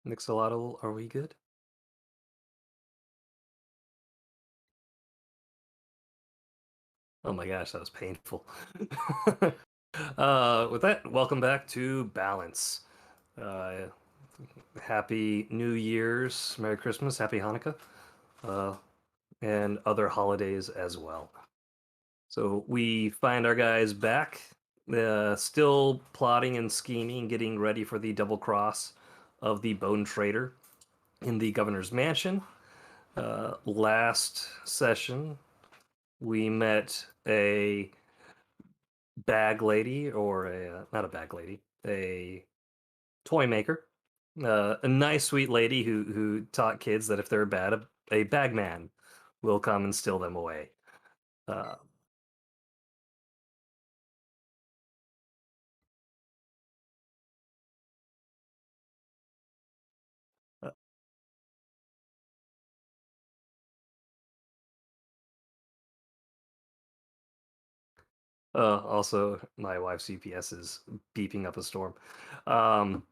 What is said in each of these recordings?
Mixolotl, are we good? Oh my gosh, that was painful. With that, welcome back to Balance. Uh, Happy New Year's, Merry Christmas, Happy Hanukkah, uh, and other holidays as well. So we find our guys back, still plotting and scheming, getting ready for the double cross of the Bone Trader in the governor's mansion. Last session, we met a bag lady or not a bag lady, a toy maker, a nice sweet lady who taught kids that if they're bad, a bag man will come and steal them away. Uh, uh, Also, my wife's CPS is beeping up a storm. Um,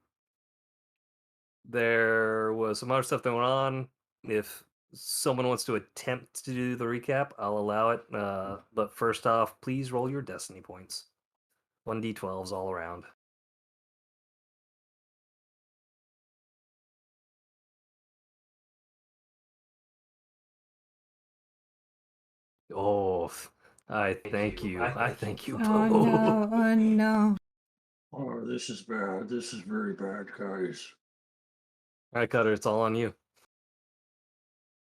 there was some other stuff that went on. If someone wants to attempt to do the recap, I'll allow it. But first off, please roll your destiny points. 1d12s all around. Oh, I thank you. I thank you Oh both. no, oh no. Oh, this is bad. This is very bad, guys. All right, Cutter, it's all on you.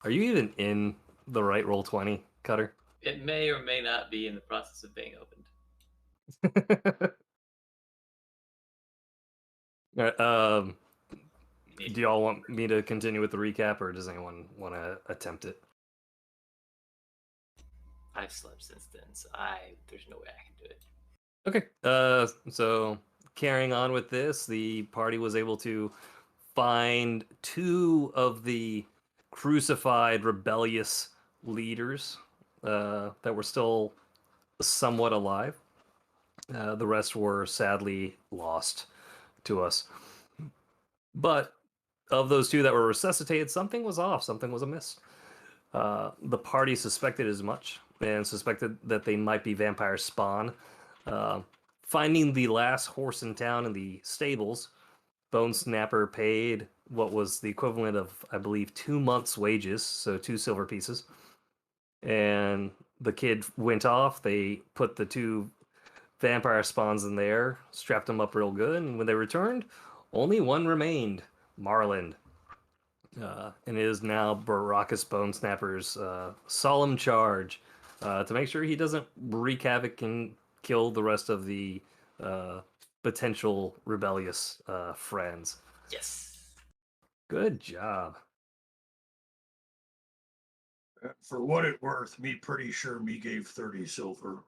Are you even in the right roll 20, Cutter? It may or may not be in the process of being opened. All right, do y'all want me to continue with the recap, or does anyone want to attempt it? I've slept since then, so there's no way I can do it. Okay. So carrying on with this, the party was able to find two of the crucified rebellious leaders that were still somewhat alive. The rest were sadly lost to us. But of those two that were resuscitated, something was off, something was amiss. The party suspected as much and suspected that they might be vampire spawn. Uh, Finding the last horse in town in the stables, Bone Snapper paid what was the equivalent of, I believe, 2 months' wages, so 2 silver pieces. And the kid went off. They put the two vampire spawns in there, strapped them up real good, and when they returned, only one remained, Marlin. And it is now Baracus Bone Snapper's solemn charge to make sure he doesn't wreak havoc and kill the rest of the uh, potential rebellious friends. Yes. Good job. For what it worth, me pretty sure me gave 30 silver.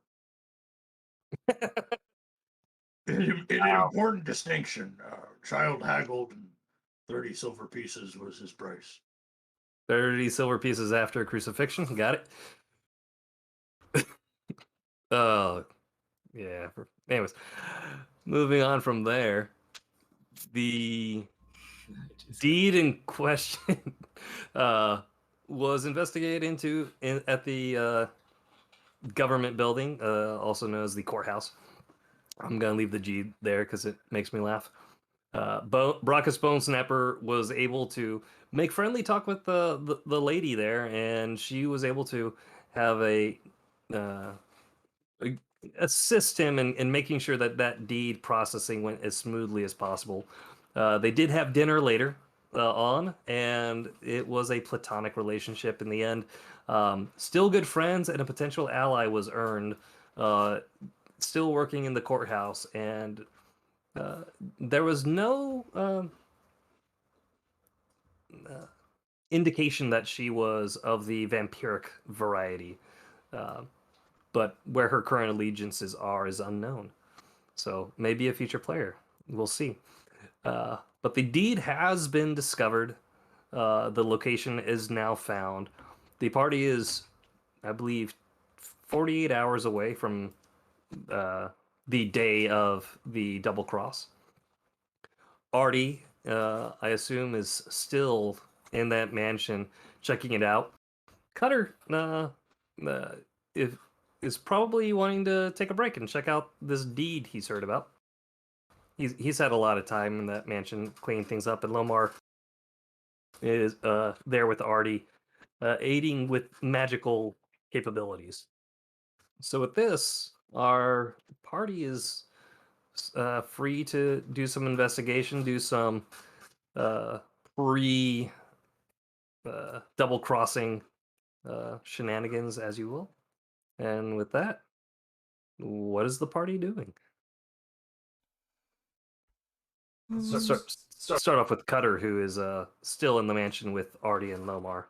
An important distinction. Child haggled and 30 silver pieces was his price. 30 silver pieces after crucifixion. Got it. Oh, yeah. Anyways, moving on from there, the deed in question was investigated into at the government building, also known as the courthouse. I'm gonna leave the G there because it makes me laugh. Brackus Bone Snapper was able to make friendly talk with the lady there, and she was able to have uh, assist him in making sure that that deed processing went as smoothly as possible. They did have dinner later on, and it was a platonic relationship in the end. Still good friends, and a potential ally was earned. Still working in the courthouse, and there was no indication that she was of the vampiric variety. Uh, but where her current allegiances are is unknown. So maybe a future player. We'll see. But the deed has been discovered. The location is now found. The party is, I believe, 48 hours away from the day of the double cross. Artie I assume, is still in that mansion, checking it out. Cutter, if is probably wanting to take a break and check out this deed he's heard about. He's had a lot of time in that mansion cleaning things up, and Lomar is there with Artie, aiding with magical capabilities. So with this, our party is free to do some investigation, do some pre double crossing shenanigans, as you will. And with that, what is the party doing? Start off with Cutter, who is still in the mansion with Artie and Lomar.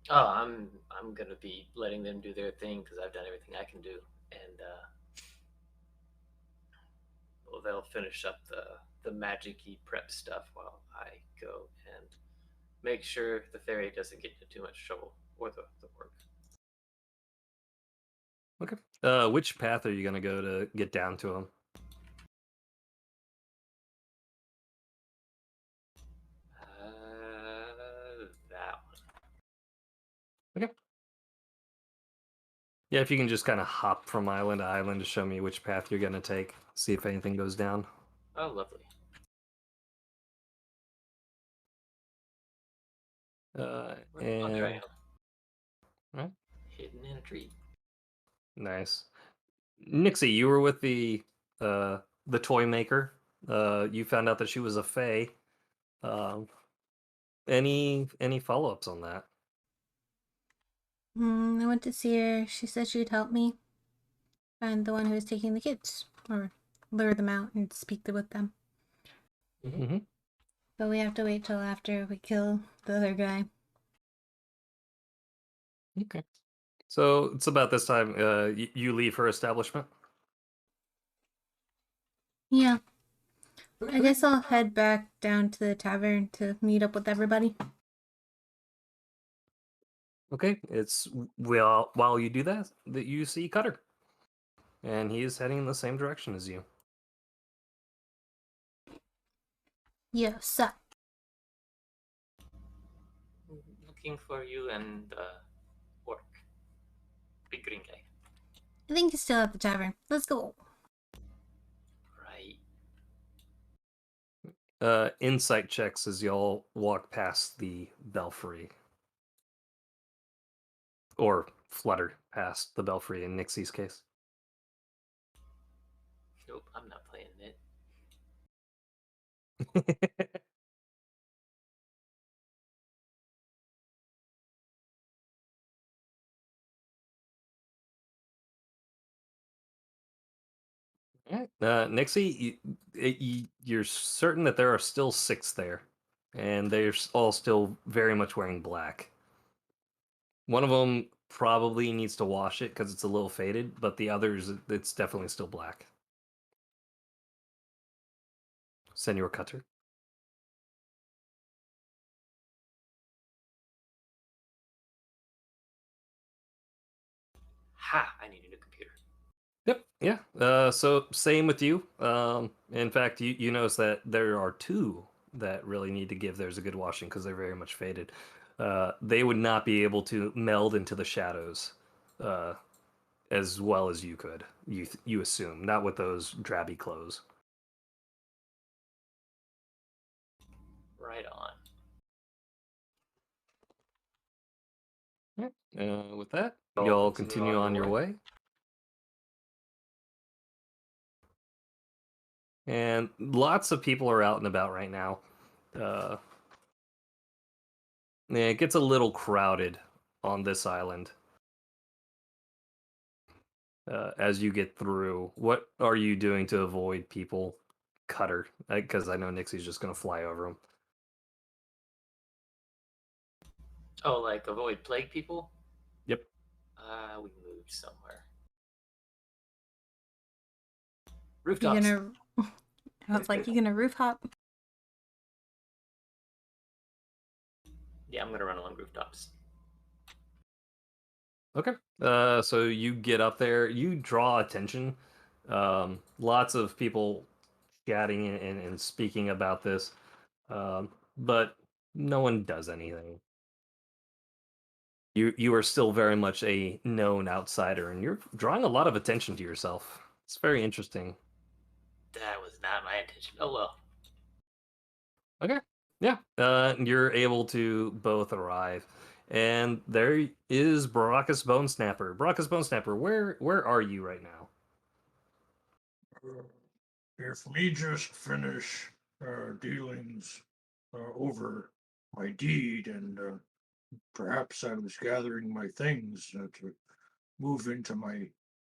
Oh, I'm gonna be letting them do their thing because I've done everything I can do, and well, they'll finish up the magic-y prep stuff while I go and make sure the fairy doesn't get into too much trouble, or the work. Okay. Which path are you gonna go to get down to him? That one. Okay. Yeah, if you can just kind of hop from island to island to show me which path you're gonna take, see if anything goes down. Oh, lovely. Uh, Oh, there I and am. right, Hidden in a tree. nice. Nixie, you were with the toy maker. You found out that she was a fae. Um, any follow-ups on that? I went to see her. She said she'd help me find the one who was taking the kids, or lure them out and speak with them. Mm-hmm. But we have to wait till after we kill the other guy. Okay. So it's about this time you leave her establishment. Yeah. I guess I'll head back down to the tavern to meet up with everybody. Okay. It's while you do that you see Cutter, and he is heading in the same direction as you. Yeah, so Looking for you and orc. Big green guy. I think he's still at the tavern. Let's go. Right. Insight checks as y'all walk past the belfry, or flutter past the belfry in Nixie's case. Nope, I'm not playing it. Alright. Nixie, you're certain that there are still 6 there, and they're all still very much wearing black. One of them probably needs to wash it because it's a little faded, but the others, it's definitely still black. Senor Cutter. Ha! I need a new computer. Yep. Yeah. So same with you. In fact, you notice that there are 2 that really need to give theirs a good washing because they're very much faded. They would not be able to meld into the shadows as well as you could. You assume, not with those drabby clothes. Right on. With that, y'all continue on your way. And lots of people are out and about right now. Yeah, it gets a little crowded on this island. As you get through, what are you doing to avoid people? Cutter, because I know Nixie's just gonna fly over them. Oh, like avoid plague people? Yep. We moved somewhere. You Rooftops. gonna? I was like, you gonna roof hop? Yeah, I'm gonna run along rooftops. Okay. So you get up there, you draw attention. Lots of people chatting and speaking about this, but no one does anything. You are still very much a known outsider, and you're drawing a lot of attention to yourself. It's very interesting. That was not my intention. Oh well. Okay. Yeah. You're able to both arrive. And there is Baracus Bone Snapper. Baracus Bone Snapper, where are you right now? If we just finish dealings over my deed, and perhaps I was gathering my things to move into my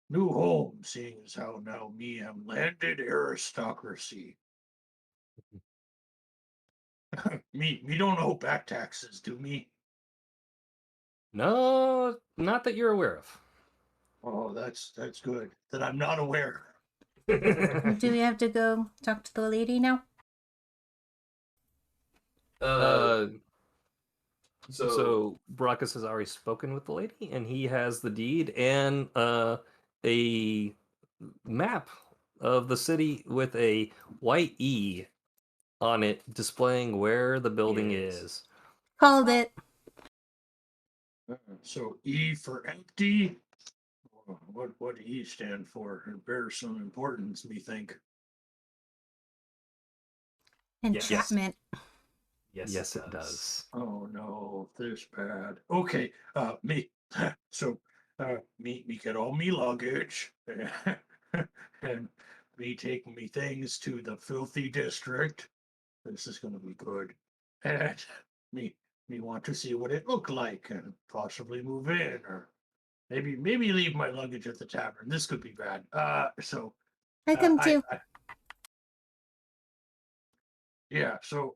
new home, seeing as how now me am landed aristocracy. me don't owe back taxes, do me? No, not that you're aware of. Oh, that's good. That I'm not aware. Do we have to go talk to the lady now? So Baracus has already spoken with the lady, and he has the deed and a map of the city with a white E on it, displaying where the building Yes. is. Called it. So E for empty. What E stand for? It bears some importance, me think. Entrapment. Yes, it does. Oh no, this bad. Okay, me. So, me get all me luggage, and me take me things to the filthy district. This is gonna be good. And me want to see what it looked like, and possibly move in, or maybe leave my luggage at the tavern. This could be bad. So I come too. Yeah. So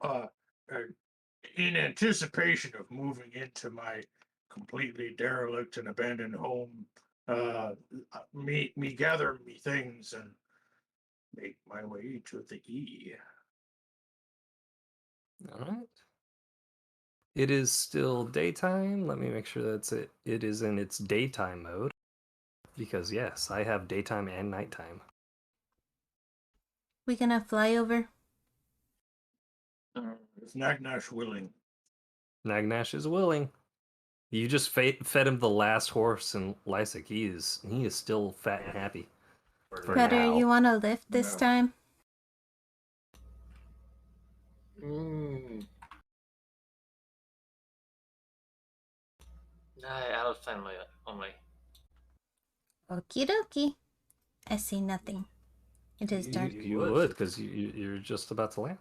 in anticipation of moving into my completely derelict and abandoned home, me gather me things and make my way to the E. All right. It is still daytime. Let me make sure that's it. It is in its daytime mode. Because yes, I have daytime and nighttime. We gonna fly over? If Nagnash willing. Nagnash is willing. You just fed him the last horse in Lysic. He is still fat and happy. For Cutter, now. you wanna lift this No. time? I'll find my own way. Okie dokie. I see nothing. It is dark. You would, because you're just about to land.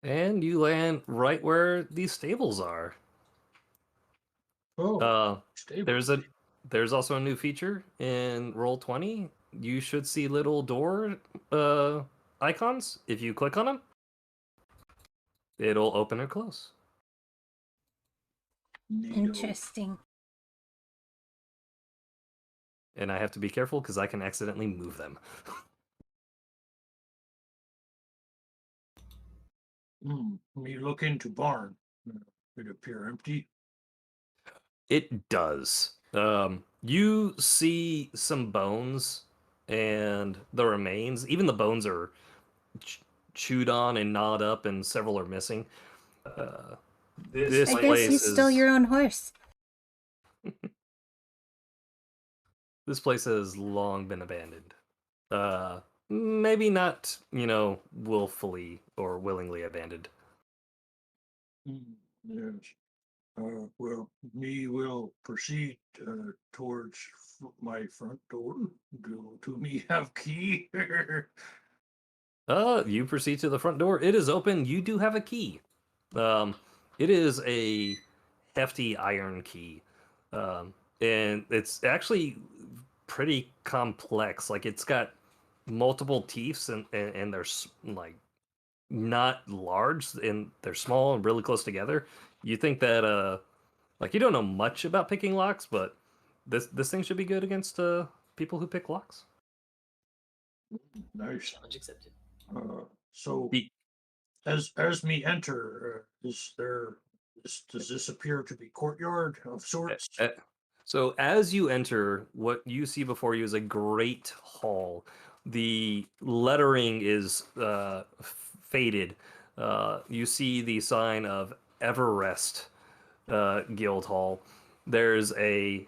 And you land right where these stables are. Oh, stable. There's also a new feature in Roll20. You should see little door icons. If you click on them, it'll open or close. Neato. Interesting. And I have to be careful because I can accidentally move them. Me look into barn. It appear empty. It does. You see some bones and the remains. Even the bones are chewed on and gnawed up, and several are missing. This I place guess you stole is- your own horse. This place has long been abandoned. Maybe not, willfully or willingly abandoned. Yes. Well, me will proceed towards my front door. Do me have key? You proceed to the front door. It is open. You do have a key. It is a hefty iron key. And it's actually pretty complex. Like, it's got multiple teeth, and they're like not large, and they're small and really close together. You think that like, you don't know much about picking locks, but this thing should be good against people who pick locks. Nice. Challenge accepted. So as me enter, does this appear to be courtyard of sorts? So as you enter, what you see before you is a great hall. The lettering is faded. You see the sign of Everrest Guild Hall. There's a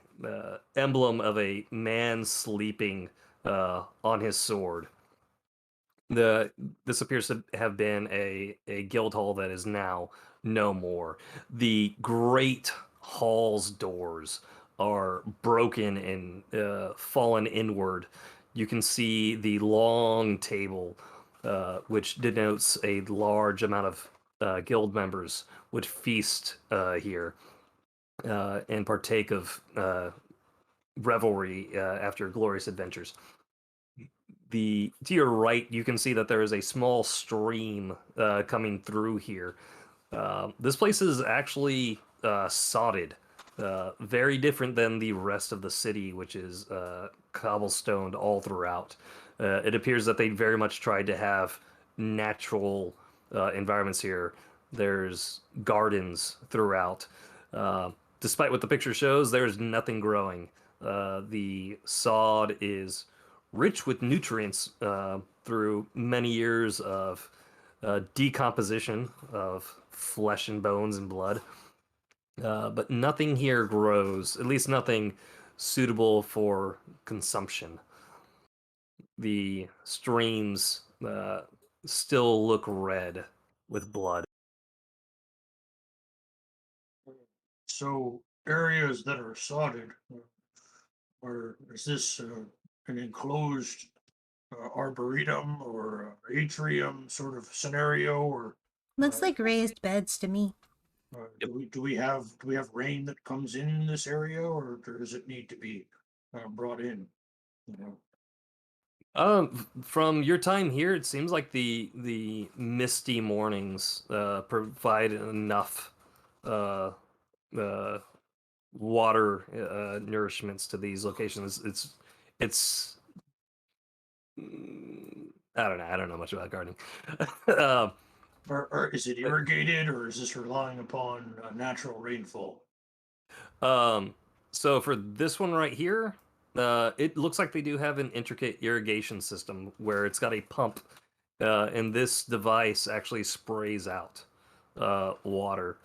emblem of a man sleeping on his sword. This appears to have been a guild hall that is now no more. The great hall's doors are broken and fallen inward. You can see the long table, which denotes a large amount of guild members would feast here and partake of revelry after glorious adventures. To your right, you can see that there is a small stream coming through here. This place is actually sodded, very different than the rest of the city, which is cobblestoned all throughout. It appears that they very much tried to have natural environments here. There's gardens throughout. Despite what the picture shows, there's nothing growing. The sod is rich with nutrients through many years of decomposition of flesh and bones and blood. But nothing here grows, at least nothing suitable for consumption. The streams still look red with blood. So areas that are sodded, or is this an enclosed arboretum or atrium sort of scenario, or Looks like raised beds to me. do we have rain that comes in this area, or does it need to be brought in? You know? From your time here, it seems like the misty mornings provide enough uh, uh, water nourishments to these locations. It's I don't know. I don't know much about gardening. uh, Or is it irrigated, or is this relying upon natural rainfall? um, so for this one right here, it looks like they do have an intricate irrigation system where it's got a pump, and this device actually sprays out water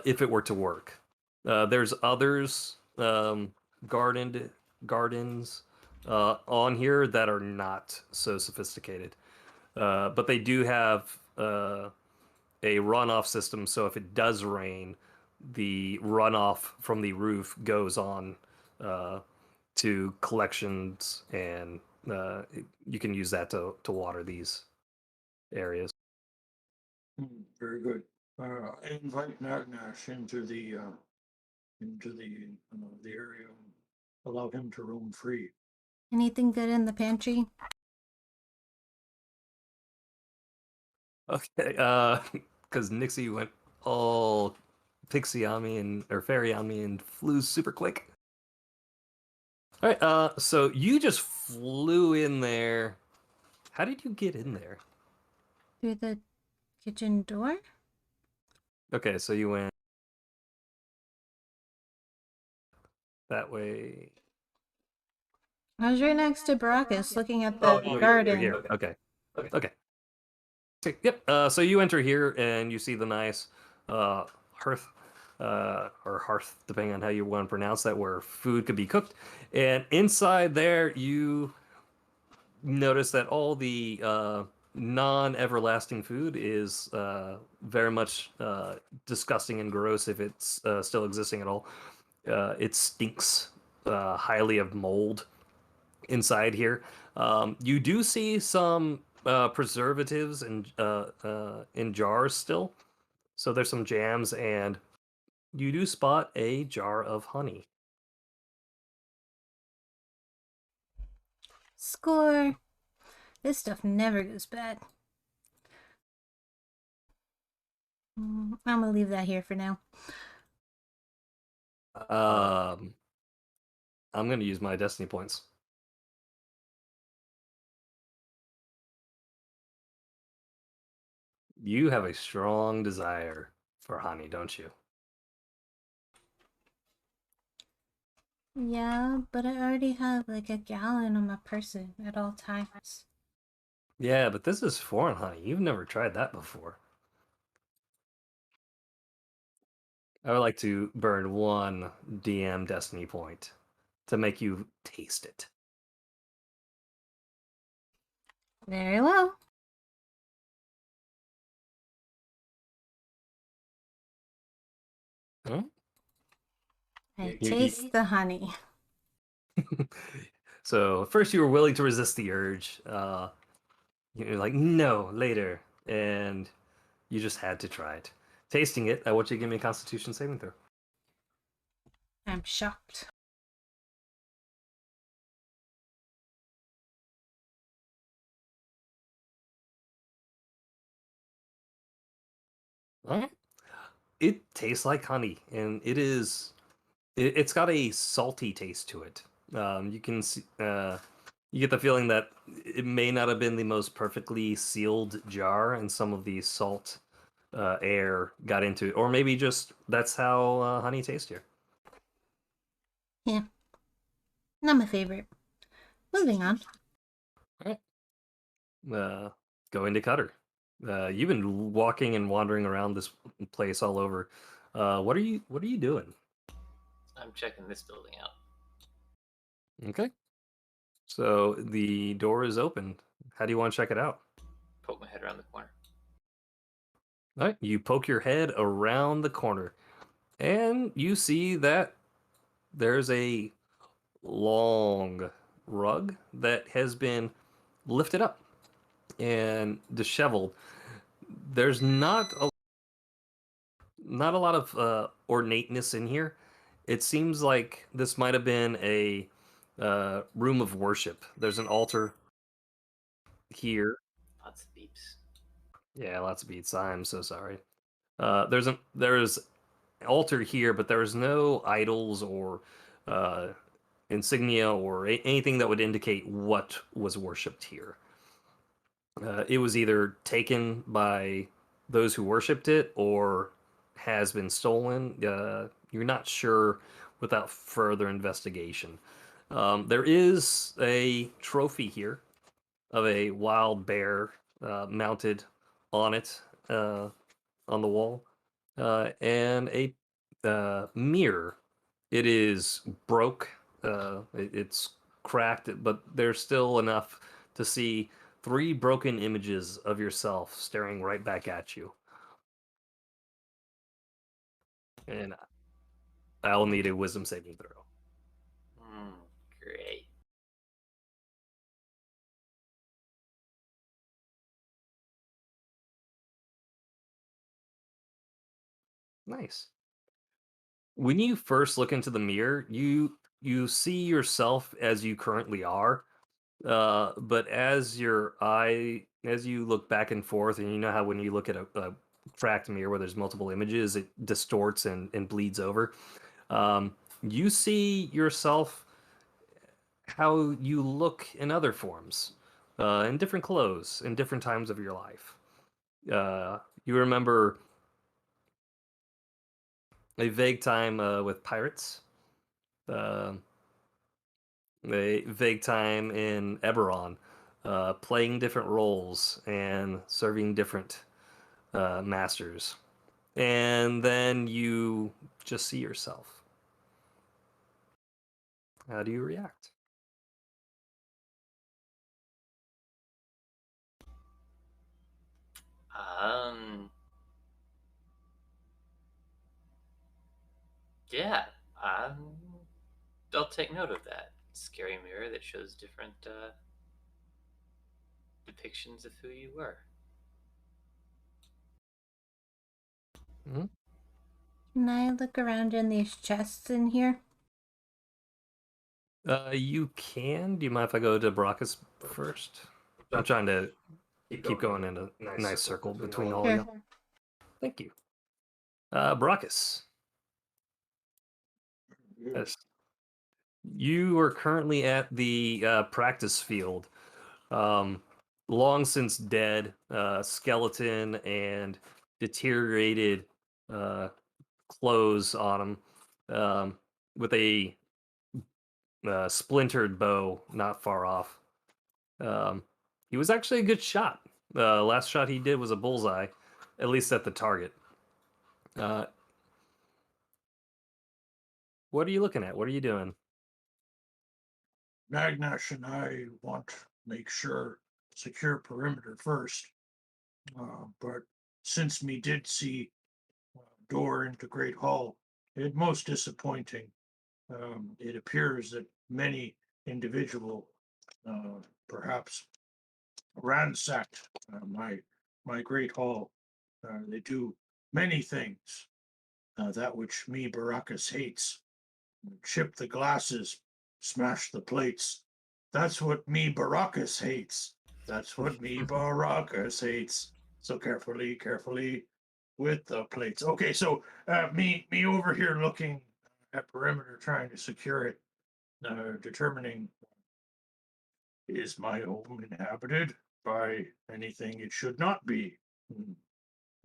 if it were to work. There's others gardened gardens on here that are not so sophisticated, but they do have a runoff system. So if it does rain, the runoff from the roof goes on uh, to collections, and you can use that to water these areas. Very good. I invite Nagnash into the area. Allow him to roam free. Anything good in the pantry? Okay, because Nixie went all pixie on me or fairy on me and flew super quick. All right, so you just flew in there. How did you get in there? Through the kitchen door? Okay, so you went that way. I was right next to Baracus looking at Oh, the you're garden. here. Okay. Okay. Yep. So you enter here and you see the nice hearth or hearth, depending on how you want to pronounce that, where food could be cooked. And inside there, you notice that all the non-everlasting food is very much disgusting and gross if it's still existing at all. It stinks highly of mold inside here. You do see some preservatives in jars still. So there's some jams, and you do spot a jar of honey. Score! This stuff never goes bad. I'm gonna leave that here for now. I'm going to use my destiny points. You have a strong desire for honey, don't you? Yeah, but I already have like a gallon on my person at all times. Yeah, but this is foreign honey. You've never tried that before. I would like to burn one DM destiny point to make you taste it. Very well. Huh? I You- taste the honey. So first you were willing to resist the urge. You're like, no, later. And you just had to try it. Tasting it, I want you to give me a constitution saving throw. I'm shocked. All right. It tastes like honey, and it's got a salty taste to it. You can see, you get the feeling that it may not have been the most perfectly sealed jar, and some of the salt air got into it, or maybe just that's how honey tastes here. Yeah. Not my favorite. Moving on. All right. Going to Cutter. You've been walking and wandering around this place all over. What are you doing? I'm checking this building out. Okay. So the door is open. How do you want to check it out? Poke my head around the corner. All right, you poke your head around the corner, and you see that there's a long rug that has been lifted up and disheveled. There's not a lot of ornateness in here. It seems like this might have been a room of worship. There's an altar here. Lots of beeps. Yeah, lots of beats. I'm so sorry. There's altar here, but there is no idols or uh, insignia or anything that would indicate what was worshipped here. It was either taken by those who worshipped it or has been stolen. You're not sure without further investigation. There is a trophy here of a wild bear mounted on it on the wall, and a mirror. It is broke. It's cracked, but there's still enough to see three broken images of yourself staring right back at you. And I'll need a wisdom saving throw. Great. Nice. When you first look into the mirror, you see yourself as you currently are. But as you look back and forth, and you know how when you look at a cracked mirror where there's multiple images, it distorts and bleeds over. You see yourself how you look in other forms, in different clothes, in different times of your life. You remember a vague time with pirates, uh, a vague time in Eberron, playing different roles and serving different masters. And then you just see yourself. How do you react? Um. Yeah. Um. I'll take note of that. Scary mirror that shows different depictions of who you were. Mhm. Can I look around in these chests in here? You can. Do you mind if I go to Brackus first? I'm trying to keep going in a nice circle between all of you. Sure. Thank you. Brackus. Yes. You are currently at the practice field. Um, long since dead, skeleton and deteriorated uh, clothes on him, with a splintered bow not far off. He was actually a good shot. Last shot he did was a bullseye, at least at the target. What are you looking at? What are you doing? Nagnash and I want to make sure secure perimeter first. But since me did see door into Great Hall, it most disappointing. It appears that many individual, perhaps ransacked my Great Hall. They do many things, that which me Baracus hates. Chip the glasses, smash the plates. That's what me Baracus hates. That's what me Baracus hates. So carefully with the plates. Okay, so me over here looking at perimeter, trying to secure it, determining, is my home inhabited by anything it should not be?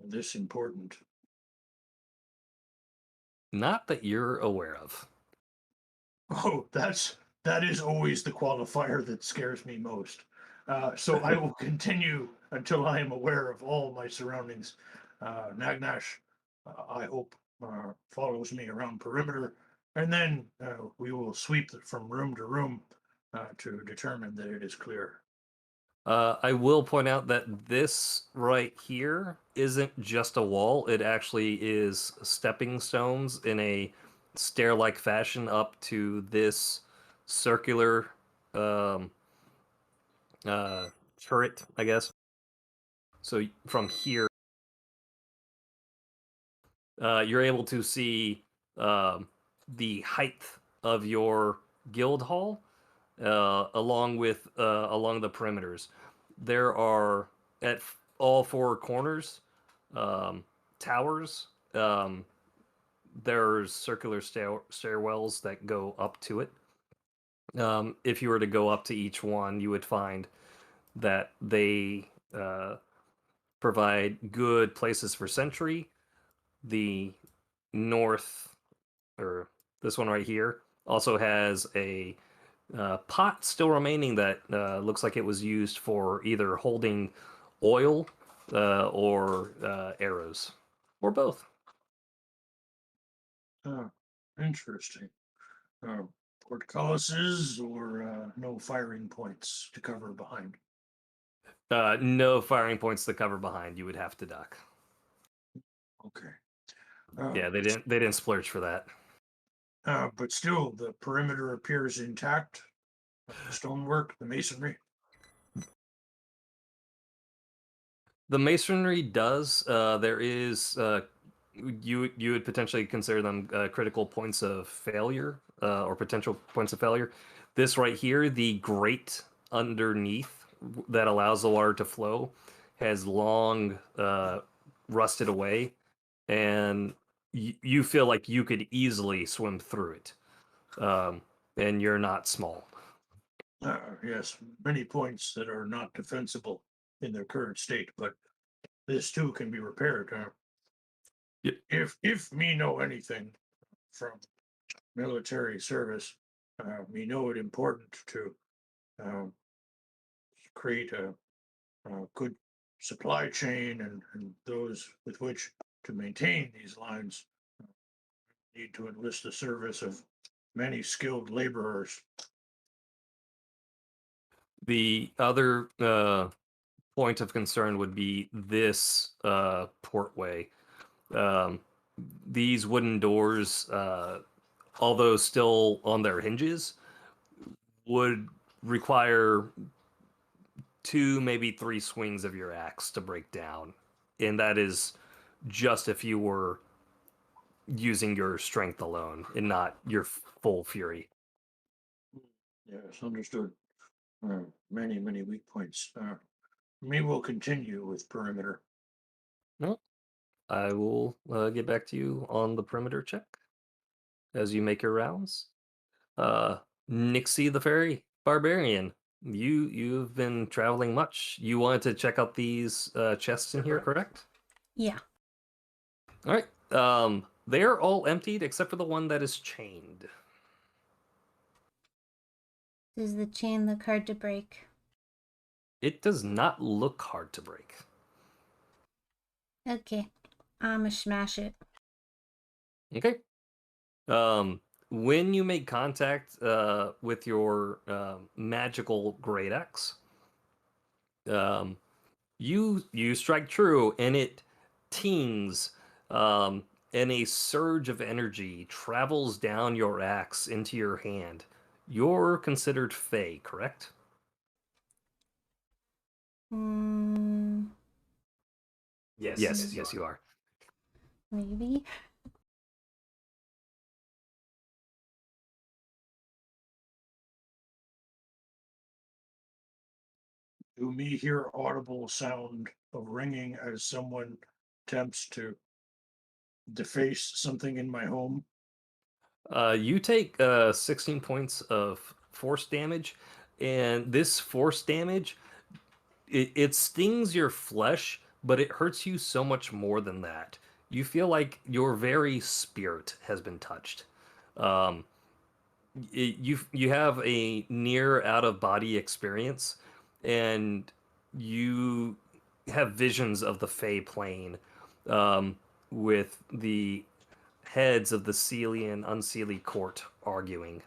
This important. Not that you're aware of. Oh, that is always the qualifier that scares me most. So I will continue until I am aware of all my surroundings. Nagnash, I hope, follows me around perimeter, and then we will sweep from room to room to determine that it is clear. I will point out that this right here isn't just a wall. It actually is stepping stones in a stair-like fashion up to this circular um, turret, I guess. So from here, you're able to see the height of your guild hall, along the perimeters. There are at all four corners towers. There's circular stairwells that go up to it. If you were to go up to each one, you would find that they provide good places for sentry. The north, or this one right here, also has a pot still remaining that looks like it was used for either holding oil or arrows, or both. Interesting. Uh, Portcullises or no firing points to cover behind. No firing points to cover behind. You would have to duck. Okay. Yeah, they didn't splurge for that. But still, the perimeter appears intact. The stonework, the masonry. The masonry does. There is. You would potentially consider them critical points of failure, or potential points of failure. This right here, the grate underneath that allows the water to flow, has long rusted away, and you feel like you could easily swim through it, and you're not small. Yes, many points that are not defensible in their current state, but this too can be repaired. Yep. If me know anything from military service, me know it important to create a good supply chain, and those with which to maintain these lines need to enlist the service of many skilled laborers. The other point of concern would be this portway. These wooden doors, although still on their hinges, would require 2, maybe 3 swings of your axe to break down. And that is just if you were using your strength alone and not your full fury. Yes, understood. Many weak points. Me will continue with perimeter. Well, I will get back to you on the perimeter check as you make your rounds. Nixie the Fairy Barbarian, you've been traveling much. You wanted to check out these chests in here, correct? Yeah. All right. They're all emptied except for the one that is chained. Does the chain look hard to break? It does not look hard to break. Okay. I'ma smash it. Okay. When you make contact with your magical great axe, you strike true, and it tings, and a surge of energy travels down your axe into your hand. You're considered Fey, correct? Hmm. Yes, you are. Maybe. Do me hear audible sound of ringing as someone attempts to deface something in my home? You take 16 points of force damage, and this force damage, it stings your flesh, but it hurts you so much more than that. You feel like your very spirit has been touched. Um, you have a near out of body experience, and you have visions of the Fey plane, um, with the heads of the Seelie and Unseelie court arguing,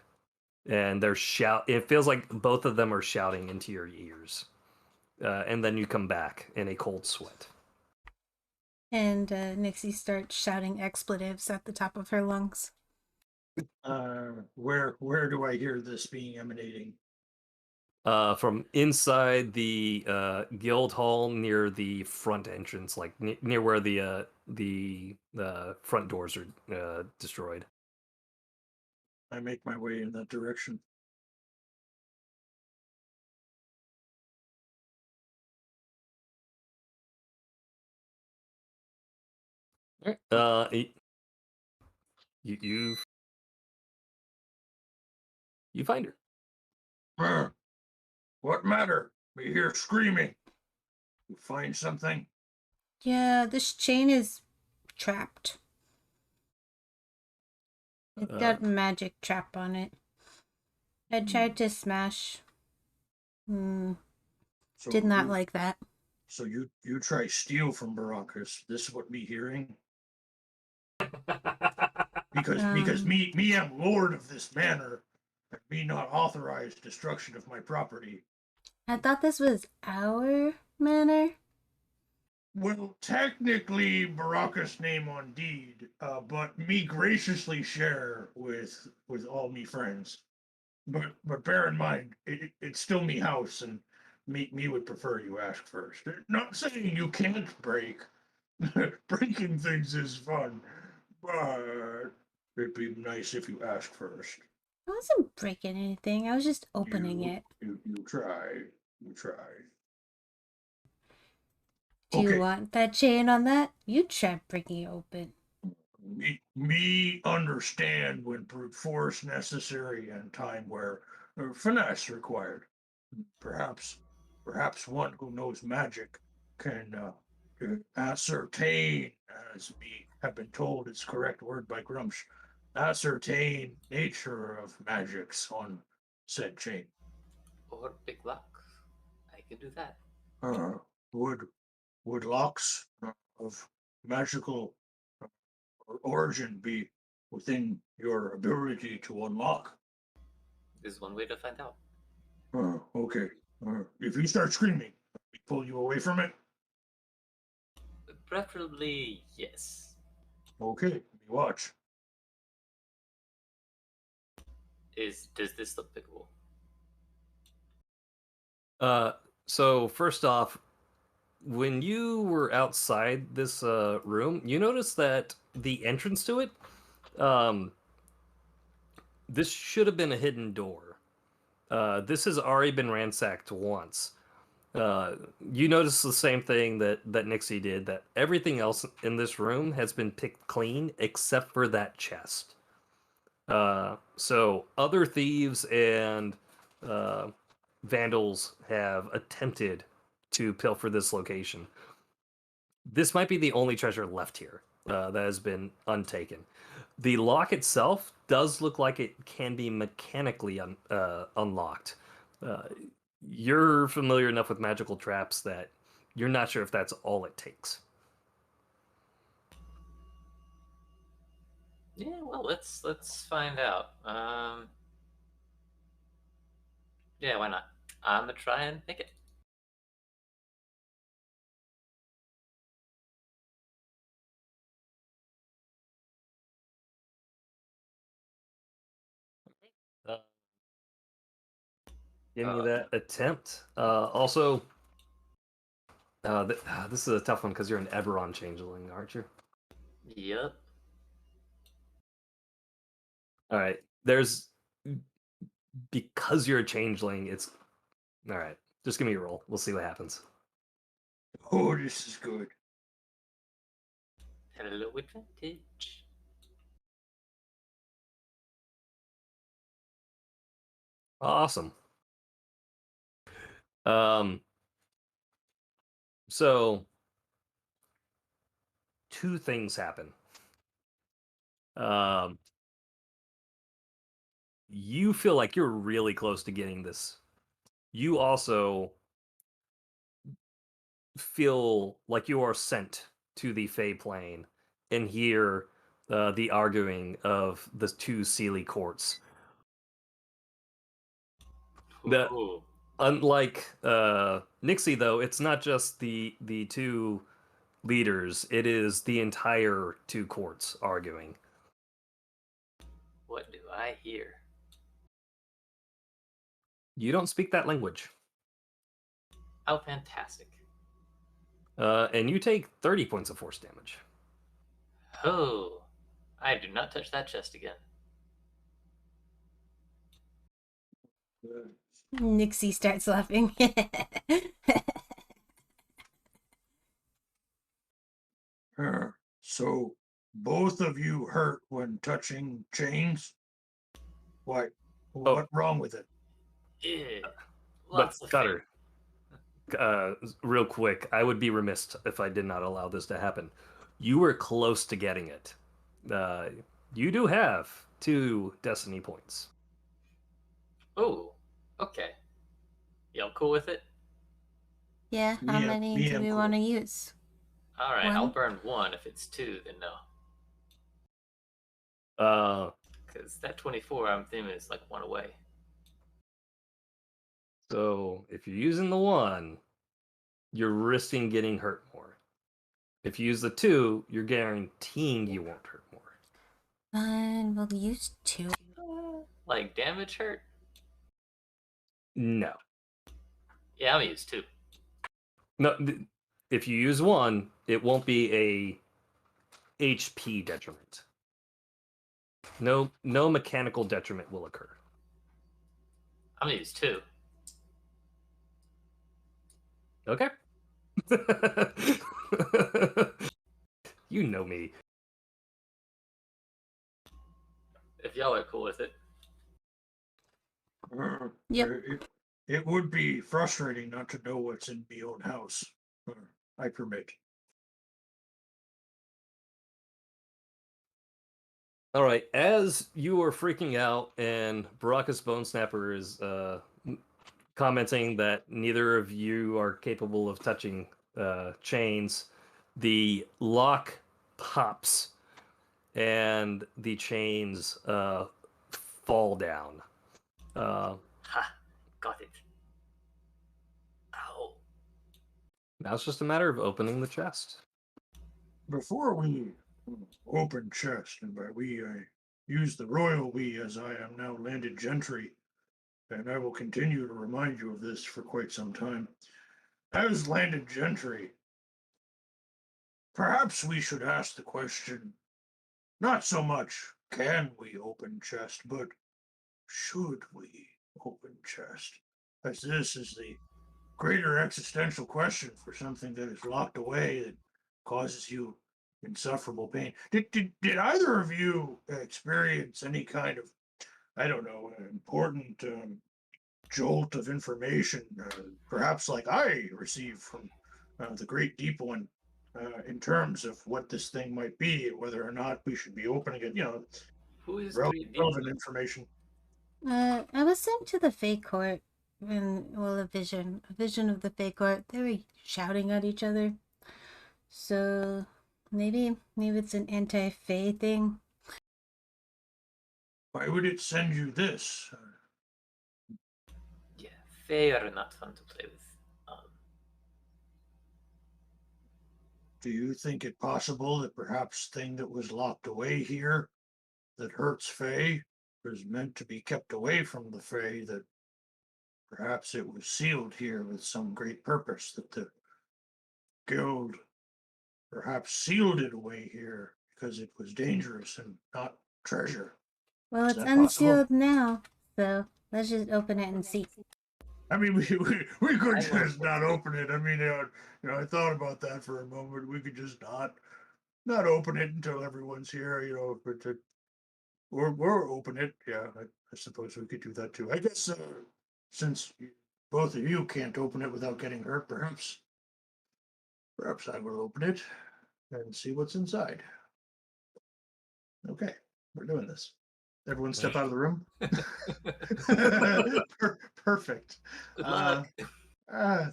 and they're shout. It feels like both of them are shouting into your ears, and then you come back in a cold sweat. And Nixie starts shouting expletives at the top of her lungs. Where do I hear this being emanating? From inside the guild hall near the front entrance, like near where the front doors are destroyed. I make my way in that direction. You you you find her. What matter? We hear screaming. You find something? Yeah, this chain is trapped. It's got magic trap on it. I tried to smash. So Did not you, like that. so you try steal from Baracus. This is what me hearing? Because me am lord of this manor, and me not authorize destruction of my property. I thought this was our manor. Well, technically Baracus name on deed, but me graciously share with all me friends. But bear in mind, it's still me house, and me would prefer you ask first. Not saying you can't break. Breaking things is fun, but it'd be nice if you ask first. I wasn't breaking anything. I was just opening it. You try. You try. Do you Okay. want that chain on that? You try breaking it open. Me understand when brute force necessary and time where finesse required. Perhaps, perhaps one who knows magic can ascertain, as we have been told its correct word by Grumsh, ascertain nature of magics on said chain. Or big luck. I can do that. Uh, would would locks of magical origin be within your ability to unlock? This is one way to find out. Okay. If you start screaming, we pull you away from it. Preferably, yes. Okay, we watch. Does this look pickable? So first off, when you were outside this room, you noticed that the entrance to it, this should have been a hidden door. This has already been ransacked once. You notice the same thing that Nixie did, that everything else in this room has been picked clean except for that chest. So other thieves and vandals have attempted to pilfer this location. This might be the only treasure left here that has been untaken. The lock itself does look like it can be mechanically unlocked. Uh, you're familiar enough with magical traps that you're not sure if that's all it takes. Yeah, well, let's find out. Yeah, why not? I'm gonna try and make it. Uh, Give me Oh, that attempt. Also, this is a tough one because you're an Eberron changeling, aren't you? yep. All right. There's because you're a changeling. It's all right. Just give me a roll. We'll see what happens. Oh, this is good. Hello, advantage. Awesome. Um. So two things happen. Um. You feel like you're really close to getting this. You also feel like you are sent to the Fey plane and hear the arguing of the two Sealy courts. The Ooh, Unlike Nixie, though, it's not just the two leaders; it is the entire two courts arguing. what do I hear? You don't speak that language, Oh, fantastic. and you take 30 points of force damage. Oh, I do not touch that chest again. Nixie starts laughing. So both of you hurt when touching chains? What? Oh, What wrong with it? Yeah, but lots of Cutter, real quick, I would be remiss if I did not allow this to happen. You were close to getting it. Uh, you do have 2 destiny points. Oh, okay. Y'all cool with it? Yeah, how Me, many me, do I'm we cool. want to use? All right, I'll One? burn one. If it's two, then no. Uh, Because that 24, I'm thinking is like one away. so if you're using the 1, you're risking getting hurt more. If you use the 2, you're guaranteeing you won't hurt more. Fine, we'll use 2. Like damage hurt? No. Yeah, I'm gonna use two. No, if you use 1, it won't be a HP detriment. No mechanical detriment will occur. I'm gonna use two. Okay. You know me. If y'all are cool with it. Yep. It would be frustrating not to know what's in my own house. I permit. All right. As you are freaking out, and Baracus Bone Snapper is commenting that neither of you are capable of touching chains, the lock pops, and the chains fall down. Ha! Got it. Ow. Now it's just a matter of opening the chest. Before we open chest, and by we I use the royal we as I am now landed gentry, and I will continue to remind you of this for quite some time. As landed gentry, perhaps we should ask the question not so much can we open chest, but should we open chest? As this is the greater existential question for something that is locked away that causes you insufferable pain. Did either of you experience any kind of, I don't know, important jolt of information, perhaps like I received from the Great Deep One, in terms of what this thing might be and whether or not we should be opening it? Who is Relevant Great Deep? information. I was sent to the Fey Court a vision of the Fey Court. They were shouting at each other. So maybe it's an anti-Fey thing. Why would it send you this? Yeah, Fae are not fun to play with. Do you think it possible that perhaps thing that was locked away here that hurts Fae was meant to be kept away from the Fae, that perhaps it was sealed here with some great purpose, that the guild perhaps sealed it away here because it was dangerous and not treasure? Well, Is it's that possible? unsealed now, so let's just open it and see. I mean, we could I will just not open it. I mean, I thought about that for a moment. We could just not open it until everyone's here, but we're open it. Yeah, I suppose we could do that too. I guess since both of you can't open it without getting hurt, perhaps I will open it and see what's inside. Okay, we're doing this. Everyone step out of the room. Perfect. Good luck.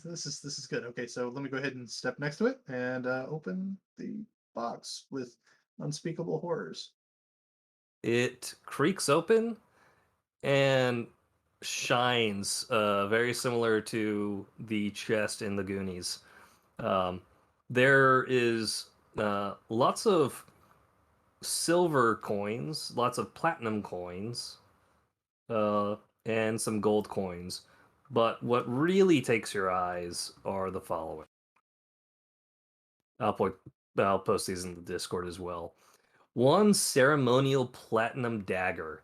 This is good. Okay, so let me go ahead and step next to it and open the box with unspeakable horrors. It creaks open and shines, very similar to the chest in the Goonies. There is lots of silver coins, lots of platinum coins, uh, and some gold coins. But what really takes your eyes are the following. I'll put I'll post these in the Discord as well. One ceremonial platinum dagger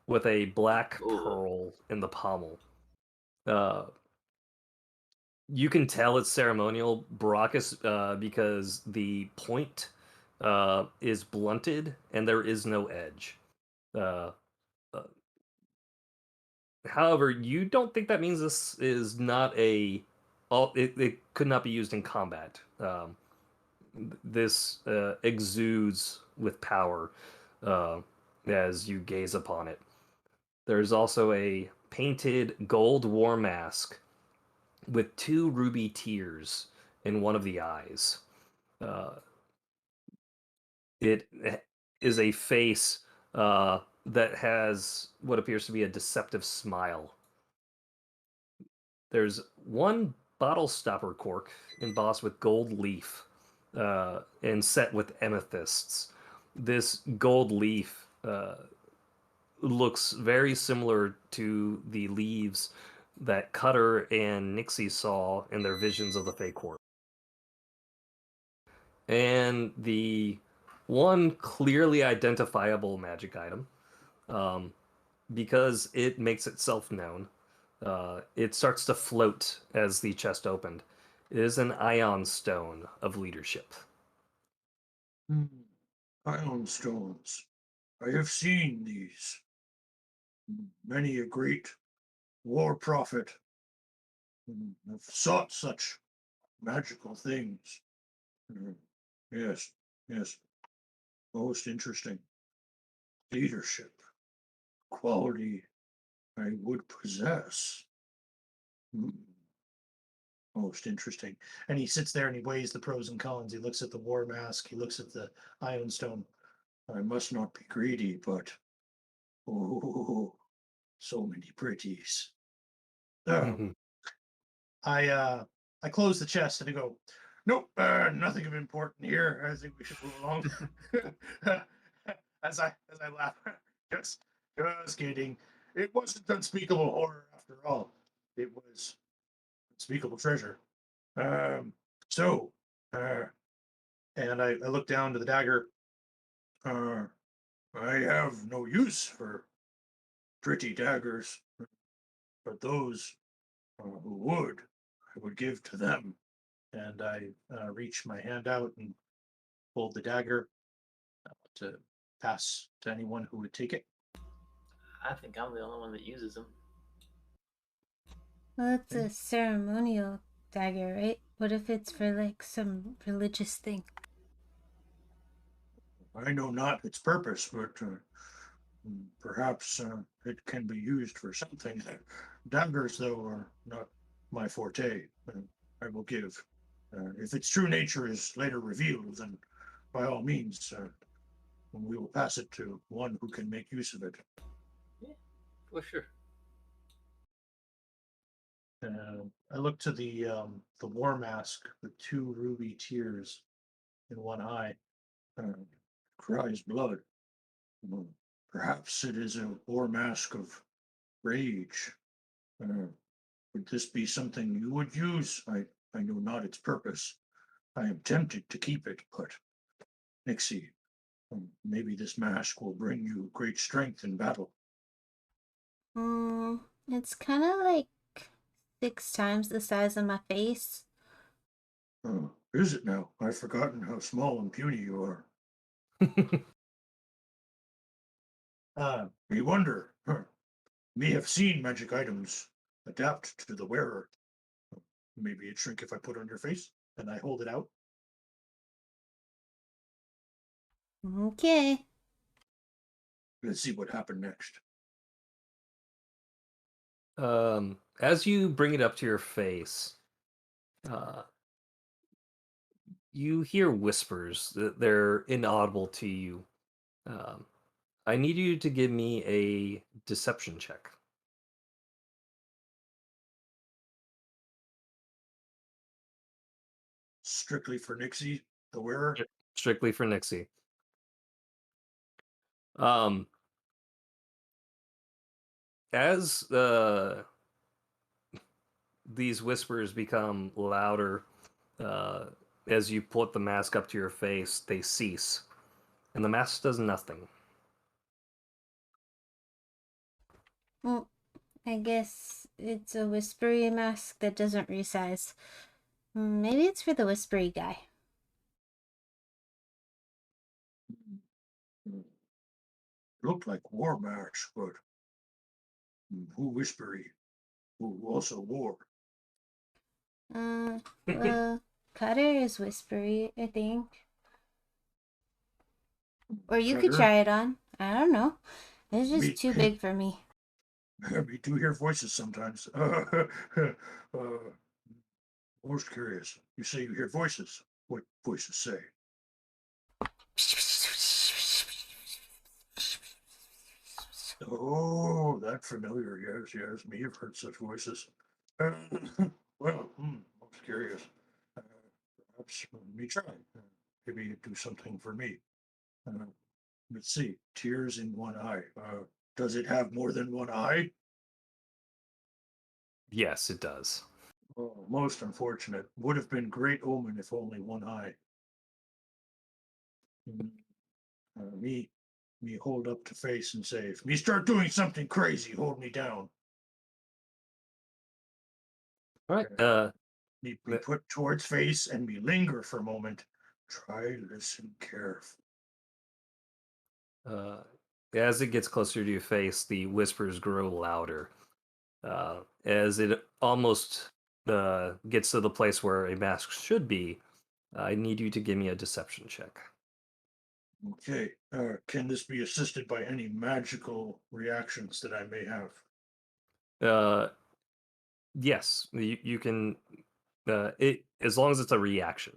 with a black Ooh. pearl in the pommel. Uh, you can tell it's ceremonial, Baracus, because the point is blunted and there is no edge. Uh, uh, However, you don't think that means this is not a. It could not be used in combat. This exudes with power uh, as you gaze upon it. There's also a painted gold war mask with two ruby tears in one of the eyes. Uh, it is a face that has what appears to be a deceptive smile. There's one bottle stopper cork embossed with gold leaf and set with amethysts. This gold leaf looks very similar to the leaves that Cutter and Nixie saw in their visions of the Fey Court. And the one clearly identifiable magic item, because it makes itself known, it starts to float as the chest opened. It is an ion stone of leadership. Ion stones. I have seen these. Many a great war prophet have sought such magical things. Mm, Yes, yes, most interesting. Leadership, quality I would possess. Mm, Most interesting. And he sits there and he weighs the pros and cons. He looks at the war mask, he looks at the iron stone. I must not be greedy, but oh, so many pretties. Oh, Mhm. I close the chest and I go, nope, nothing of important here. I think we should move along. as I laugh, just kidding. It wasn't unspeakable horror after all. It was unspeakable treasure. Um, so, uh, and I look down to the dagger. Uh, I have no use for pretty daggers, but those who would, I would give to them. And I reach my hand out and hold the dagger to pass to anyone who would take it. I think I'm the only one that uses them. Well, it's a ceremonial dagger, right? What if it's for like some religious thing? I know not its purpose, but perhaps it can be used for something. Daggers, though, are not my forte. I will give. If its true nature is later revealed, then by all means, we will pass it to one who can make use of it. Yeah, for sure. I look to the war mask with two ruby tears in one eye. Uh, cries blood. Well, perhaps it is a war mask of rage. Uh, would this be something you would use? I know not its purpose. I am tempted to keep it, but Nixie, maybe this mask will bring you great strength in battle. It's kind of like 6 times the size of my face. Is it now? I've forgotten how small and puny you are. We wonder. We have seen magic items adapt to the wearer. Maybe it'd shrink if I put it on your face and I hold it out. Okay. Let's see what happened next. As you bring it up to your face, uh, you hear whispers that they're inaudible to you. Um, I need you to give me a deception check. Strictly for Nixie, the wearer. Yep. Strictly for Nixie. Um, as these whispers become louder, uh, as you put the mask up to your face, they cease, and the mask does nothing. Well, I guess it's a whispery mask that doesn't resize. Maybe it's for the whispery guy. Looked like war march, but who whispery? Who also war? Well, Cutter is whispery, I think. Or you could Cutter? try it on. I don't know. It's just Me- too big for me. We do hear voices sometimes. Most curious. You say you hear voices. What voices say? Oh, that familiar. Yes, yes. Me have heard such voices. Well, most curious. Uh, perhaps me try. Maybe you do something for me. Uh, let's see. Tears in one eye. Does it have more than one eye? Yes, it does. Oh, most unfortunate. Would have been great omen if only one eye. Mm, me hold up to face and say, if me start doing something crazy, hold me down. All right. Me put towards face and me linger for a moment. Try listen careful. Uh, as it gets closer to your face, the whispers grow louder. As it almost gets to the place where a mask should be, I need you to give me a deception check. Okay. Can this be assisted by any magical reactions that I may have? Uh, yes, you can. It as long as it's a reaction.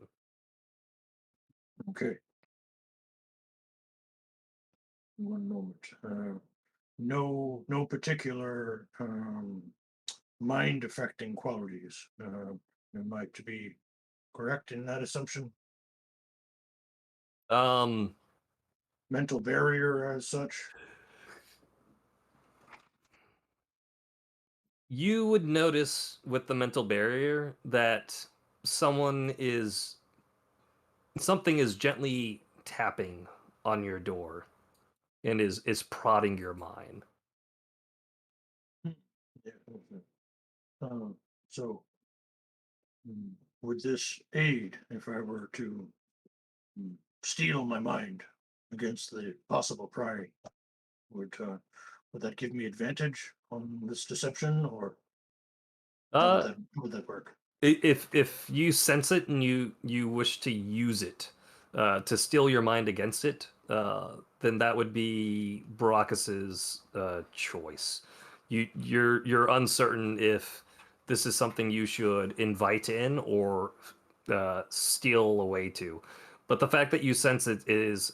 Okay. One moment. No particular mind affecting qualities. Am I to be correct in that assumption? Um, Mental barrier as such? you would notice with the mental barrier that something is gently tapping on your door and is prodding your mind. Hmm. Yeah. Okay. Um, so, mm, would this aid if I were to steel my mind against the possible prying? Would that give me advantage on this deception, or Uh, how would that work? if you sense it and you wish to use it to steal your mind against it, then that would be Baracus's choice. you're uncertain if this is something you should invite in or steal away to. But the fact that you sense it is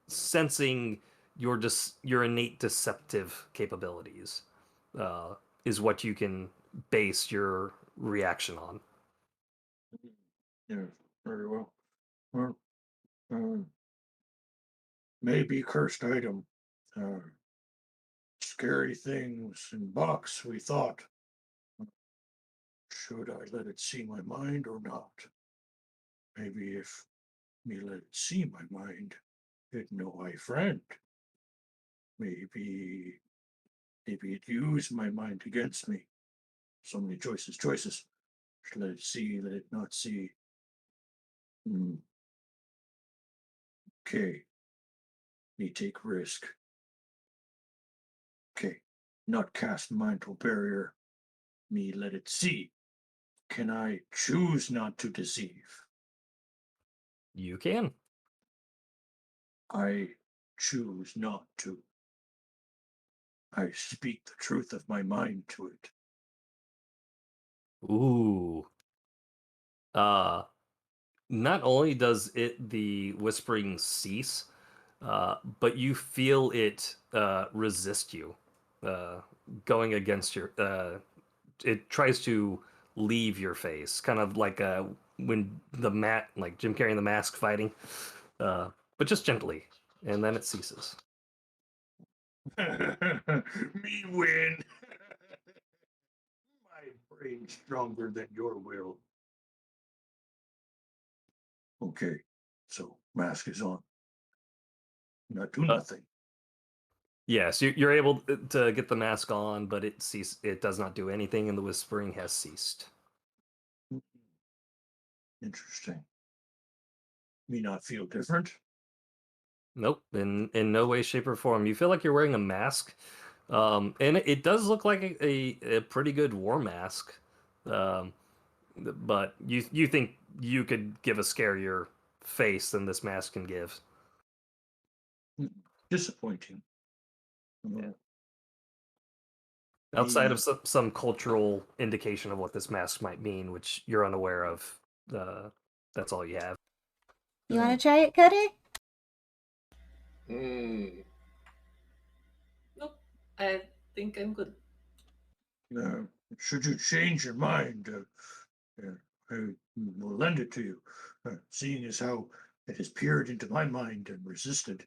sensing your innate deceptive capabilities uh, is what you can base your reaction on. Yeah, very well. Well, uh, maybe cursed item. Uh, Scary things in box, we thought. Should I let it see my mind or not? Maybe if me let it see my mind, it know I friend. Maybe it use my mind against me. So many choices. Should let it see, let it not see. Hmm. Okay, me take risk. Okay, not cast mental barrier. Me let it see. Can I choose not to deceive? You can. I choose not to. I speak the truth of my mind to it. Ooh. Uh, Not only does the whispering cease, but you feel it resist you, uh, going against your. It tries to leave your face, kind of like when like Jim Carrey in The Mask fighting, but just gently, and then it ceases. Me win. My brain's stronger than your will. Okay, so mask is on. Not do Uh, nothing. yes, you're able to get the mask on, but it does not do anything, and the whispering has ceased. Interesting. Me not feel different. Nope, in no way, shape, or form. You feel like you're wearing a mask, and it does look like a pretty good war mask, um, but you think you could give a scarier face than this mask can give. Disappointing. Yeah. Uh, Outside of me some cultural indication of what this mask might mean, which you're unaware of, uh, that's all you have. You uh, want to try it, Cutter? Hmm. Nope. I think I'm good. uh, should you change your mind, I will lend it to you. Seeing as how it has peered into my mind and resisted,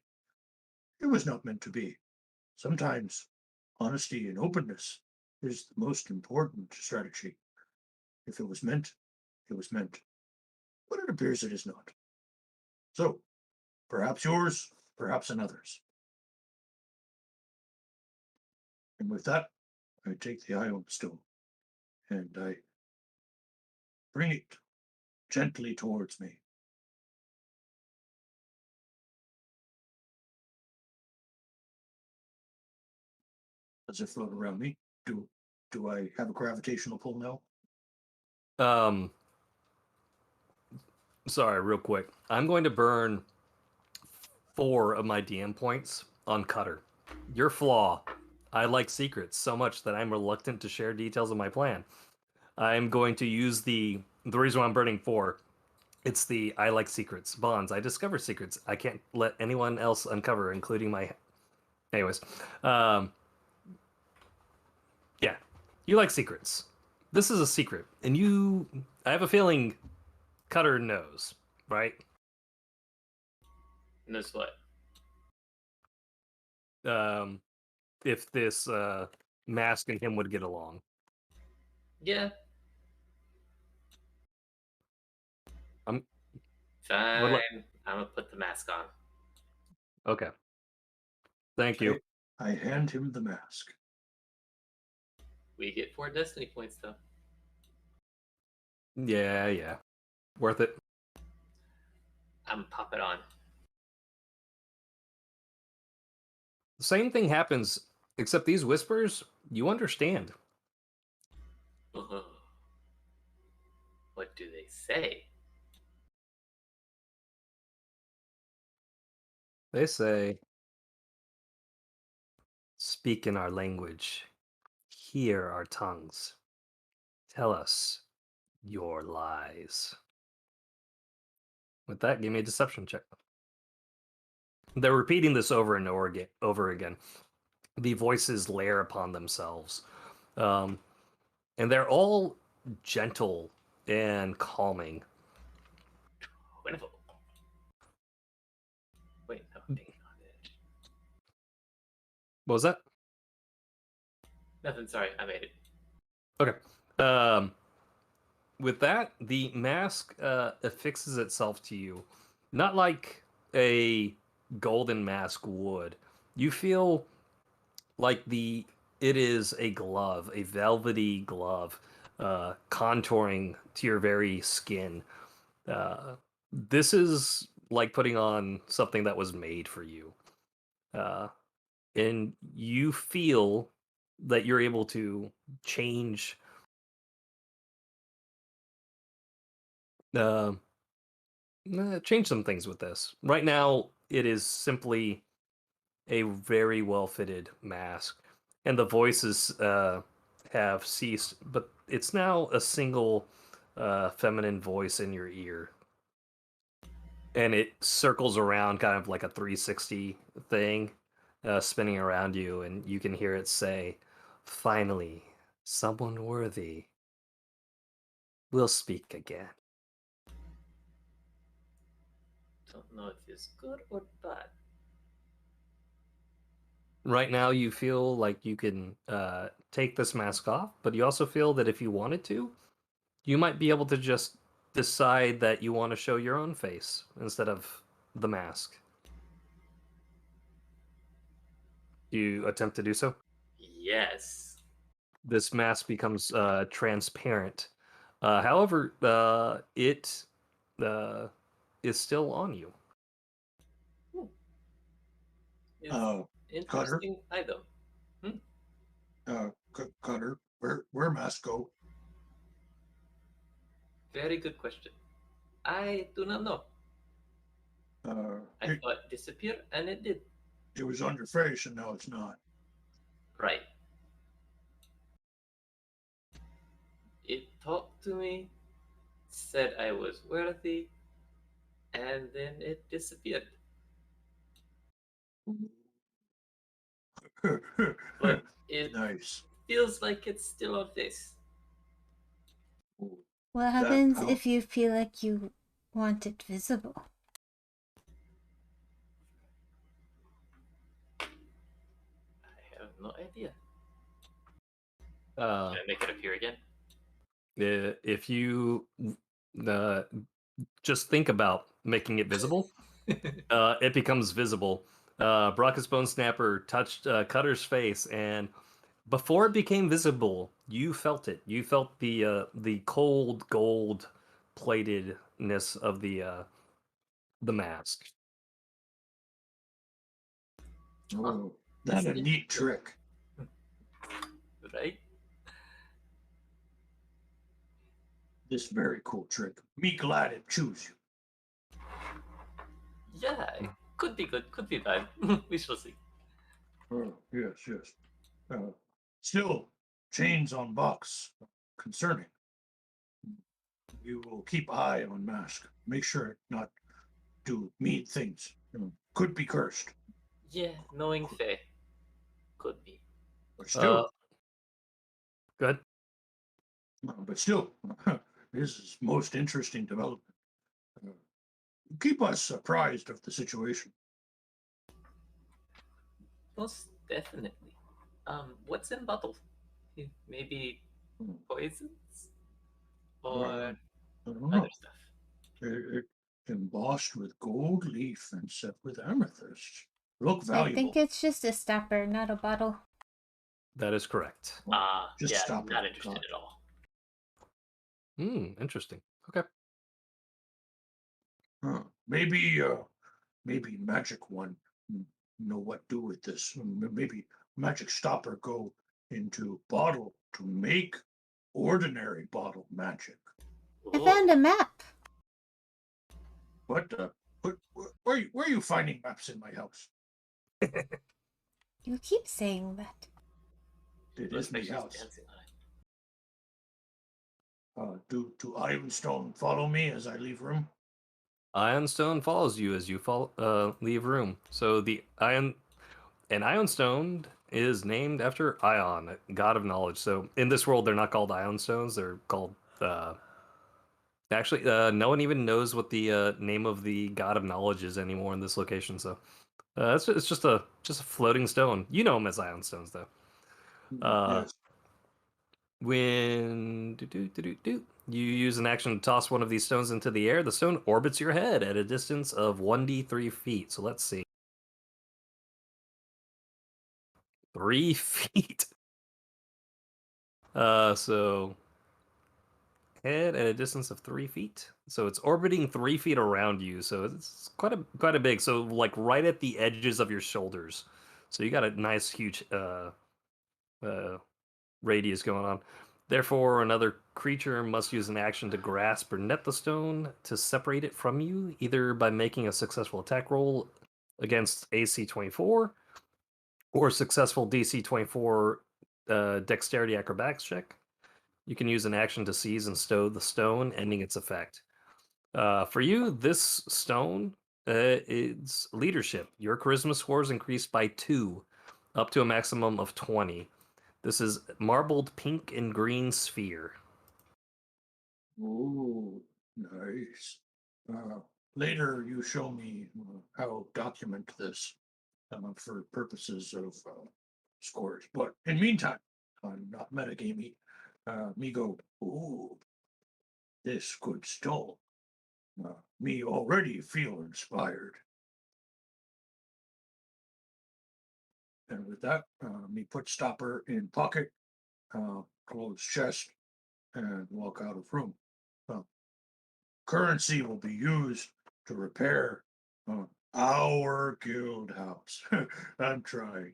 it was not meant to be. Sometimes honesty and openness is the most important strategy. If it was meant, it was meant. But it appears it is not. So, perhaps yours, perhaps another's. And with that, I take the ion stone and I bring it gently towards me. Does it float around me? Do I have a gravitational pull now? Um, Sorry, real quick. I'm going to burn 4 of my DM points on Cutter. Your flaw. I like secrets so much that I'm reluctant to share details of my plan. I'm going to use the reason why I'm burning 4. It's the I like secrets bonds. I discover secrets I can't let anyone else uncover, including my. Anyways, um, yeah, you like secrets. This is a secret, and you. I have a feeling Cutter knows, right? Knows what? Um, if this mask and him would get along. Yeah, I'm would fine. like. I'm gonna put the mask on. Okay, thank you. I hand him the mask. We get 4 destiny points though. Yeah, yeah, worth it. I'm gonna pop it on. The same thing happens, except these whispers you understand. What do they say? They say, "Speak in our language, hear our tongues. Tell us your lies. With that, give me a deception check. They're repeating this over and over again. The voices layer upon themselves. And they're all gentle and calming. Wonderful. Wait, no, dang on it. What was that? Nothing, sorry, I made it. Okay. With that, the mask affixes itself to you, not like a golden mask would. You feel like it is a glove, a velvety glove, contouring to your very skin. This is like putting on something that was made for you, and you feel that you're able to change. Uh, Change some things with this. Right now, it is simply a very well fitted mask, and the voices have ceased, but it's now a single feminine voice in your ear. And it circles around kind of like a 360 thing, spinning around you, and you can hear it say, "Finally, someone worthy will speak again." Don't know if it's good or bad. Right now, you feel like you can take this mask off, but you also feel that if you wanted to, you might be able to just decide that you want to show your own face instead of the mask. Do you attempt to do so? Yes. This mask becomes transparent. However, it is still on you. It's Cutter, interesting item. Cutter, where must go? Very good question. I do not know. I It, thought it disappeared, and it did. it was on your face, and now it's not. Right. It talked to me, said I was worthy, and then it disappeared. But it Nice. feels like it's still on face. What happens if you feel like you want it visible? I have no idea. Uh, Can I make it appear again? if you just think about making it visible, it becomes visible. Brockus Bone Snapper touched Cutter's face, and before it became visible, you felt it. You felt the cold gold platedness of the mask. Oh, that's a neat trick. Right? This very cool trick. Me glad it choose you. Yeah, it could be good, could be bad. We shall see. Oh, yes. Still, chains on box. Concerning. You will keep eye on mask. Make sure not do mean things. Could be cursed. Yeah, knowing Faye. Could be. But still, Good. but still, this is most interesting development. Uh, Keep us apprised of the situation. Most definitely. What's in bottle? Maybe Hmm. poisons? Or I don't other know. stuff? It embossed with gold leaf and set with amethyst. Look I valuable. think it's just a stopper, not a bottle. That is correct. Just Yeah, stop not it. interested God. at all. Interesting. Okay. Maybe magic one know what do with this. Maybe magic stopper go into bottle to make ordinary bottle magic. I found a map. What? Where are you finding maps in my house? You keep saying that. It Looks is like me she's house. dancing on it. Do Ironstone follow me as I leave room? Ionstone follows you as you leave room. So Ionstone is named after Ion, god of knowledge. So in this world, they're not called Ionstones; they're called. Actually, no one even knows what the name of the god of knowledge is anymore in this location. So it's just a floating stone. You know them as Ionstones, though. Uh, Yes. when you use an action to toss one of these stones into the air, the stone orbits your head at a distance of 1d3 feet. So let's see. 3 feet. So head at a distance of 3 feet. So it's orbiting 3 feet around you. So it's quite a big. So like right at the edges of your shoulders. So you got a nice huge uh radius going on. Therefore, another creature must use an action to grasp or net the stone to separate it from you, either by making a successful attack roll against AC 24 or successful DC 24 dexterity acrobatics check. You can use an action to seize and stow the stone, ending its effect. For you, this stone is leadership. Your charisma score is increased by 2, up to a maximum of 20. This is marbled pink and green sphere. Oh, nice. Later, you show me how to document this for purposes of scores. But in meantime, I'm not metagaming. Me go, ooh, this good stone. Me already feel inspired. And with that, me put stopper in pocket, close chest, and walk out of room. Uh, Currency will be used to repair uh, our guild house. I'm trying.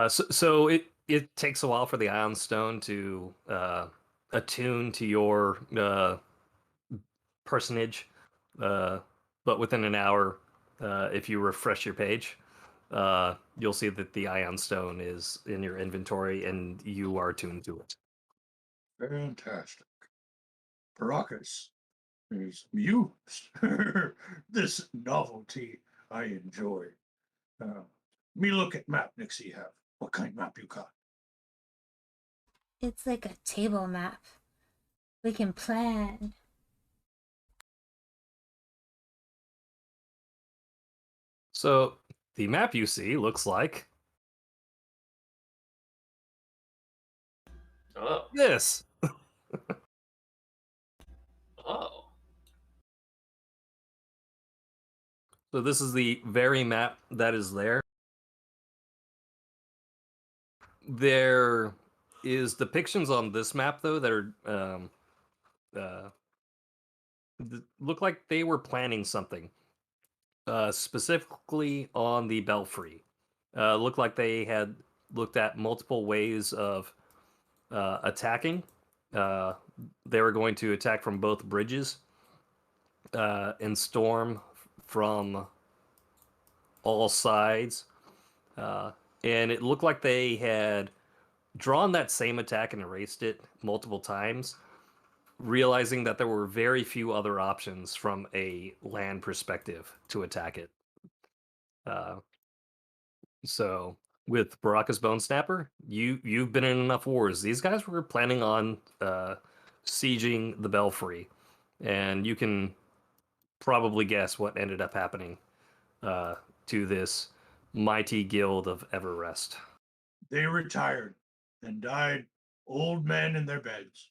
So it takes a while for the ion stone to attune to your personage, uh, but within an hour, if you refresh your page, you'll see that the ion stone is in your inventory and you are tuned to it. Fantastic. Paracas is used. This novelty I enjoy. Uh, Me look at map Nixie have. What kind map you got? It's like a table map. We can plan. So the map you see looks like Oh, this. oh, So this is the very map that is there. There is depictions on this map though that are uh, look like they were planning something, specifically on the belfry. Looked like they had looked at multiple ways of attacking. Uh, they were going to attack from both bridges and storm from all sides. Uh, and it looked like they had drawn that same attack and erased it multiple times, realizing that there were very few other options from a land perspective to attack it. Uh, so with Baraka's Bone Snapper, you've been in enough wars. These guys were planning on sieging the Belfry, and you can probably guess what ended up happening uh, to this mighty guild of Everrest. They retired and died old men in their beds.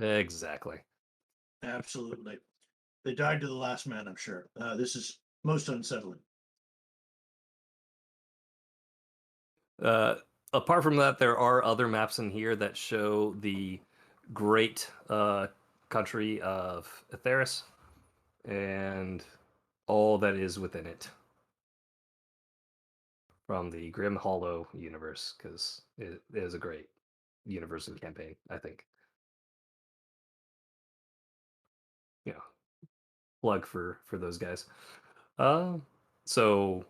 Exactly. Absolutely. They died to the last man, I'm sure. This is most unsettling. Uh, Apart from that, there are other maps in here that show the great country of Atheris and all that is within it from the Grim Hollow universe, because it is a great universe and campaign, I think. You know, plug for those guys. Uh, so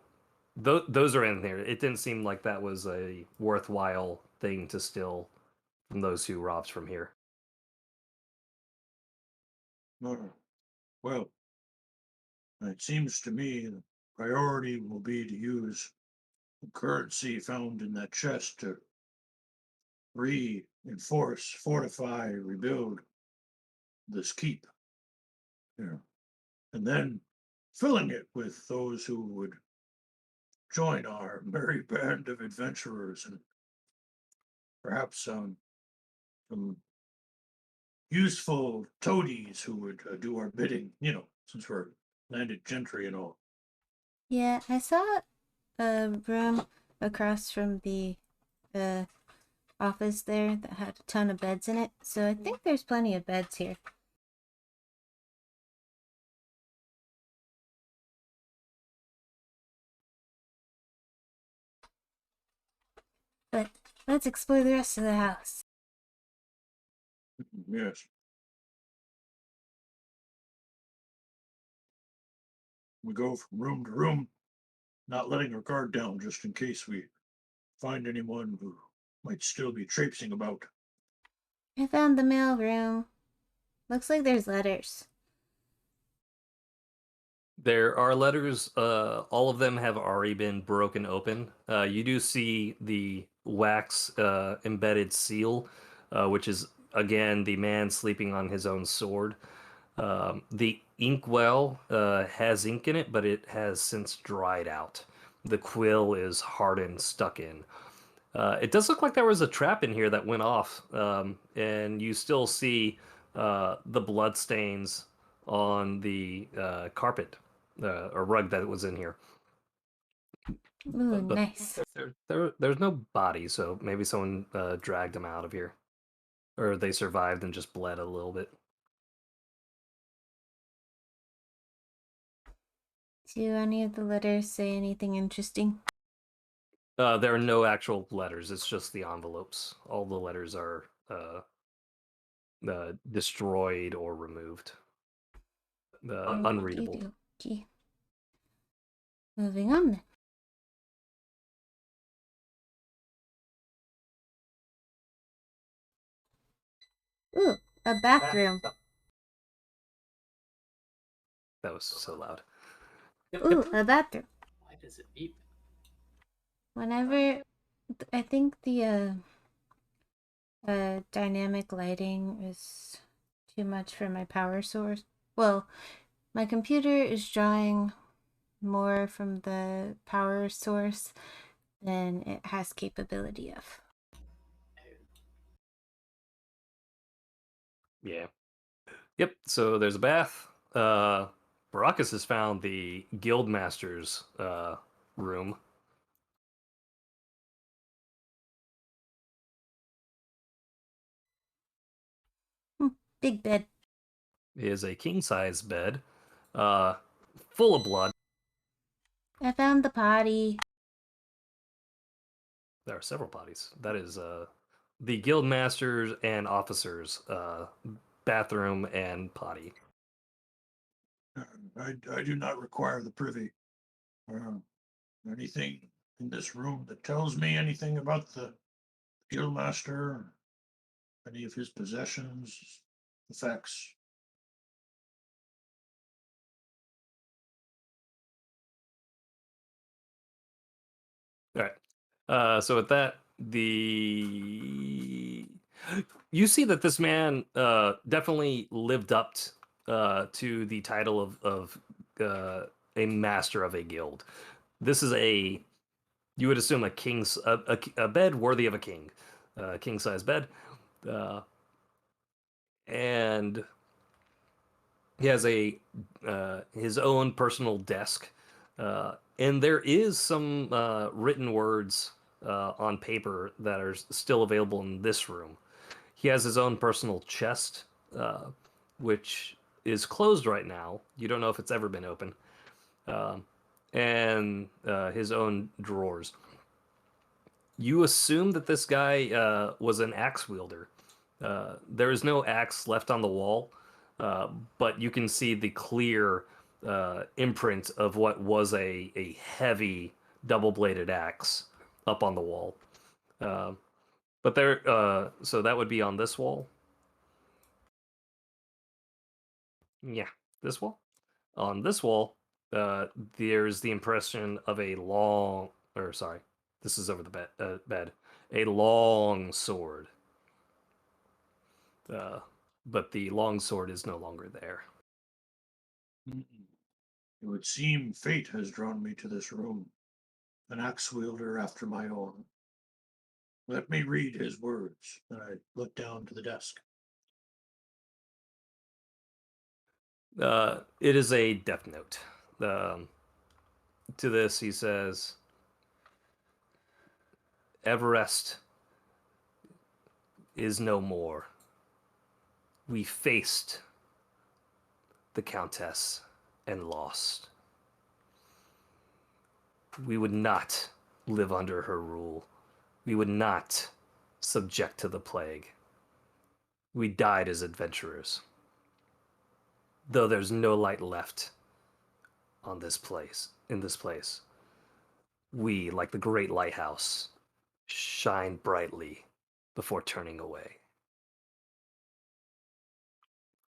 those are in there. It didn't seem like that was a worthwhile thing to steal from those who robbed from here. Well, it seems to me the priority will be to use the currency found in that chest to reinforce, fortify, rebuild this keep. Yeah. And then filling it with those who would join our merry band of adventurers and perhaps some useful toadies who would do our bidding, since we're landed gentry and all. Yeah, I saw a room across from the uh, office there that had a ton of beds in it, so I think there's plenty of beds here. But let's explore the rest of the house. Yes. We go from room to room, not letting our guard down just in case we find anyone who might still be traipsing about. I found the mail room. Looks like there's letters. There are letters. All of them have already been broken open. You do see the wax embedded seal, which is again the man sleeping on his own sword. The inkwell has ink in it, but it has since dried out. The quill is hardened, stuck in. It does look like there was a trap in here that went off, and you still see the blood stains on the carpet or rug that was in here. Ooh, But nice. there's no body, so maybe someone dragged them out of here, or they survived and just bled a little bit. Do any of the letters say anything interesting? There are no actual letters. It's just the envelopes. All the letters are destroyed or removed, unreadable. Okey-dokey. Moving on then. Ooh, a bathroom. That was so loud. Ooh, a bathroom. Why does it beep? Whenever I think the dynamic lighting is too much for my power source. Well, my computer is drawing more from the power source than it has capability of. Yeah. Yep. So there's a bath. Baracus has found the guildmaster's room. Big bed. It is a king size bed, uh, full of blood. I found the potty. There are several bodies. That is the guildmasters and officers' bathroom and potty. I do not require the privy. Uh, anything in this room that tells me anything about the guildmaster, any of his possessions, effects? All right. So with that, the you see that this man definitely lived up to the title of a master of a guild. This is you would assume a king's a bed worthy of a king, king size bed, and he has a his own personal desk, and there is some written words on paper that are still available in this room. He has his own personal chest, which is closed right now. You don't know if it's ever been open, and his own drawers. You assume that this guy was an axe wielder. There is no axe left on the wall, but you can see the clear imprint of what was a heavy double-bladed axe up on the wall. But there, so that would be on this wall. Yeah, this wall. On this wall, there's the impression of a long, or sorry, this is over the bed, a long sword. But the long sword is no longer there. Mm-mm. It would seem fate has drawn me to this room, an axe wielder after my own. Let me read his words. And I look down to the desk. It is a death note. To this, he says, Everest is no more. We faced the Countess and lost. We would not live under her rule. We would not subject to the plague. We died as adventurers. Though there's no light left on this place, in this place, we, like the great lighthouse, shine brightly before turning away.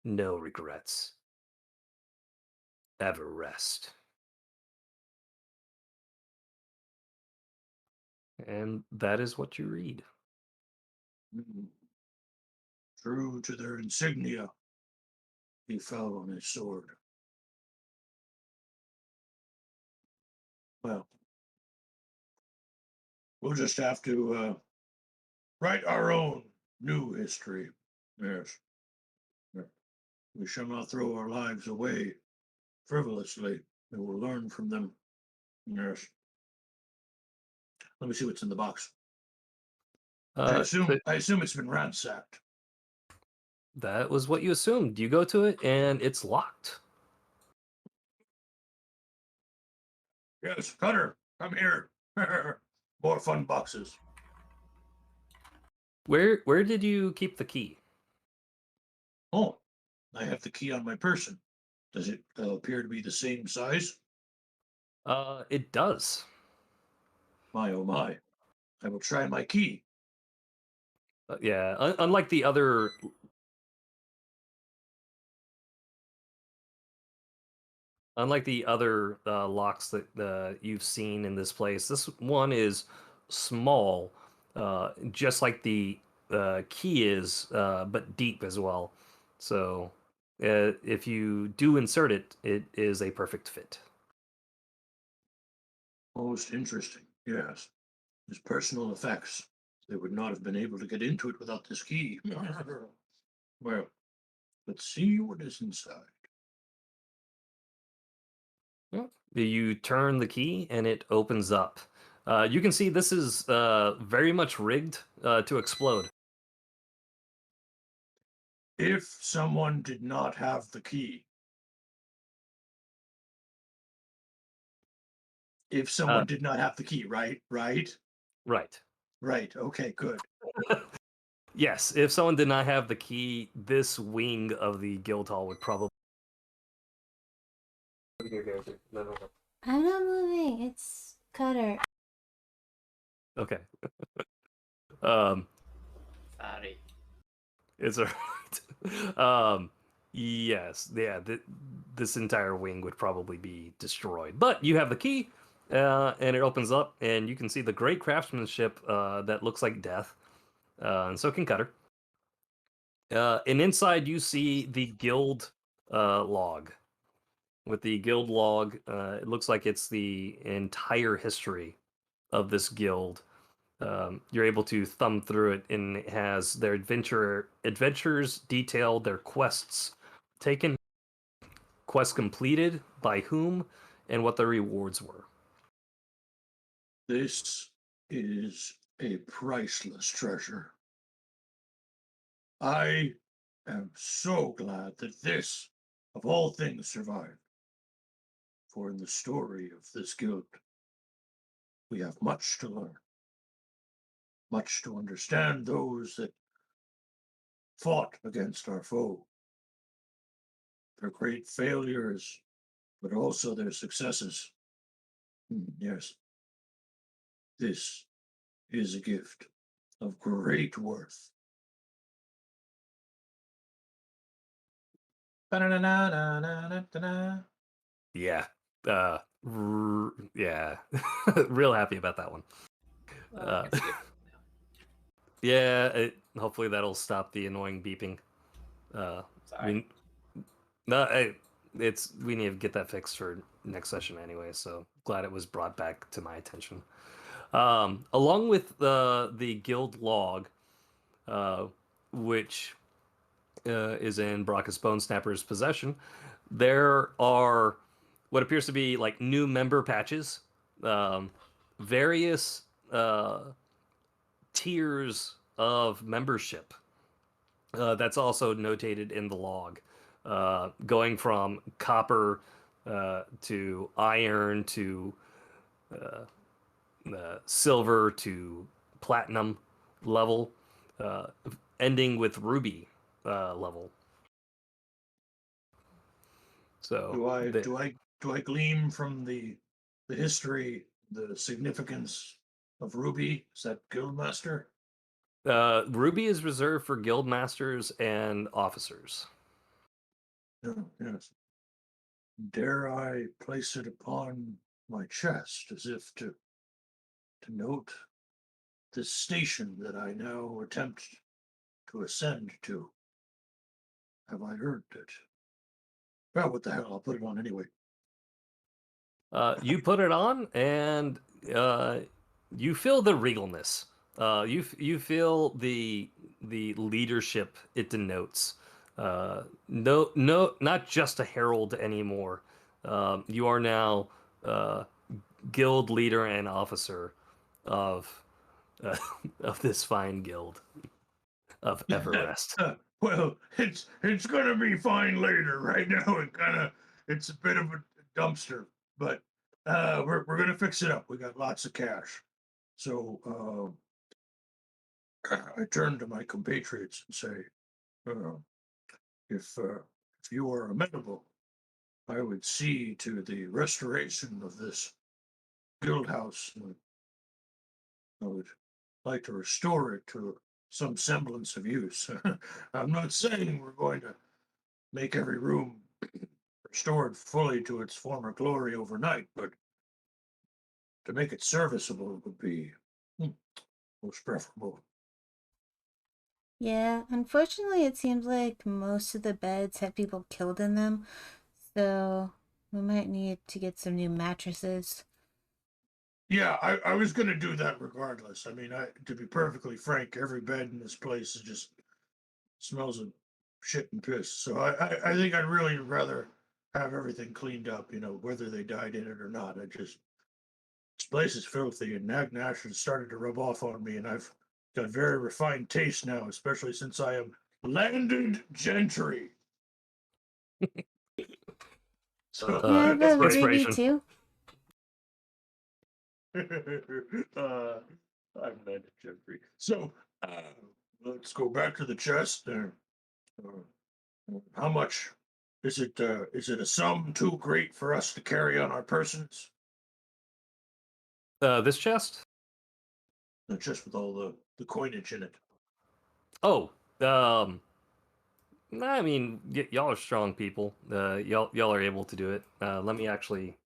No regrets. Ever rest. And that is what you read. Mm. True to their insignia, he fell on his sword. Well, we'll just have to write our own new history. Yes. We shall not throw our lives away frivolously. We will learn from them. Yes. Let me see what's in the box. I So assume it's been ransacked. that was what you assumed. You go to it and it's locked. Yes, Cutter, come here. More fun boxes. Where did you keep the key? Oh, I have the key on my person. Does it appear to be the same size? It does. My oh my. I will try my key. Yeah, unlike the other locks that you've seen in this place, this one is small, just like the key is, but deep as well. So if you do insert it, it is a perfect fit. Most interesting. Yes. His personal effects. They would not have been able to get into it without this key. Well, let's see what is inside. Yeah. You turn the key and it opens up. You can see this is very much rigged to explode. If someone did not have the key, if someone Uh, did not have the key, right? Right? right. Right. Okay, good. Yes, if someone did not have the key, this wing of the guild hall would probably. I'm not moving. It's Cutter. Okay. um, Sorry. it's alright. Yes, yeah. This entire wing would probably be destroyed, but you have the key, and it opens up, and you can see the great craftsmanship that looks like death, and so can Cutter. And inside you see the guild log. With the guild log, it looks like it's the entire history of this guild. You're able to thumb through it, and it has their adventures detailed, their quests taken, quests completed, by whom, and what the rewards were. This is a priceless treasure. I am so glad that this, of all things, survived. For in the story of this guild, we have much to learn, much to understand those that fought against our foe, their great failures, but also their successes. Yes, This is a gift of great worth. Ba-na-na-na-na-na-na-na. Yeah. Yeah. Real happy about that one. I can see it. Yeah, hopefully that'll stop the annoying beeping. Sorry. No, we need to get that fixed for next session anyway. So glad it was brought back to my attention. Along with the guild log, which is in Brockus Bone Snapper's possession, there are what appears to be like new member patches, various tiers of membership. That's also notated in the log, going from copper to iron to silver to platinum level, uh, ending with ruby level. So Do I glean from the history the significance of Ruby? Is that Guildmaster? Ruby is reserved for guild masters and officers. No, yes. Dare I place it upon my chest as if to note this station that I now attempt to ascend to? Have I earned it? Well, what the hell? I'll put it on anyway. You put it on, and you feel the regalness. You feel the leadership it denotes. No, not just a herald anymore. You are now guild leader and officer of uh, of this fine guild of Everrest. Well, it's gonna be fine later. Right now, it's a bit of a dumpster, but we're gonna fix it up. We got lots of cash, so I turn to my compatriots and say, uh, if you are amenable, I would see to the restoration of this guild house. I would like to restore it to some semblance of use. I'm not saying we're going to make every room restored fully to its former glory overnight, but to make it serviceable would be most preferable. Yeah, unfortunately, it seems like most of the beds had people killed in them, so we might need to get some new mattresses. Yeah, I was going to do that regardless. I mean, to be perfectly frank, every bed in this place is just smells of shit and piss. So I think I'd really rather have everything cleaned up, whether they died in it or not. This place is filthy, and Nag Nash has started to rub off on me, and I've got very refined taste now, especially since I am landed gentry. So Yeah, I have that's a my ruby inspiration. too. I'm landed gentry. So let's go back to the chest. How much is it? Is it a sum too great for us to carry on our persons? This chest? Not just with all the coinage in it. Oh, I mean, y'all are strong people. Y'all are able to do it. Let me actually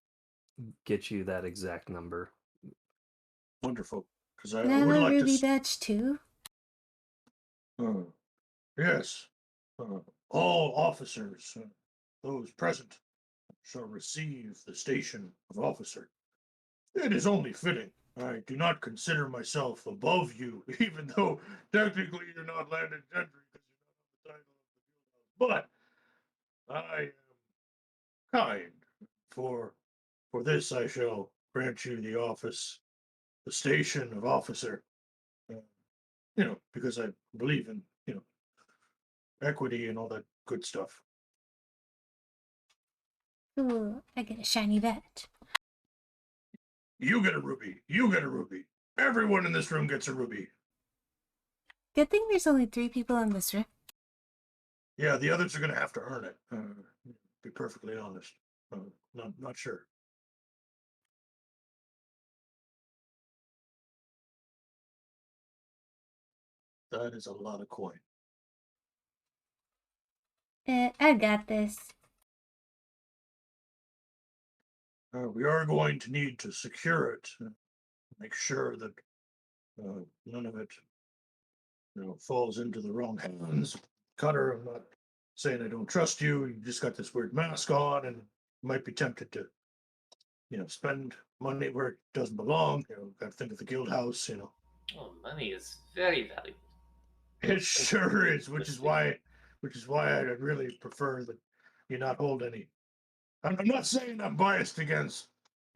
get you that exact number. Wonderful, because Can I I have would a like ruby to. badge too? Uh, yes, uh, all officers, those present, shall receive the station of officer. It is only fitting. I do not consider myself above you, even though technically you're not landed gentry because you're not on the title of the guild house. But I am kind. For for this I shall grant you the office, the station of officer. Uh, because I believe in equity and all that good stuff. Ooh, I get a shiny badge. You get a ruby. You get a ruby. Everyone in this room gets a ruby. Good thing there's only 3 people in this room. Yeah, the others are going to have to earn it. Be perfectly honest. Not sure. That is a lot of coin. I got this. We are going to need to secure it. Make sure that none of it, falls into the wrong hands. Cutter, I'm not saying I don't trust you. You just got this weird mask on, and you might be tempted to, spend money where it doesn't belong. Got to think of the guild house. Oh, money is very valuable. It sure is, which is why I really prefer that you not hold any. I'm not saying I'm biased against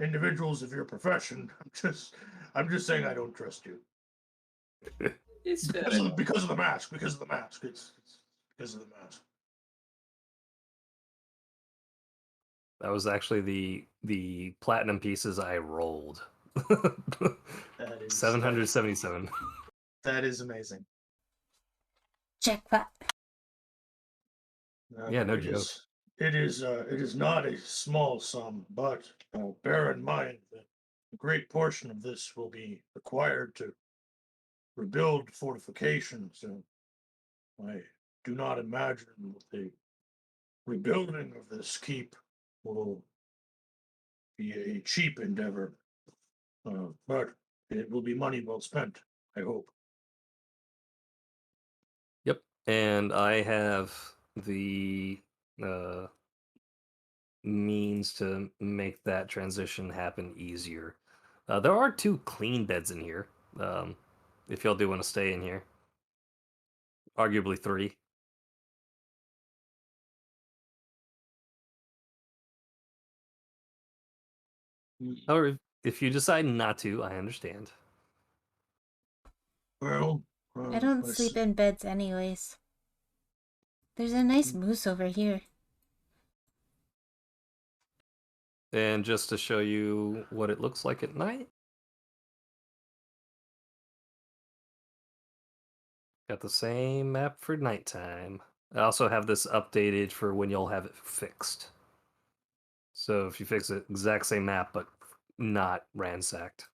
individuals of your profession. I'm just saying I don't trust you. It's fair Because of, enough. because of the mask. Because of the mask. It's because of the mask. That was actually the platinum pieces I rolled. That is 777. That is amazing. Jackpot. Yeah, no it joke. it is not a small sum, but bear in mind that a great portion of this will be required to rebuild fortifications. And I do not imagine that the rebuilding of this keep will be a cheap endeavor, but it will be money well spent, I hope. Yep. And I have the means to make that transition happen easier. There are 2 clean beds in here. If y'all do want to stay in here. Arguably 3. However, if you decide not to, I understand. Well, I don't sleep in beds anyways. There's a nice moose over here. And just to show you what it looks like at night, got the same map for nighttime. I also have this updated for when you'll have it fixed. So if you fix it, exact same map, but not ransacked.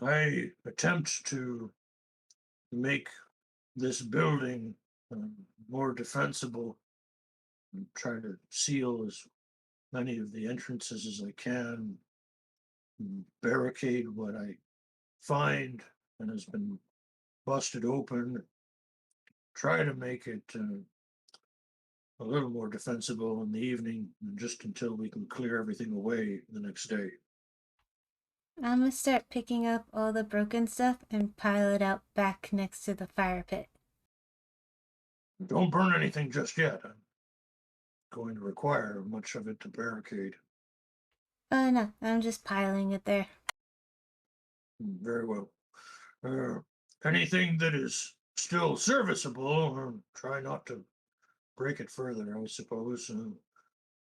I attempt to make this building more defensible and try to seal as many of the entrances as I can, and barricade what I find and has been busted open, try to make it a little more defensible in the evening, just until we can clear everything away the next day. I'm gonna start picking up all the broken stuff and pile it out back next to the fire pit. Don't burn anything just yet. I'm going to require much of it to barricade. No, I'm just piling it there. Very well. Anything that is still serviceable, try not to break it further, I suppose.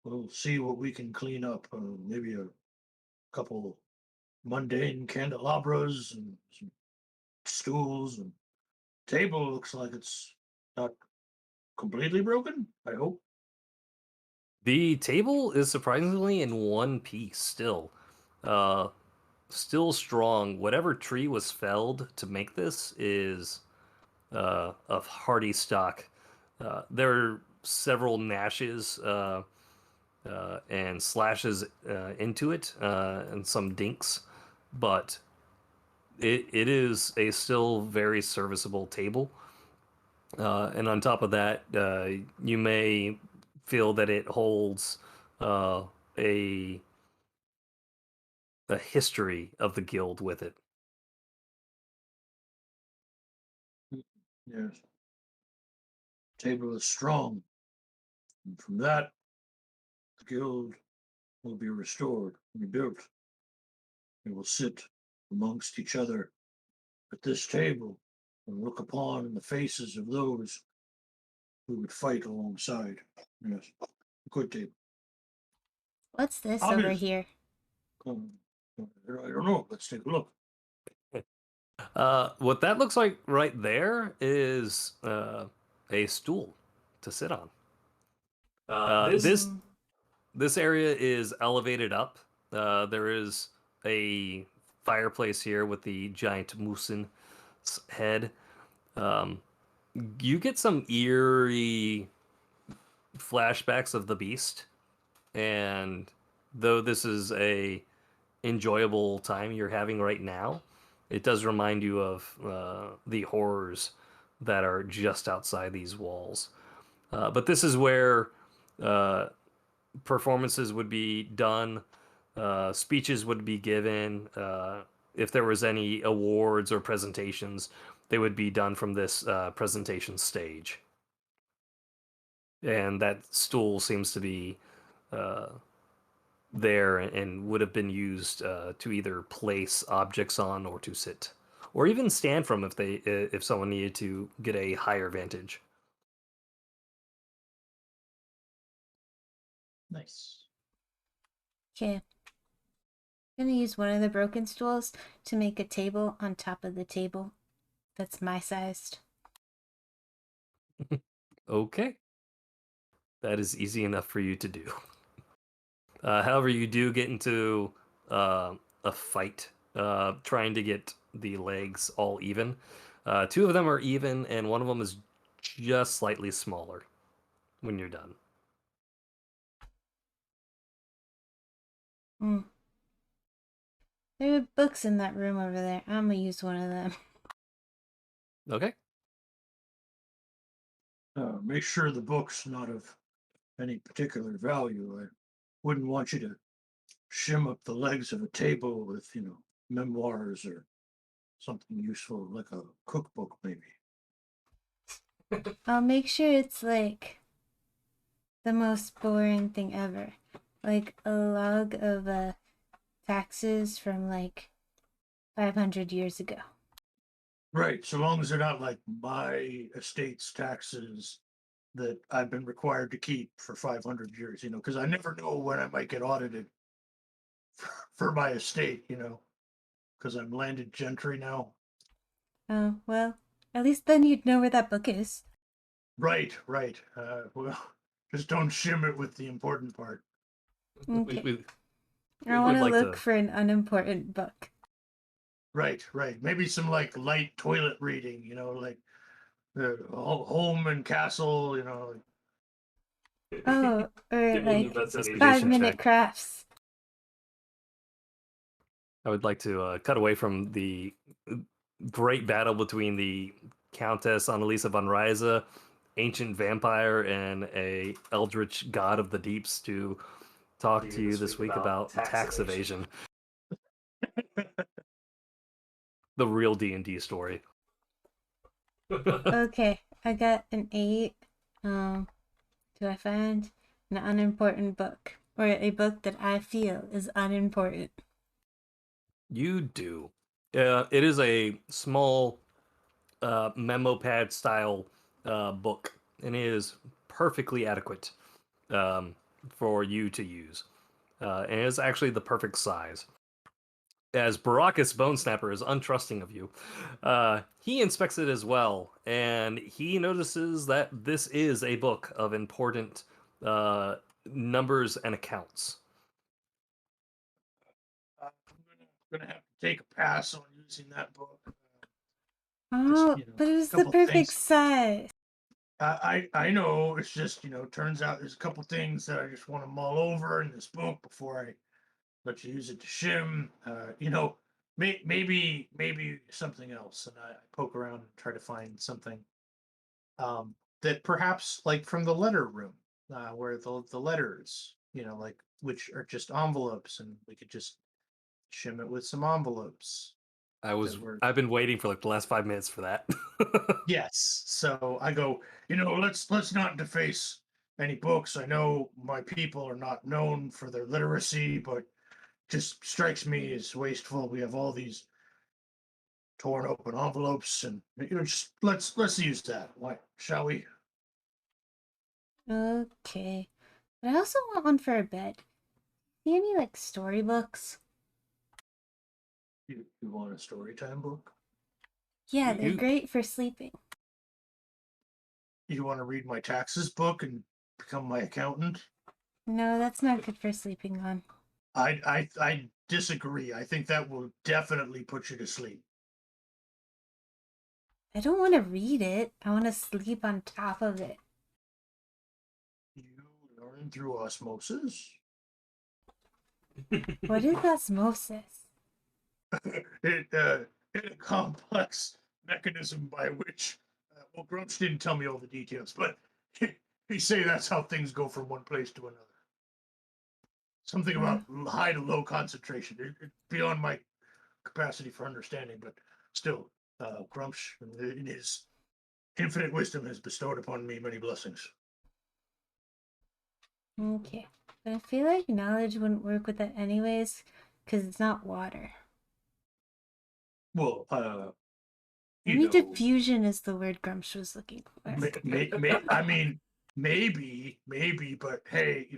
We'll see what we can clean up. Maybe a couple mundane candelabras and some stools and table. Looks like it's not completely broken, I hope. The table is surprisingly in one piece still. Still strong. Whatever tree was felled to make this is of hardy stock. There are several gnashes and slashes into it and some dinks, but it is a still very serviceable table. And on top of that, you may feel that it holds a history of the guild with it. Yes. Table is strong. And from that, the guild will be restored, rebuilt. We will sit amongst each other at this table and look upon the faces of those who would fight alongside. Yes, good table. What's this over Obvious. here? I don't know. Let's take a look. What that looks like right there is a stool to sit on. This area is elevated up. There is a fireplace here with the giant Musin head. Um, you get some eerie flashbacks of the beast, and though this is a enjoyable time you're having right now, it does remind you of the horrors that are just outside these walls. But this is where uh, performances would be done, speeches would be given. If there was any awards or presentations, they would be done from this presentation stage. And that stool seems to be uh, there and would have been used to either place objects on or to sit, or even stand from if someone needed to get a higher vantage. Nice. Okay. I'm gonna use one of the broken stools to make a table on top of the table that's my sized. Okay, that is easy enough for you to do. However, you do get into a fight trying to get the legs all even. Two of them are even, and one of them is just slightly smaller when you're done. Mm. There are books in that room over there. I'm gonna use one of them. Okay. Make sure the book's not of any particular value. I wouldn't want you to shim up the legs of a table with, memoirs or something useful like a cookbook, maybe. I'll make sure it's like the most boring thing ever. Like a log of taxes from like 500 years ago. Right, so long as they're not like my estate's taxes that I've been required to keep for 500 years, because I never know when I might get audited for my estate, because I'm landed gentry now. Oh, well, at least then you'd know where that book is. Right, right. Well, just don't shim it with the important part. Okay. We I want would to like look to. for an unimportant book. Right, right. Maybe some like light toilet reading, like home and castle, Oh, or Give me an like investigation 5-minute check. crafts. I would like to cut away from the great battle between the Countess Annalisa von Ryza, ancient vampire, and a eldritch god of the deeps to talk to you this week about tax evasion. The real D&D story. Okay, I got an 8. Do I find an unimportant book? Or a book that I feel is unimportant? You do. It is a small memo pad style book, and it is perfectly adequate for you to use. And it is actually the perfect size. As Baracus Bone Snapper is untrusting of you, he inspects it as well, and he notices that this is a book of important numbers and accounts. I'm gonna have to take a pass on using that book. Oh, but it was the couple perfect things. size. I know it's just turns out there's a couple things that I just want to mull over in this book before I let you use it to shim. Maybe something else, and I poke around and try to find something that perhaps like from the letter room, where the letters, like which are just envelopes, and we could just shim it with some envelopes. I've been waiting for like the last 5 minutes for that. Yes. So I go, let's not deface any books. I know my people are not known for their literacy, but just strikes me as wasteful. We have all these torn open envelopes, and just let's use that. Why, shall we? Okay. But I also want one for a bed. See any like storybooks? You want a story time book? Yeah, they're You great for sleeping. You want to read my taxes book and become my accountant? No, that's not good for sleeping on. I disagree. I think that will definitely put you to sleep. I don't want to read it. I want to sleep on top of it. You learn through osmosis. What is osmosis? In a complex mechanism by which, well, Grumps didn't tell me all the details, but he say that's how things go from one place to another. Something about high to low concentration. Beyond my capacity for understanding, but still, Grumps, in his infinite wisdom, has bestowed upon me many blessings. Okay. But I feel like knowledge wouldn't work with it anyways, because it's not water. Well, Maybe diffusion is the word Grumsh was looking for. I mean, maybe, but hey,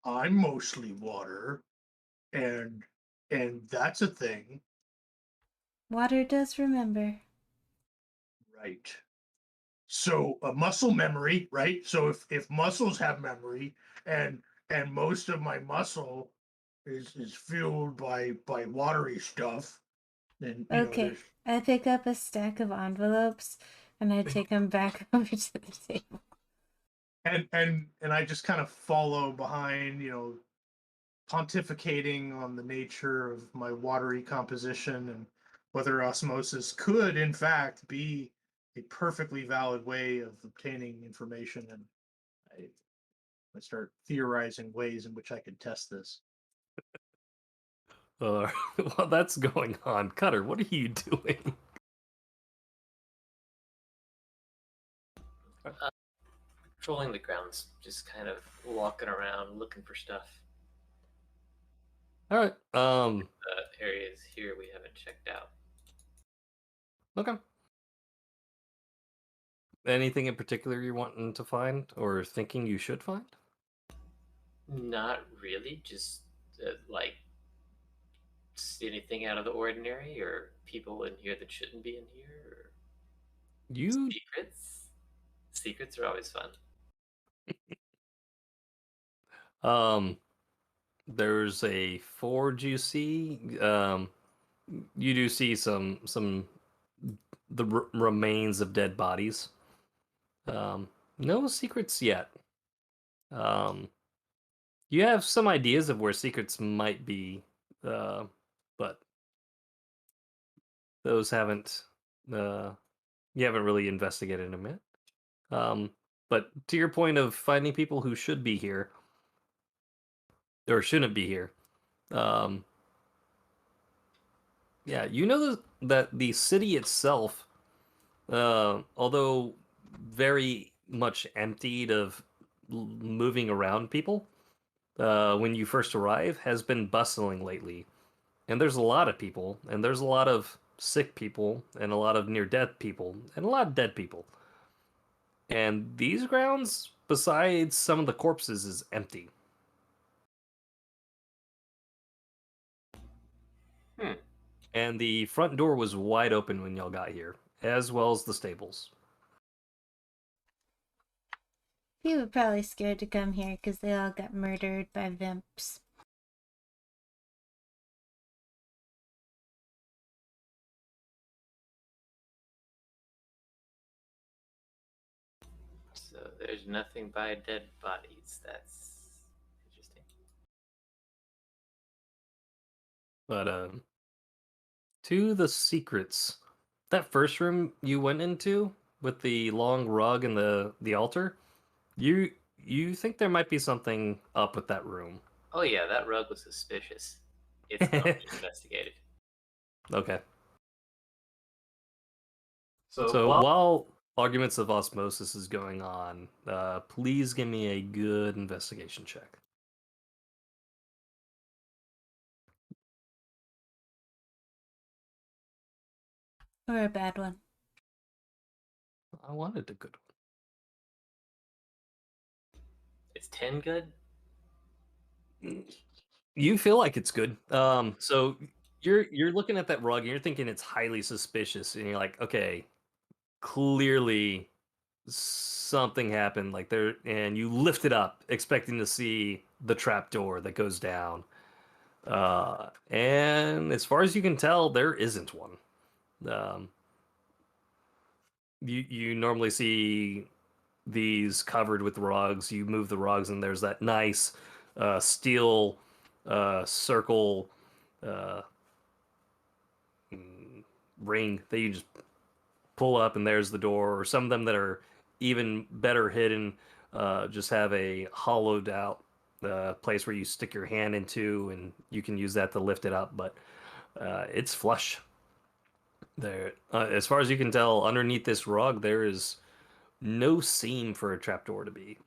I'm mostly water, and that's a thing, Water does remember. right? So a muscle memory, right? So if muscles have memory, and most of my muscle is fueled by watery stuff, then Okay. there's I pick up a stack of envelopes and I take them back over to the table. and I just kind of follow behind, pontificating on the nature of my watery composition and whether osmosis could, in fact, be a perfectly valid way of obtaining information. And I start theorizing ways in which I could test this. While that's going on, Cutter, what are you doing? Patrolling the grounds, just kind of walking around looking for stuff. All right. Areas here we haven't checked out. Okay. Anything in particular you're wanting to find or thinking you should find? Not really, just like see anything out of the ordinary or people in here that shouldn't be in here or You secrets. Secrets are always fun. There's a forge you see. You do see some the remains of dead bodies. No secrets yet. Um, you have some ideas of where secrets might be, but those haven't. You haven't really investigated them yet. But to your point of finding people who should be here or shouldn't be here, um, yeah, you know that the city itself, although very much emptied of moving around people, when you first arrive, has been bustling lately. And there's a lot of people, and there's a lot of sick people, and a lot of near-death people, and a lot of dead people. And these grounds, besides some of the corpses, is empty. Hmm. And the front door was wide open when y'all got here, as well as the stables. People were probably scared to come here because they all got murdered by vimps. So there's nothing by dead bodies. That's interesting. But to the secrets, that first room you went into with the long rug and the altar, you think there might be something up with that room. Oh yeah, that rug was suspicious. It's going to be investigated. Okay. So While arguments of osmosis is going on, please give me a good investigation check. Or a bad one. I wanted a good Is 10 good? one. You feel like it's good. So you're looking at that rug and you're thinking it's highly suspicious, and you're like, okay, clearly something happened. Like there, and you lift it up, expecting to see the trap door that goes down. And as far as you can tell, there isn't one. Um, you normally see these covered with rugs. You move the rugs, and there's that nice steel circle uh, ring that you just pull up, and there's the door. Or some of them that are even better hidden just have a hollowed out place where you stick your hand into, and you can use that to lift it up. But it's flush. There, as far as you can tell, underneath this rug, there is no seam for a trapdoor to be.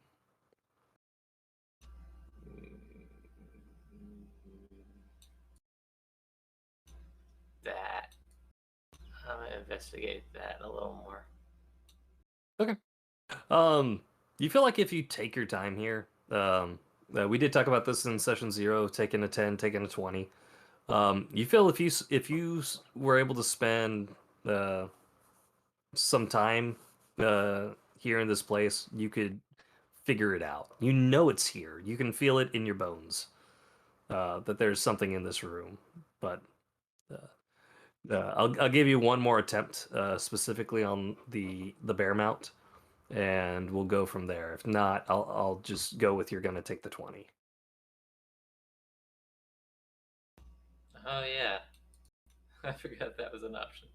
That I'm gonna investigate that a little more. Okay. You feel like if you take your time here, we did talk about this in session 0, taking a 10, taking a 20. You feel if you were able to spend uh, some time here in this place, you could figure it out. You know it's here. You can feel it in your bones that there's something in this room. But I'll give you one more attempt specifically on the bear mount, and we'll go from there. If not, I'll just go with you're gonna take the 20. Oh yeah, I forgot that was an option.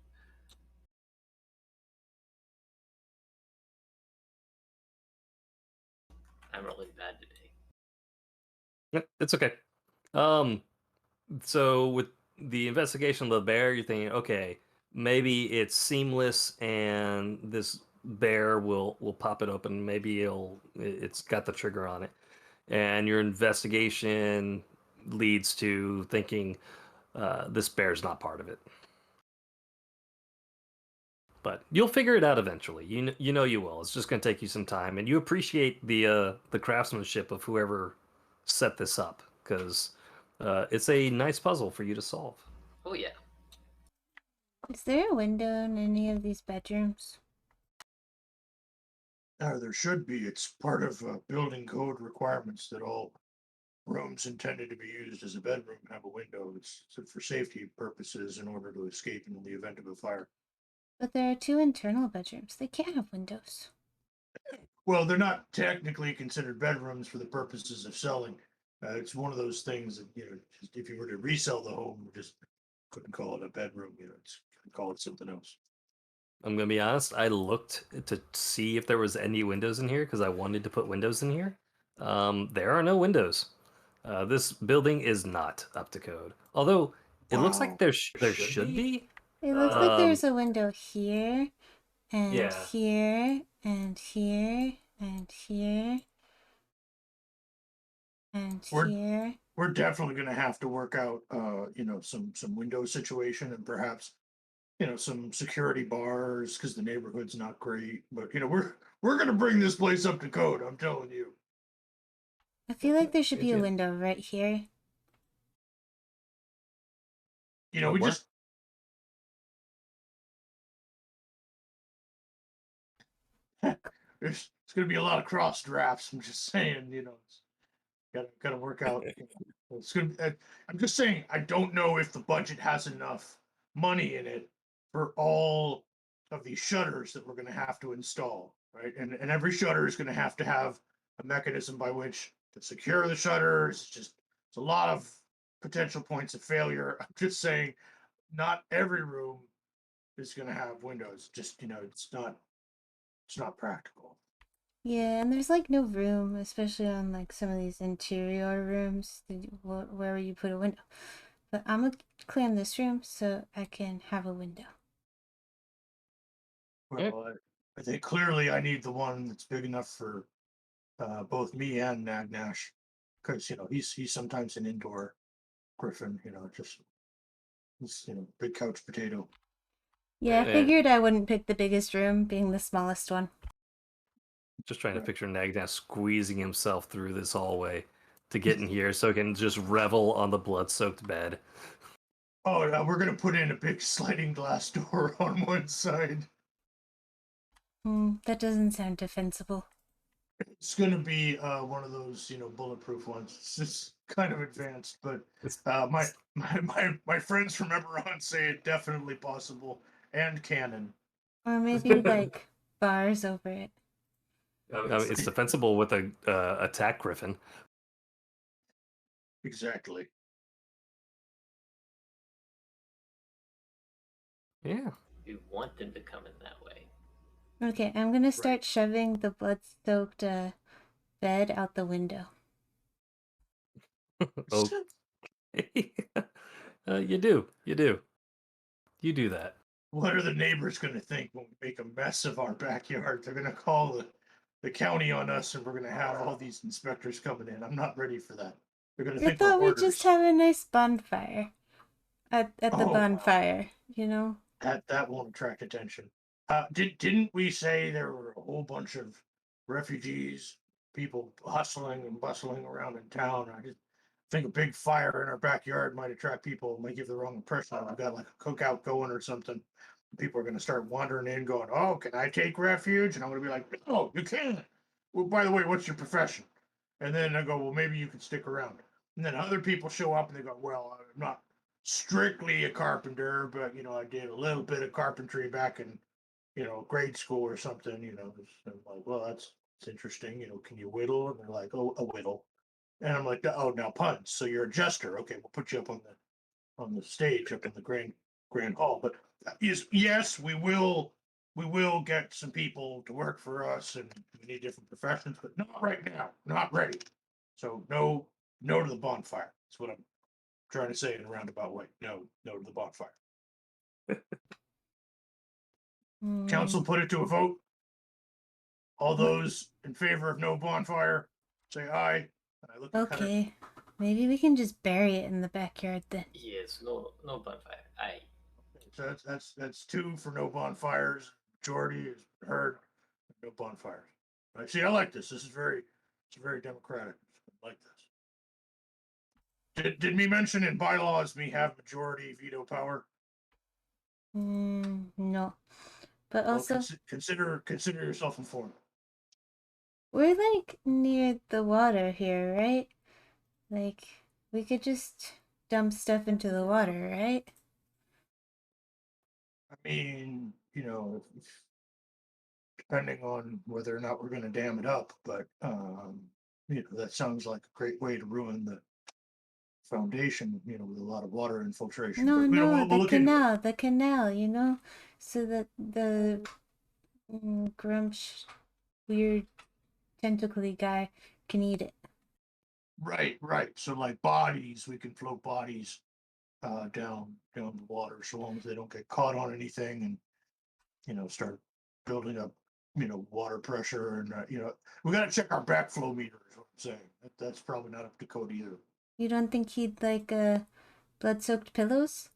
I'm really bad today. Yep, it's okay. Um, so with the investigation of the bear, you're thinking, okay, maybe it's seamless, and this bear will pop it open. Maybe it's got the trigger on it, and your investigation leads to thinking this bear's not part of it. But you'll figure it out eventually. You know you will. It's just going to take you some time, and you appreciate the craftsmanship of whoever set this up, because it's a nice puzzle for you to solve. Oh yeah. Is there a window in any of these bedrooms? There should be. It's part of building code requirements that all rooms intended to be used as a bedroom have a window. It's for safety purposes in order to escape in the event of a fire. But there are 2 internal bedrooms. They can't have windows. Well, they're not technically considered bedrooms for the purposes of selling. It's one of those things that, just if you were to resell the home, you just couldn't call it a bedroom. It's call it something else. I'm going to be honest. I looked to see if there was any windows in here because I wanted to put windows in here. There are no windows. This building is not up to code. Although it looks like Wow. there should be. It looks like there's a window here, and Yeah. here, and here, and here, and We're- here. We're definitely going to have to work out, some window situation and perhaps, some security bars because the neighborhood's not great. But we're going to bring this place up to code. I'm telling you. I feel like there should be a Okay. window right here. We Where? just it's going to be a lot of cross drafts. I'm just saying, it's gotta work out. It's gonna. I'm just saying, I don't know if the budget has enough money in it for all of these shutters that we're going to have to install, right? And every shutter is going to have a mechanism by which to secure the shutters. It's a lot of potential points of failure. I'm just saying, not every room is going to have windows. Just it's not practical. Yeah, and there's like no room, especially on like some of these interior rooms where you put a window. But I'm gonna clean this room so I can have a window. Well, I think clearly I need the one that's big enough for both me and Nagnash, because he's sometimes an indoor griffin. Just he's big couch potato. Yeah, I Eh, figured I wouldn't pick the biggest room, being the smallest one. Just trying to Right. picture Nagna squeezing himself through this hallway to get in here so he can just revel on the blood-soaked bed. Oh, we're gonna put in a big sliding glass door on one side. That doesn't sound defensible. It's gonna be one of those, bulletproof ones. It's just kind of advanced, but It's, my, my friends from Eberron say it definitely possible and canon. Or maybe like bars over it. it's defensible with a attack griffin. Exactly. Yeah. We want them to come in that way. Okay, I'm gonna start shoving the blood-soaked bed out the window. Okay. You do. You do that. What are the neighbors going to think when we make a mess of our backyard? They're going to call the county on us, and we're going to have all these inspectors coming in. I'm not ready for that. They're going to I think we're thought we hoarders. just have a nice bonfire at the Oh, bonfire, you know? that won't attract attention. Didn't we say there were a whole bunch of refugees, people hustling and bustling around in town? I just think a big fire in our backyard might attract people, might give the wrong impression. We've got like a cookout going or something. People are going to start wandering in, going, "Oh, can I take refuge?" And I'm going to be like, "No, you can't." Well, by the way, what's your profession? And then I go, "Well, maybe you can stick around." And then other people show up and they go, "Well, I'm not strictly a carpenter, but I did a little bit of carpentry back in grade school or something." I'm like, "Well, that's interesting. Can you whittle?" And they're like, "Oh, a whittle." And I'm like, "Oh, now puns. So you're a jester? Okay, we'll put you up on the stage up in the grand hall." But yes, we will get some people to work for us, and we need different professions, but not right now. Not ready. So no to the bonfire. That's what I'm trying to say in a roundabout way. No to the bonfire. Council put it to a vote. All those in favor of no bonfire, say aye. And I look at Connor. Okay, maybe we can just bury it in the backyard then. Yes, no bonfire. Aye. So that's two for no bonfires. Majority is heard. No bonfires. Right. See, I like this. It's very democratic. I like this. Did me mention in bylaws me have majority veto power? No. But Well, also, consider yourself informed. we're like near the water here, right? Like, we could just dump stuff into the water, right? I mean, depending on whether or not we're going to dam it up, but that sounds like a great way to ruin the foundation, with a lot of water infiltration. No, But no, we'll look into it. the canal, so that the grumsh, weird tentacly guy can eat it. Right. So like bodies, we can float bodies down the water, so long as they don't get caught on anything and start building up water pressure. And we got to check our backflow meter is what I'm saying. That's probably not up to code either. You don't think he'd like blood-soaked pillows?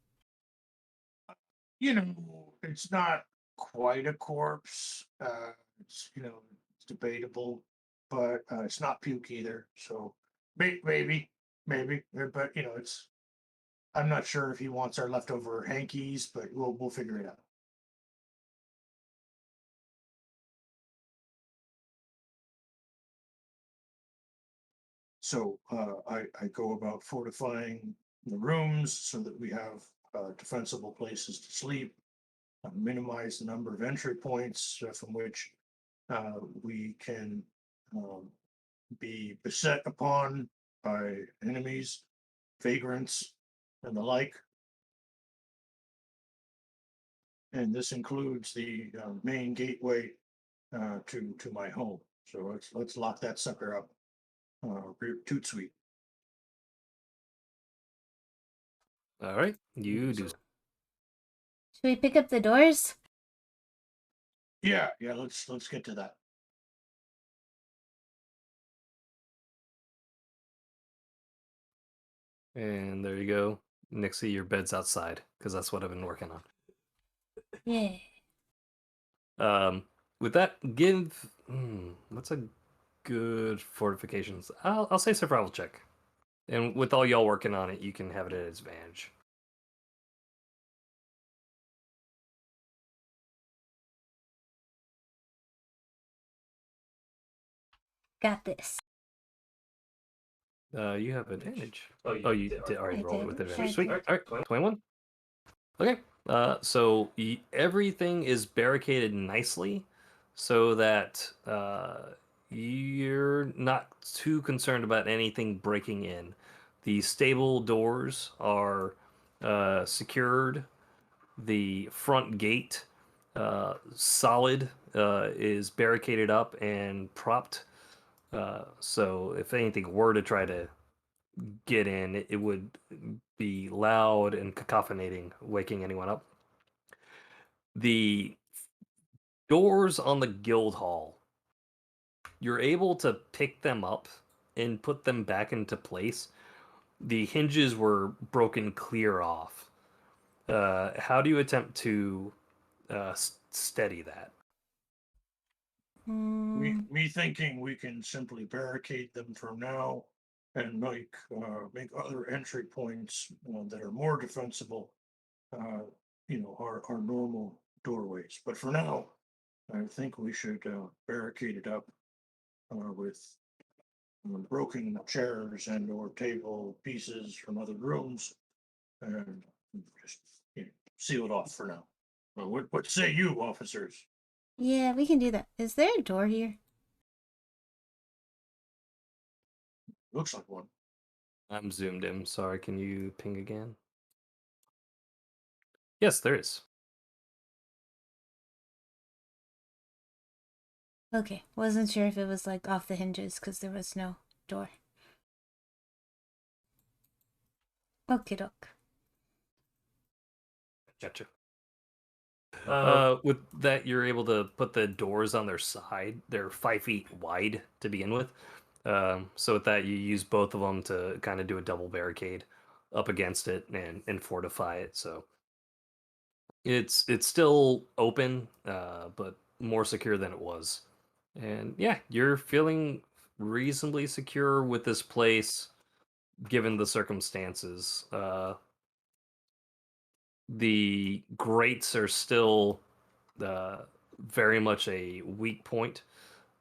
It's not quite a corpse. It's debatable, but it's not puke either. So maybe, but it's. I'm not sure if he wants our leftover hankies, but we'll figure it out. So I go about fortifying the rooms so that we have defensible places to sleep, minimize the number of entry points from which we can um, be beset upon by enemies, vagrants, and the like. And this includes the main gateway to my home. So let's lock that sucker up. Toot sweet. All right. You do. So, Should we pick up the doors? Yeah. Let's get to that. And there you go. Nixie, your bed's outside because that's what I've been working on. Yeah. With that, what's a good fortifications? I'll say survival check. And with all y'all working on it, you can have it at advantage. Got this. You have advantage. Oh, you did already I roll it did. with I advantage. Sweet. did. All right, 21. Okay. So everything is barricaded nicely, so that you're not too concerned about anything breaking in. The stable doors are secured. The front gate, solid, is barricaded up and propped. So if anything were to try to get in, it would be loud and cacophonating, waking anyone up. The doors on the guild hall, you're able to pick them up and put them back into place. The hinges were broken clear off. How do you attempt to steady that? Me thinking we can simply barricade them for now and make other entry points that are more defensible. Our normal doorways. But for now, I think we should barricade it up with broken chairs and or table pieces from other rooms, and just seal it off for now. What say you, officers? Yeah, we can do that. Is there a door here? Looks like one. I'm zoomed in. Sorry, can you ping again? Yes, there is. Okay, wasn't sure if it was like off the hinges because there was no door. Okay, doke. Gotcha. With that, you're able to put the doors on their side. They're 5 feet wide to begin with. So with that, you use both of them to kind of do a double barricade up against it and fortify it. So it's still open, but more secure than it was. And yeah, you're feeling reasonably secure with this place, given the circumstances. The grates are still very much a weak point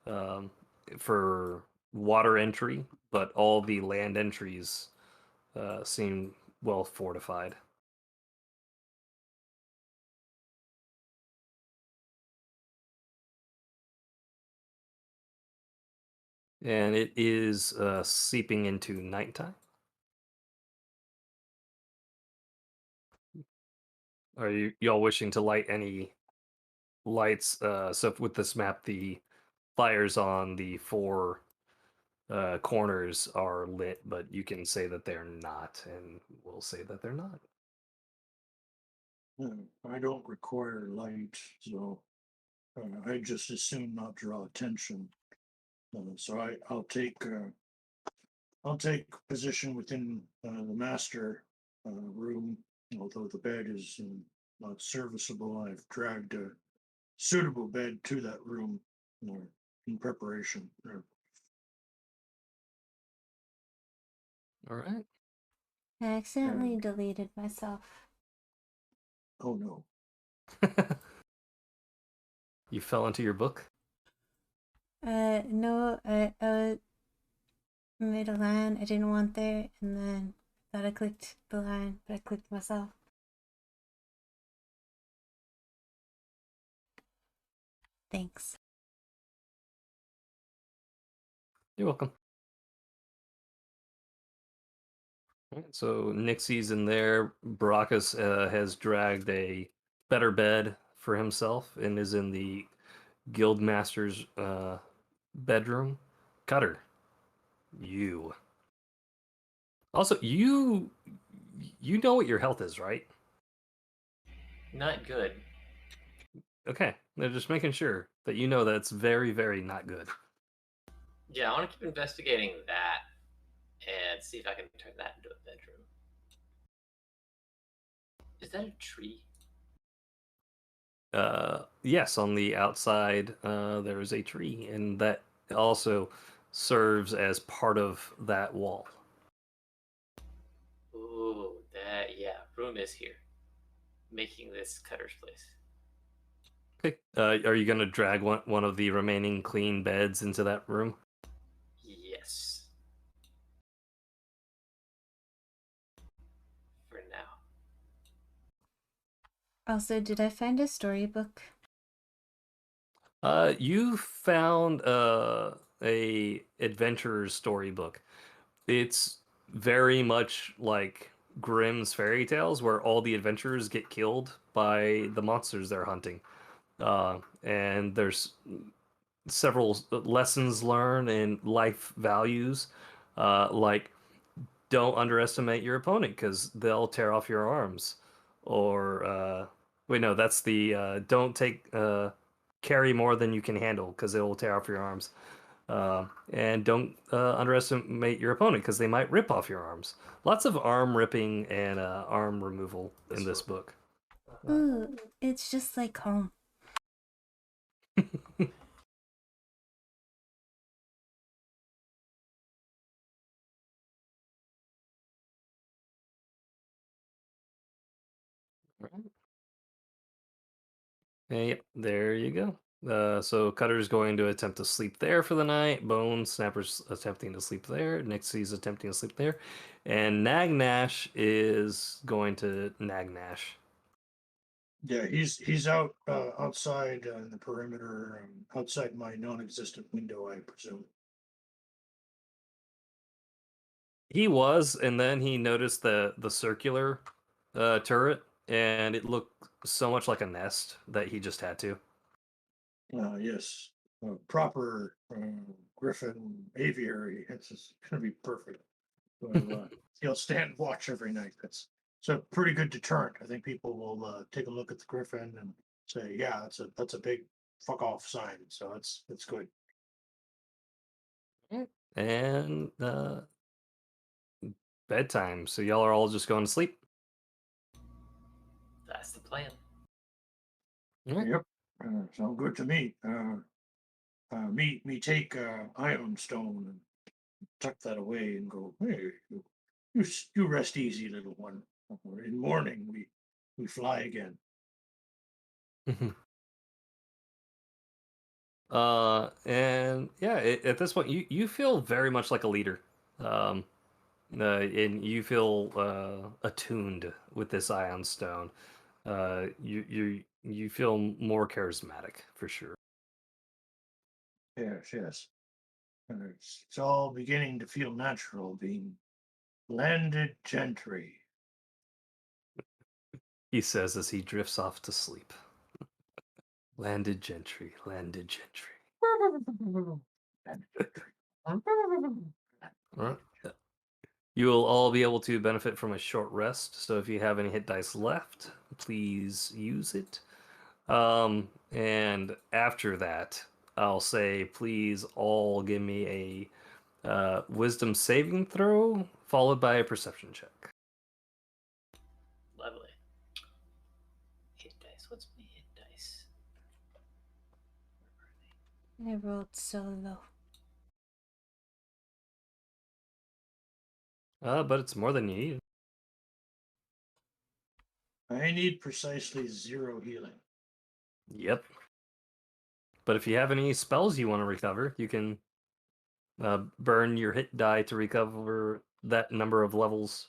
um, for water entry, but all the land entries seem well fortified. And it is seeping into nighttime. Are y'all wishing to light any lights? So with this map, the fires on the 4 corners are lit, but you can say that they're not, and we'll say that they're not. I don't require light, so I just as soon not draw attention. I'll take position within the master room. Although the bed is not serviceable, I've dragged a suitable bed to that room in preparation. All right. I accidentally deleted myself. Oh no. You fell into your book? No, I made a line I didn't want there, and then thought I clicked the line, but I clicked myself. Thanks. You're welcome. All right, so Nixie's in there. Baracus has dragged a better bed for himself and is in the guildmaster's bedroom. Cutter, you. Also, you know what your health is, right? Not good. Okay, they're just making sure that you know that it's very, very not good. Yeah, I want to keep investigating that and see if I can turn that into a bedroom. Is that a tree? Yes, on the outside there is a tree, and that also serves as part of that wall. Ooh, that, yeah, room is here. Making this Cutter's place. Okay. Are you going to drag one of the remaining clean beds into that room? Also, did I find a storybook? You found a adventurer's storybook. It's very much like Grimm's fairy tales, where all the adventurers get killed by the monsters they're hunting. And there's several lessons learned and life values, like don't underestimate your opponent because they'll tear off your arms. Or wait, no, that's the don't take carry more than you can handle because it will tear off your arms. And don't underestimate your opponent because they might rip off your arms. Lots of arm ripping and arm removal in this book. Ooh, it's just like home. Yep, there you go. So Cutter's going to attempt to sleep there for the night. Bone Snapper's attempting to sleep there. Nixie's attempting to sleep there. And Nagnash is going to Nagnash. Yeah, he's out outside in the perimeter, outside my non-existent window, I presume. He was, and then he noticed the circular turret, and it looked so much like a nest that he just had to. Yes, proper griffin aviary. It's just gonna be perfect. So, he'll stand watch every night. It's a pretty good deterrent. I think people will take a look at the griffin and say, "Yeah, that's a big fuck off sign." So it's good. And bedtime. So y'all are all just going to sleep. That's the plan. Alright. Yep, sound good to me. Me take iron stone and tuck that away and go. Hey, you rest easy, little one. In morning we fly again. And yeah, at this point, you feel very much like a leader, and you feel attuned with this ion stone. You feel more charismatic for sure. Yes, yes. It's all beginning to feel natural, being landed gentry. He says as he drifts off to sleep. Landed gentry, landed gentry. Landed gentry. Alright. You will all be able to benefit from a short rest. So if you have any hit dice left, please use it. And after that, I'll say, please all give me a wisdom saving throw followed by a perception check. Lovely. Hit dice. What's my hit dice? I rolled so low. But it's more than you need. I need precisely 0 healing. Yep. But if you have any spells you want to recover, you can burn your hit die to recover that number of levels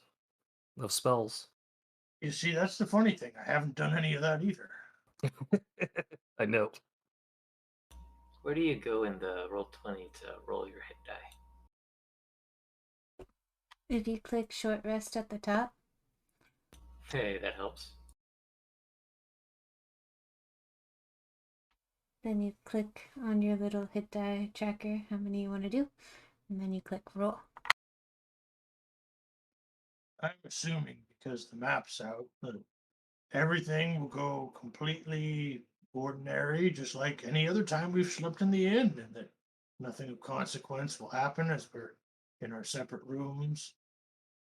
of spells. You see, that's the funny thing. I haven't done any of that either. I know. Where do you go in the roll20 to roll your hit die? If you click short rest at the top, Hey, that helps. then you click on your little hit die tracker, how many you want to do, and then you click roll. I'm assuming because the map's out that everything will go completely ordinary, just like any other time we've slept in the inn, and that nothing of consequence will happen as we're in our separate rooms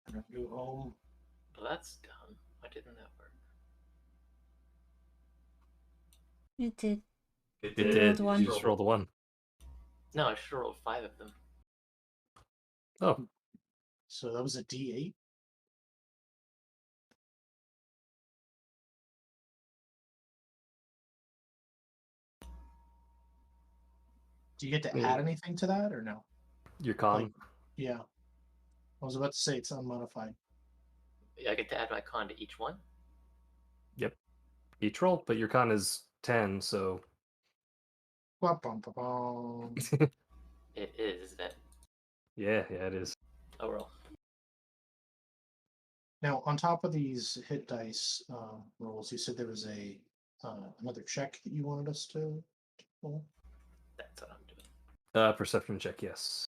in our new home. Well, that's dumb. Why didn't that work? It did. It You did. rolled one. You just rolled a 1. No, I should have rolled 5 of them. Oh, So that was a D8. Do you get to add anything to that or no? your con. Like, yeah. I was about to say it's unmodified. I get to add my con to each one? Yep. each roll, but your con is 10, so Bum, bum, bum, bum. It is then. yeah, it is. Oh, roll. Now, on top of these hit dice rolls, you said there was another check that you wanted us to roll? That's what I'm doing. Perception check, yes.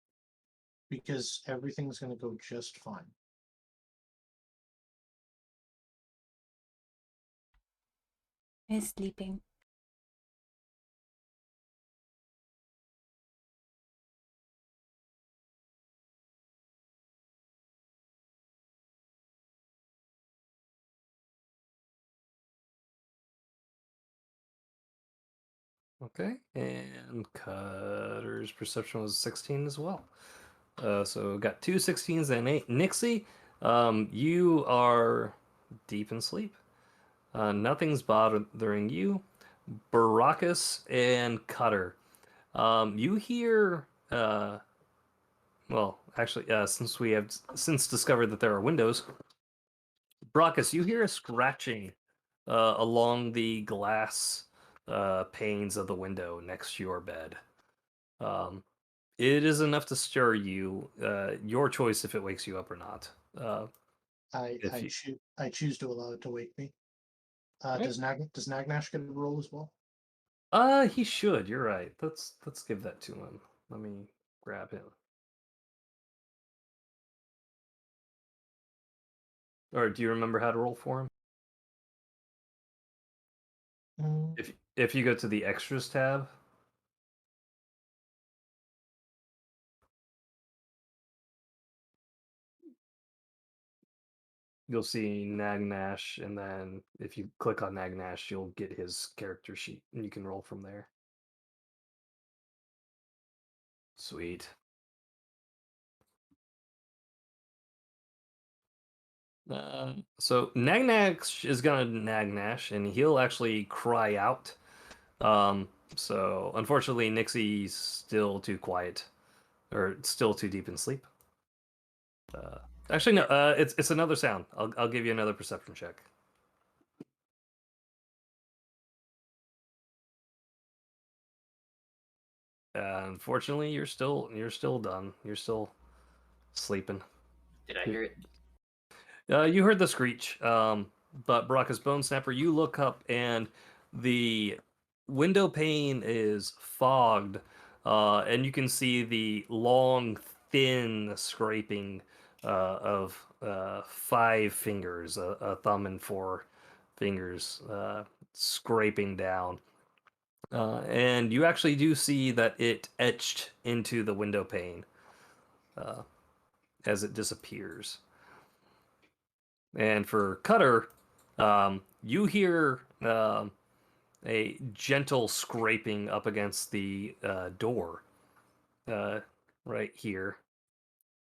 Because everything's going to go just fine. Is sleeping. Okay, and Cutter's perception was 16 as well. So got 2 16s and 8. Nixie, you are deep in sleep. Nothing's bothering you. Baracus and Cutter, you hear. Well, actually, since we have since discovered that there are windows, Baracus, you hear a scratching along the glass panes of the window next to your bed. It is enough to stir you. Your choice if it wakes you up or not. If you, I choose to allow it to wake me. Right. Does Nagnash get a roll as well? He should. You're right. Let's give that to him. Let me grab him. Or do you remember how to roll for him? Mm, If you go to the extras tab, you'll see Nagnash, and then if you click on Nagnash, you'll get his character sheet, and you can roll from there. Sweet. So Nagnash is gonna Nagnash, and he'll actually cry out. So unfortunately, Nixie's still too quiet, or still too deep in sleep. Actually, no. It's another sound. I'll give you another perception check. Unfortunately, you're still done. You're still sleeping. Did I hear it? You heard the screech, but Baraka's Bone Snapper, you look up and the window pane is fogged, and you can see the long, thin scraping of 5 fingers, a thumb and 4 fingers, scraping down. And you actually do see that it etched into the window pane as it disappears. And for Cutter, you hear a gentle scraping up against the door right here.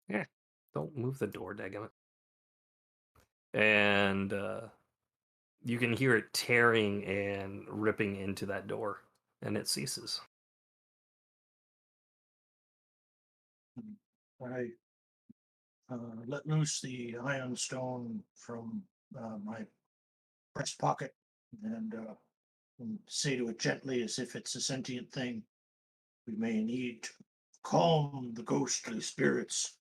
Yeah, don't move the door, daggum. And you can hear it tearing and ripping into that door, and it ceases. I let loose the iron stone from my breast pocket and say to it gently, as if it's a sentient thing, we may need to calm the ghostly spirits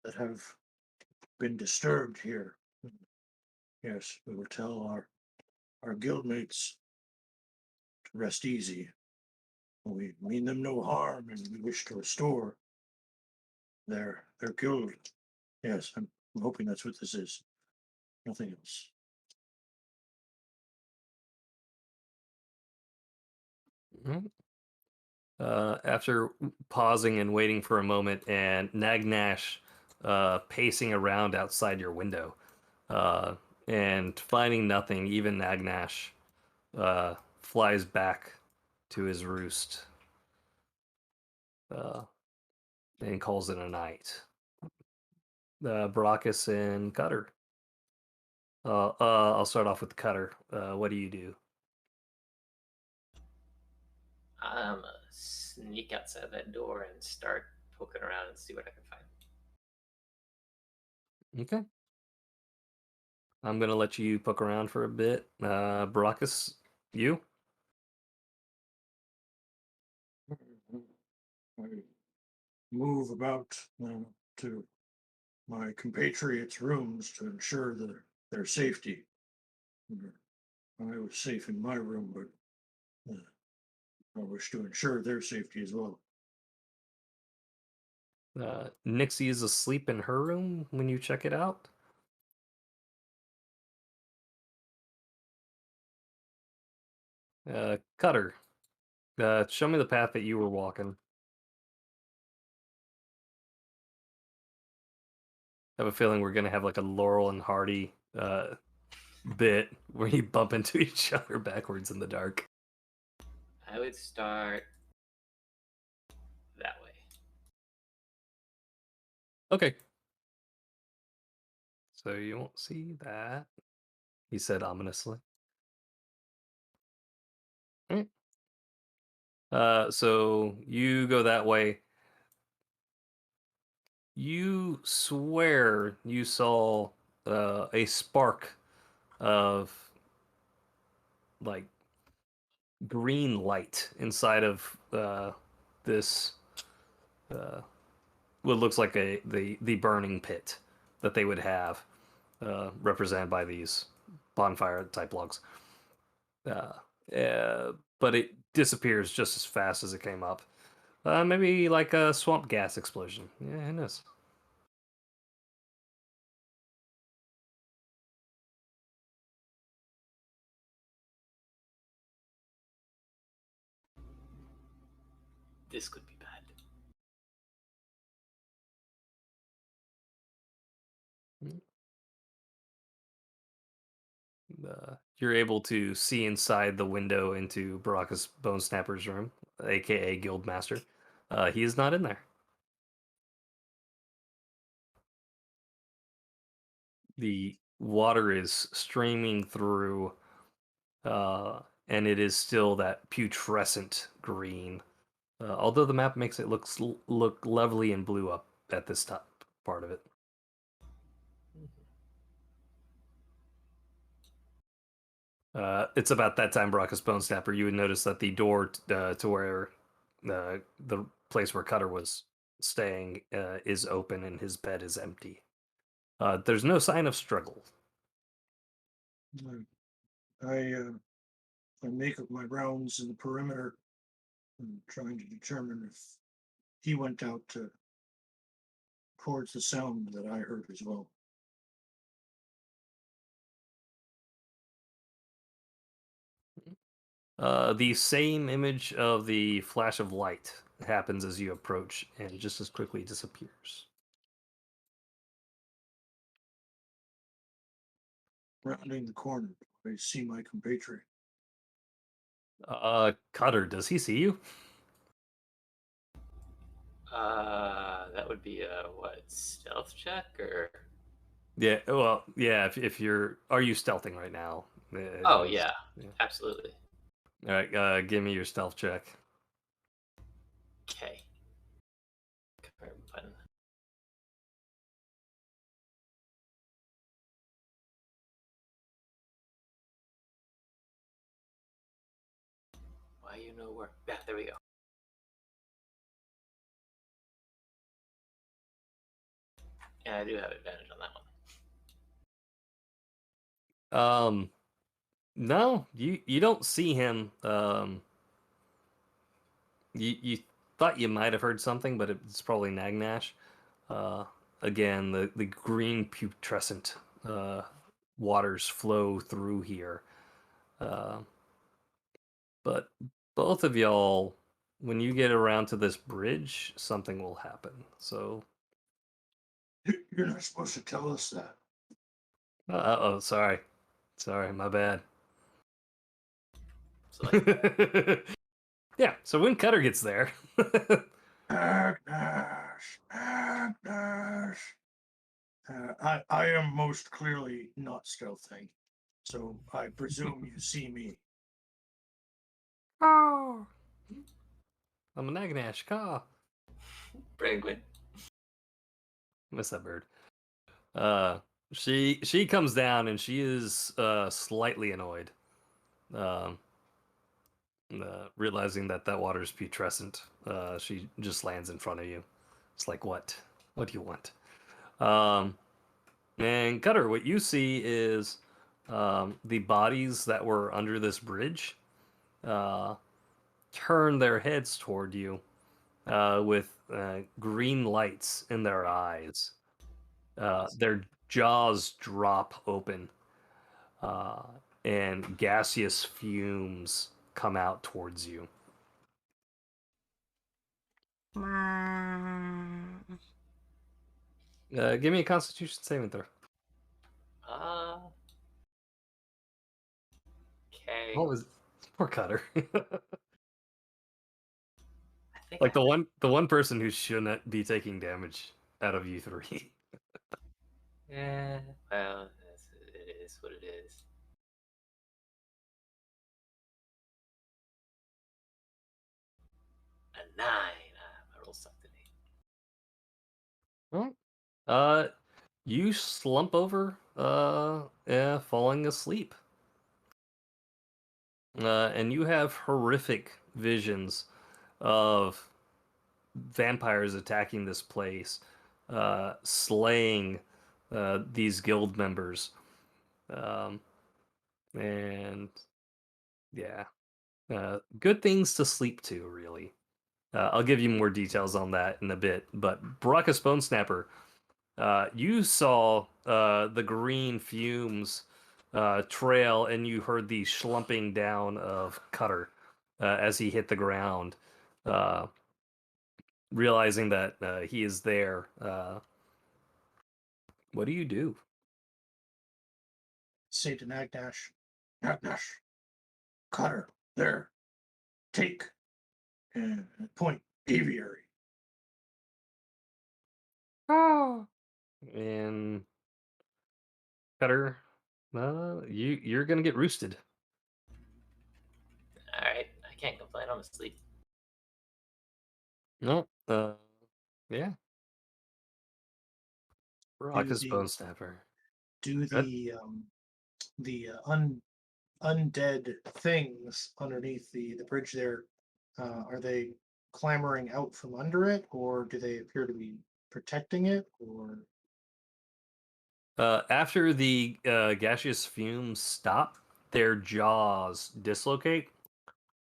that have been disturbed here. Yes, we will tell our guildmates to rest easy. We mean them no harm, and we wish to restore their guild. Yes, I'm hoping that's what this is. Nothing else. Mhm. After pausing and waiting for a moment, and Nagnash pacing around outside your window, uh, and finding nothing, even Nagnash flies back to his roost uh, and calls it a night. Baracus and Cutter. I'll start off with Cutter. What do you do? I'm gonna sneak outside that door and start poking around and see what I can find. Okay. I'm gonna let you poke around for a bit. Baracus, you? I move about to my compatriots' rooms to ensure their safety. I was safe in my room, but I wish to ensure their safety as well. Nixie is asleep in her room when you check it out. Cutter, show me the path that you were walking. I have a feeling we're gonna have like a Laurel and Hardy bit where you bump into each other backwards in the dark. I would start that way. Okay. So you won't see that, he said ominously. Alright. So you go that way. You swear you saw a spark of like green light inside of this what looks like the burning pit that they would have represented by these bonfire type logs. But it disappears just as fast as it came up. Maybe like a swamp gas explosion. Yeah, who knows? This could be bad. You're able to see inside the window into Baraka's Bone Snapper's room, aka Guildmaster. He is not in there. The water is streaming through, and it is still that putrescent green. Although the map makes it look lovely and blue up at this top part of it. It's about that time, Baraka's Bone Snapper. You would notice that the door to where the place where Cutter was staying is open and his bed is empty. There's no sign of struggle. I make up my rounds in the perimeter and trying to determine if he went out towards the sound that I heard as well. The same image of the flash of light happens as you approach and just as quickly disappears. Rounding the corner, I see my compatriot. Cutter, does he see you? That would be a what, stealth check or? Yeah, well, yeah. If you're, are you stealthing right now? Oh Is- yeah, absolutely. All right, give me your stealth check. Okay. Confirm button. Why you know where? Yeah, there we go. And I do have advantage on that one. No, you don't see him. You thought you might have heard something, but it's probably Nagnash. Uh, again, the green putrescent waters flow through here. Uh, but both of y'all, when you get around to this bridge, something will happen. So, You're not supposed to tell us that. oh, sorry, my bad. So like, Yeah. So when Cutter gets there, Agnash, Agnash. I am most clearly not stealthing, so I presume you see me. oh, I'm a Nagnash. Caw. Penguin. Miss that bird. She comes down and she is slightly annoyed, um, realizing that that water is putrescent. She just lands in front of you. It's like, what? What do you want? Um, and Cutter, what you see is the bodies that were under this bridge uh, turn their heads toward you with green lights in their eyes. Their jaws drop open, uh, and gaseous fumes come out towards you. Give me a Constitution saving throw. Okay. What was poor Cutter? I think Like the one person who shouldn't be taking damage out of you three. Yeah. Well, it is what it is. A 9. I rolled something. Well, you slump over, yeah, falling asleep. And you have horrific visions of vampires attacking this place, slaying these guild members, um, and yeah, good things to sleep to, really. I'll give you more details on that in a bit, but Baracus Bone Snapper, you saw the green fumes trail, and you heard the slumping down of Cutter as he hit the ground. Realizing that he is there, what do you do? Say to Nagnash, Nagnash, Cutter, there. Take and point aviary. Oh. And Cutter, you're gonna get roosted. All right. I can't complain. I'm asleep. No, yeah, Raucous the Bone Snapper. do Good. the undead things underneath the bridge there, are they clambering out from under it, or do they appear to be protecting it, or After the gaseous fumes stop, their jaws dislocate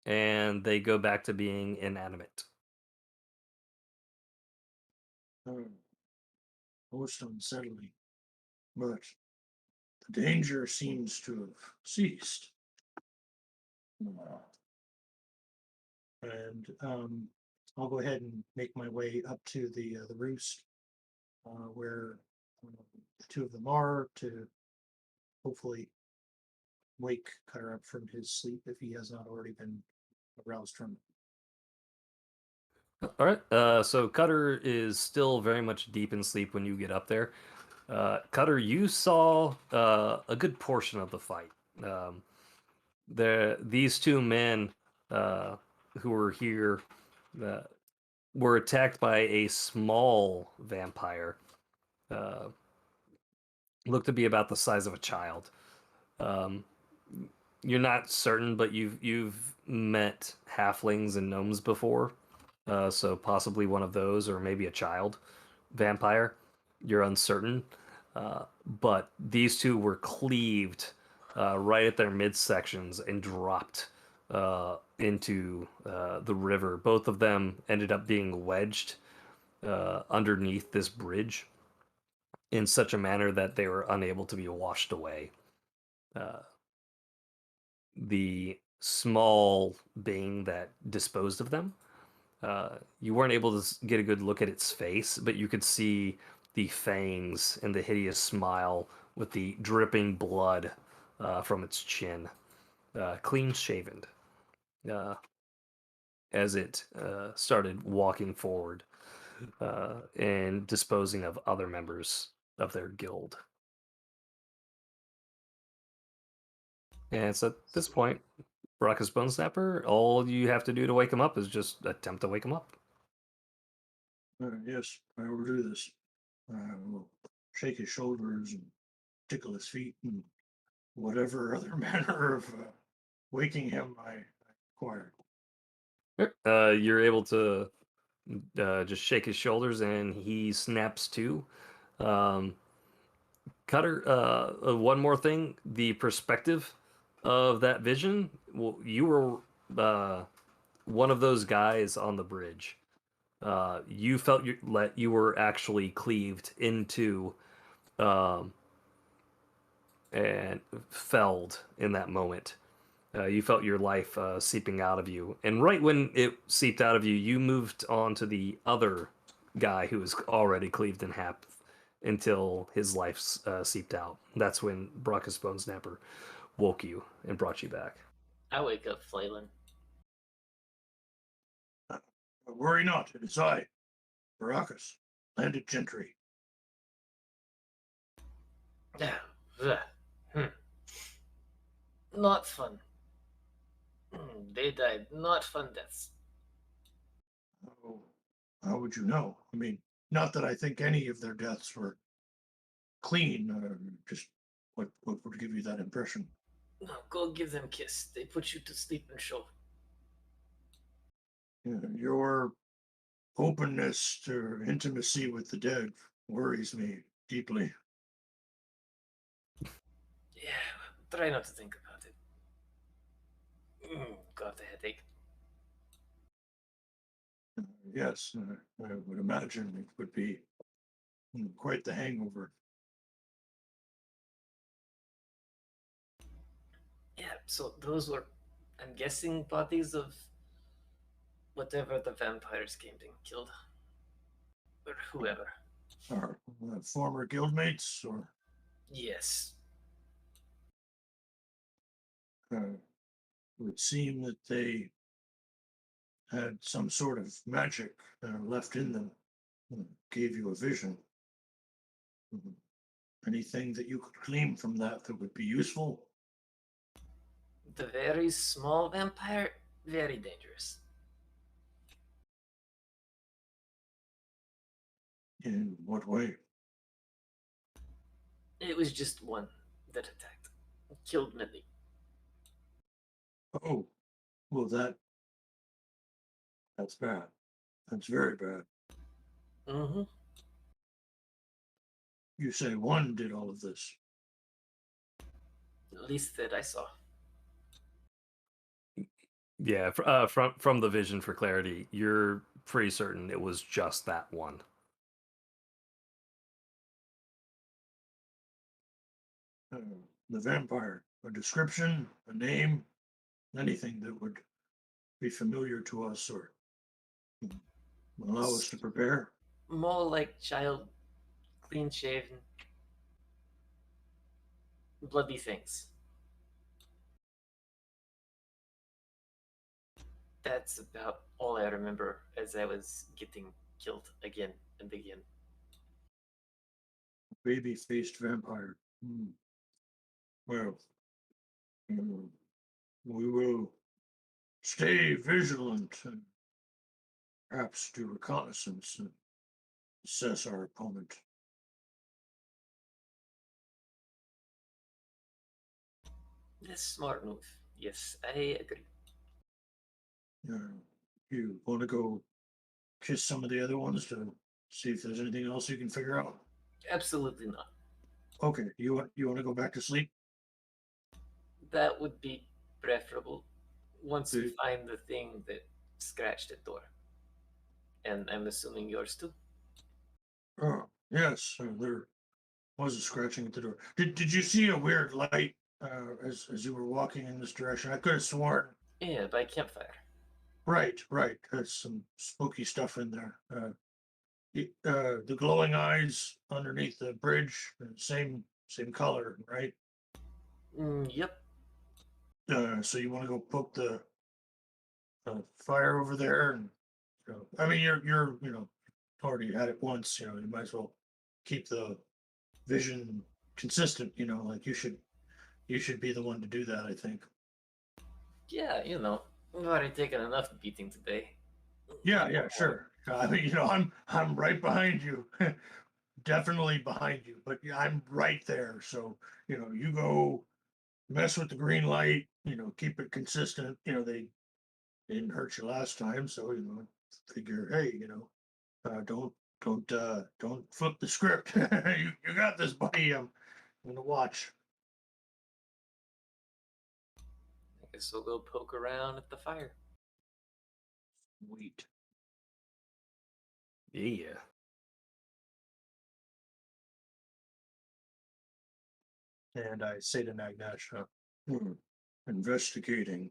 and they go back to being inanimate. Most unsettling, but the danger seems to have ceased. and I'll go ahead and make my way up to the roost, where the two of them are, to hopefully wake Cutter up from his sleep if he has not already been aroused from it. All right. So Cutter is still very much deep in sleep when you get up there. Cutter, you saw a good portion of the fight. These two men who were here uh, were attacked by a small vampire. Uh, Looked to be about the size of a child. Um, you're not certain, but you've met halflings and gnomes before, so possibly one of those, or maybe a child vampire. You're uncertain, but these two were cleaved right at their midsections and dropped into the river. Both of them ended up being wedged underneath this bridge in such a manner that they were unable to be washed away. Uh, the small being that disposed of them, you weren't able to get a good look at its face, but you could see the fangs and the hideous smile with the dripping blood from its chin, clean shaven, uh, as it started walking forward and disposing of other members of their guild. And so at this point, Baraka's Bone Snapper, all you have to do to wake him up is just attempt to wake him up. Yes, I will do this. I will shake his shoulders and tickle his feet and whatever other manner of waking him I acquired. You're able to just shake his shoulders, and he snaps to. Um, Cutter, one more thing: the perspective of that vision. Well, you were one of those guys on the bridge. You felt you were actually cleaved into um, and felled in that moment. You felt your life seeping out of you, and right when it seeped out of you, you moved on to the other guy who was already cleaved in half until his life seeped out. That's when Brockus Bone Snapper woke you and brought you back. I wake up flailing. Worry not, it is I, Baracus, landed gentry. Not fun. They died. Not fun deaths. Oh, how would you know? I mean, not that I think any of their deaths were clean, just what would give you that impression? No, go give them a kiss. They put you to sleep and show. Your openness to intimacy with the dead worries me deeply. Yeah, try not to think about it. Got a headache. Yes, I would imagine it would be quite the hangover. Yeah, so those were, I'm guessing, bodies of whatever the vampires came and killed. Or whoever. Our former guildmates, or Yes. it would seem that they had some sort of magic left in them, gave you a vision. Mhm. Anything that you could glean from that that would be useful? The very small vampire, very dangerous. In what way? It was just one that attacked. Killed many. Oh, well, that's bad. That's very bad. Mm-hmm. You say one did all of this. At least that I saw. Yeah, from the vision for clarity, you're pretty certain it was just that one. Uh, the vampire, a description, a name, anything that would be familiar to us or allow us to prepare. More like child, clean shaven, bloody things. That's about all I remember as I was getting killed again and again. Baby-faced vampire. Well, mm, we will stay vigilant and perhaps do reconnaissance and assess our opponent. That's a smart move. Yes, I agree. You want to go kiss some of the other ones to see if there's anything else you can figure out? Absolutely not. Okay, you want to go back to sleep? That would be preferable once we Do- find the thing that scratched the door. And I'm assuming yours too. Oh, yes, there was a scratching at the door. Did you see a weird light as you were walking in this direction? I could have sworn. Yeah, by campfire. Right. There's some spooky stuff in there. The glowing eyes underneath the bridge, same color, right? Yep. So you want to go poke the fire over there, and I mean, you're already had it once. You might as well keep the vision consistent. Like you should be the one to do that. I think. Yeah, I've already taken enough beating today. Yeah, sure. I mean, I'm right behind you. definitely behind you, but yeah, I'm right there. So, you go mess with the green light, keep it consistent. They didn't hurt you last time, so, figure, hey, don't flip the script. You got this, buddy. I'm gonna watch. I guess we'll go poke around at the fire. Sweet. Yeah. And I say to Nagnash, Investigating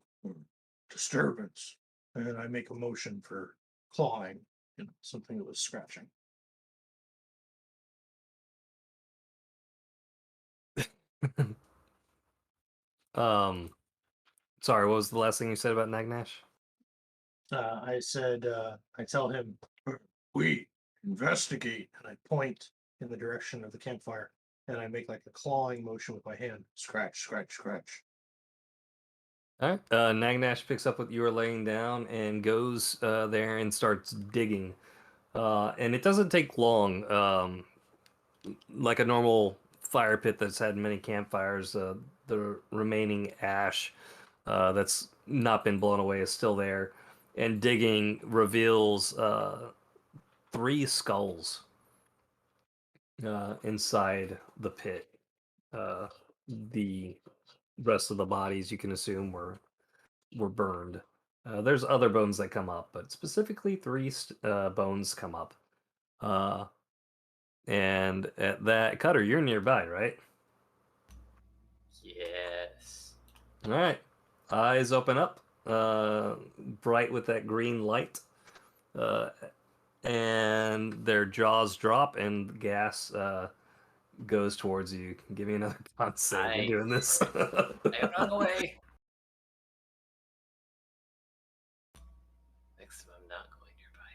disturbance. and I make a motion for clawing, something that was scratching. Sorry, what was the last thing you said about Nagnash? I said, I tell him, We investigate. and I point in the direction of the campfire, and I make like a clawing motion with my hand. Scratch, scratch, scratch. All right. Nagnash picks up what you were laying down and goes there and starts digging. And it doesn't take long. Like a normal fire pit that's had many campfires, the remaining ash that's not been blown away is still there. And digging reveals 3 skulls inside the pit. The rest of the bodies you can assume were burned. There's other bones that come up, but specifically 3 bones come up. And at that, Cutter, you're nearby, right? Yes. All right. Eyes open up, bright with that green light. And their jaws drop and gas goes towards you. Give me another con save. We're doing this. I run away. Next time I'm not going nearby.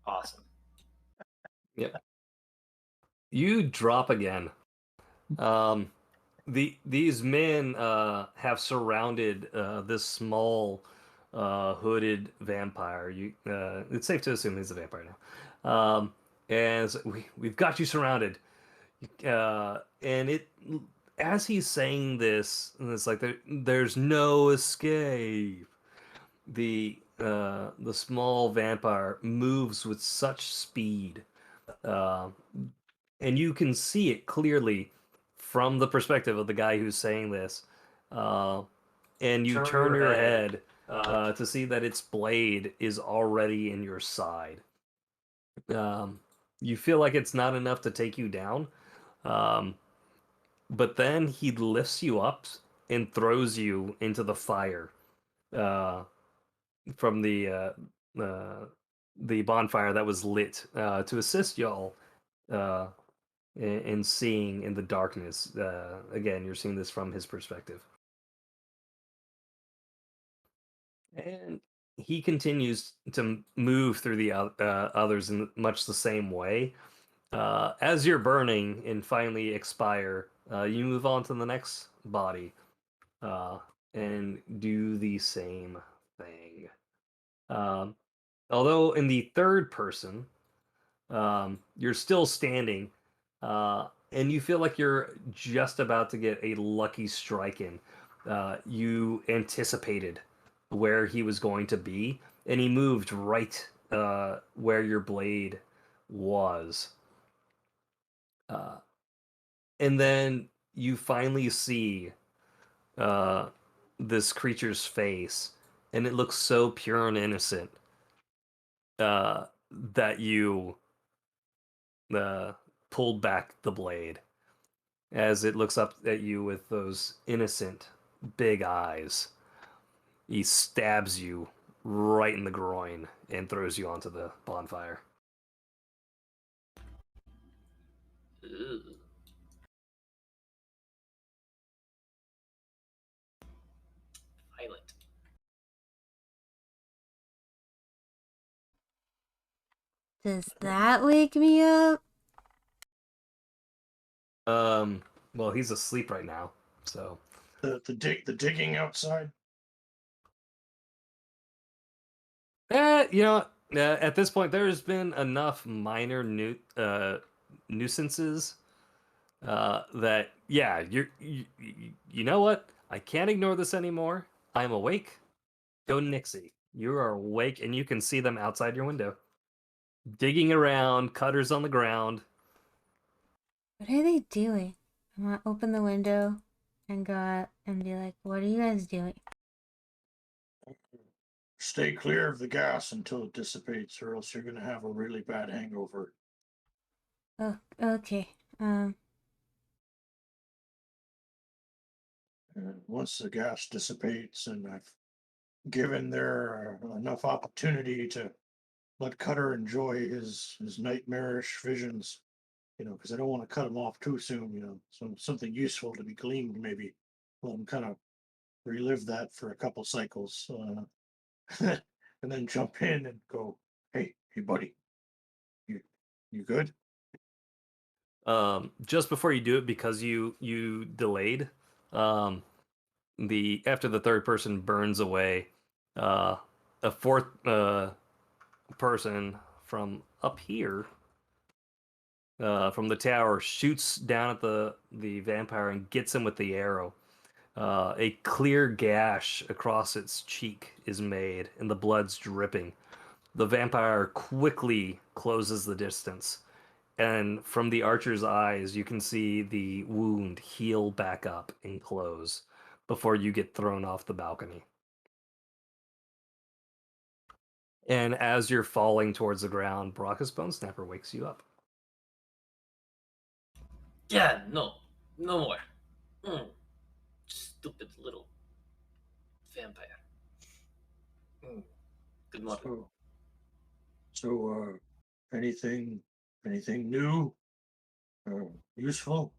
Awesome. Yep. You drop again. These men have surrounded this small hooded vampire. It's safe to assume he's a vampire now. And we've got you surrounded. And it as he's saying this, and it's like there's no escape. The small vampire moves with such speed, uh, and you can see it clearly from the perspective of the guy who's saying this. And you turn your head to see that its blade is already in your side. You feel like it's not enough to take you down, but then he lifts you up and throws you into the fire from the bonfire that was lit to assist y'all in seeing in the darkness. Again, you're seeing this from his perspective. And he continues to move through the others in much the same way. As you're burning and finally expire, you move on to the next body and do the same thing. Although in the third person, you're still standing, and you feel like you're just about to get a lucky strike in. You anticipated where he was going to be, and he moved right where your blade was. And then you finally see this creature's face, and it looks so pure and innocent that you pulled back the blade as it looks up at you with those innocent big eyes. He stabs you right in the groin and throws you onto the bonfire. Ooh. Violent. Does that wake me up? Well, he's asleep right now, so The digging outside. You know, at this point, there's been enough minor nuisances that yeah, you know what? I can't ignore this anymore. I'm awake. Go Nixie. You are awake, and you can see them outside your window, digging around, cutters on the ground. What are they doing? I'm gonna open the window and go out and be like, what are you guys doing? Stay clear of the gas until it dissipates, or else you're going to have a really bad hangover. Oh, okay. And once the gas dissipates, and I've given there enough opportunity to let Cutter enjoy his nightmarish visions, because I don't want to cut him off too soon. Something useful to be gleaned, maybe. Let him kind of relive that for a couple cycles, and then jump in and go, hey, buddy, you you good? Just before you do it, because you delayed, um, the after the third person burns away, uh, a fourth person from up here, from the tower, shoots down at the vampire and gets him with the arrow. A clear gash across its cheek is made, and the blood's dripping. The vampire quickly closes the distance, and from the archer's eyes, you can see the wound heal back up and close before you get thrown off the balcony. And as you're falling towards the ground, Baraka's Bone Snapper wakes you up. Yeah, no, no more. Mm, stupid little vampire. Mm, good morning. So, anything new, useful?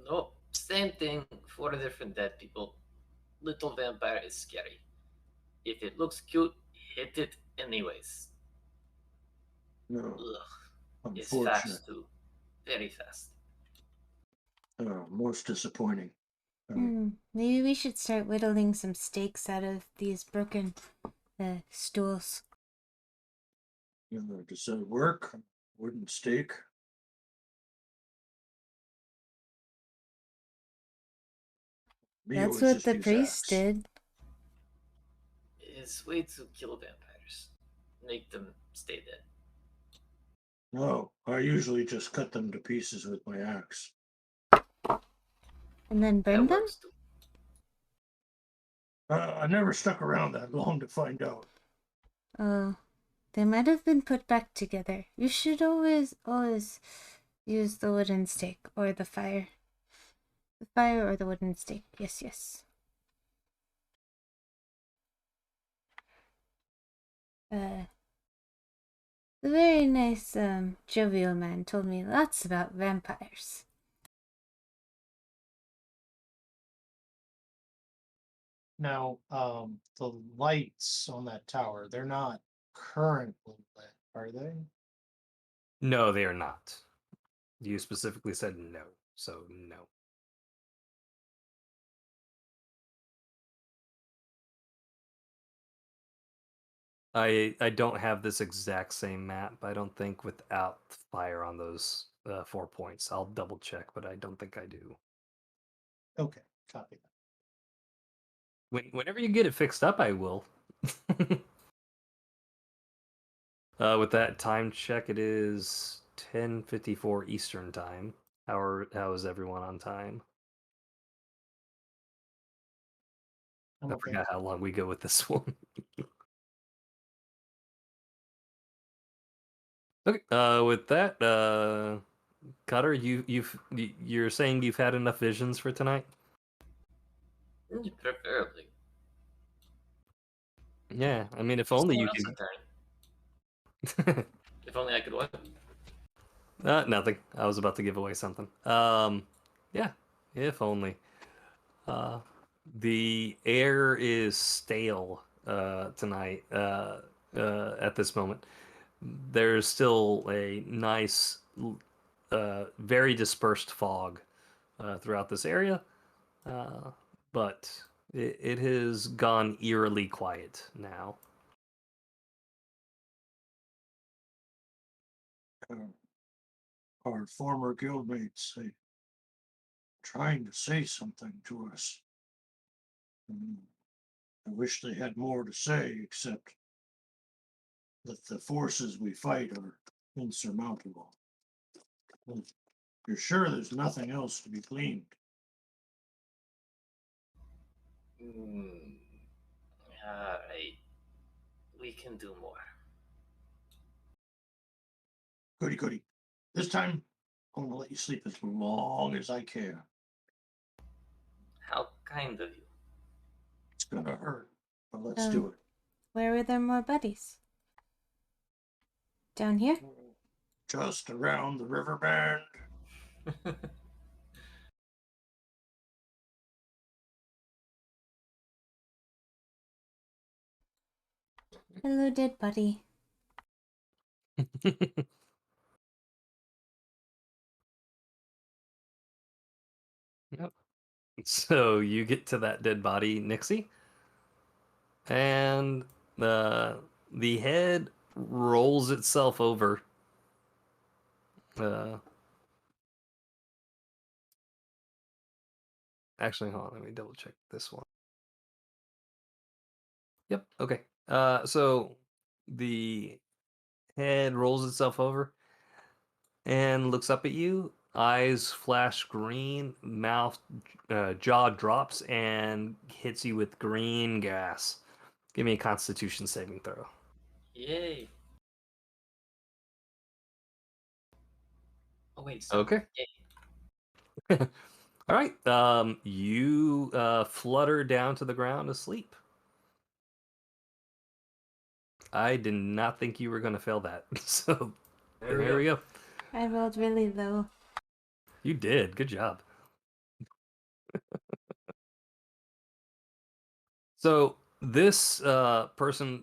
No, same thing. 4 different dead people. Little vampire is scary. If it looks cute, hit it anyways. No, Ugh, it's unfortunate. fast too. Very fast. Most disappointing. Uh, Maybe we should start whittling some stakes out of these broken stools. does that work? Wooden stake? Me, it That's would what just the use priest axe. did. It's way to kill vampires. Make them stay dead. No, I usually just cut them to pieces with my axe. And then burn That them? works too. I never stuck around that long to find out. Oh, they might have been put back together. You should always use the wooden stake or the fire. The fire or the wooden stake. Yes, yes. The very nice, jovial man told me lots about vampires. Now, the lights on that tower, they're not currently lit, are they? No, they are not. You specifically said no, so no. I don't have this exact same map, I don't think, without fire on those 4 points. I'll double check, but I don't think I do. Okay, copy that. Whenever you get it fixed up, I will. With that time check, it is 10:54 Eastern time. How is everyone on time? I'm I okay. forgot how long we go with this one. Okay. With that, Cutter, you're saying you've had enough visions for tonight? Preferably. Yeah, I mean, if only Someone you else could. a turn. If only I could what? Nothing. I was about to give away something. Yeah, if only. Uh, the air is stale tonight. At this moment, there's still a nice, very dispersed fog throughout this area, but it has gone eerily quiet now. our former guildmates, trying to say something to us. Mm, I wish they had more to say, except that the forces we fight are insurmountable. Well, you're sure there's nothing else to be gleaned? Mm, all right, we can do more. Goody, goody. This time, I'm gonna let you sleep as long as I can. How kind of you. It's gonna hurt, but let's do Where were there more buddies? Down here? it. Just around the river bend. Hello, dead buddy. Yep. So you get to that dead body, Nixie, and the head rolls itself over. Actually, hold on, let me double check this one. Yep, okay. So the head rolls itself over and looks up at you. Eyes flash green, mouth, jaw drops, and hits you with green gas. Give me a Constitution saving throw. Yay. Oh wait, so Okay. yay. All right. You flutter down to the ground asleep. I did not think you were going to fail that. So there we go. I rolled really low. You did. Good job. So this person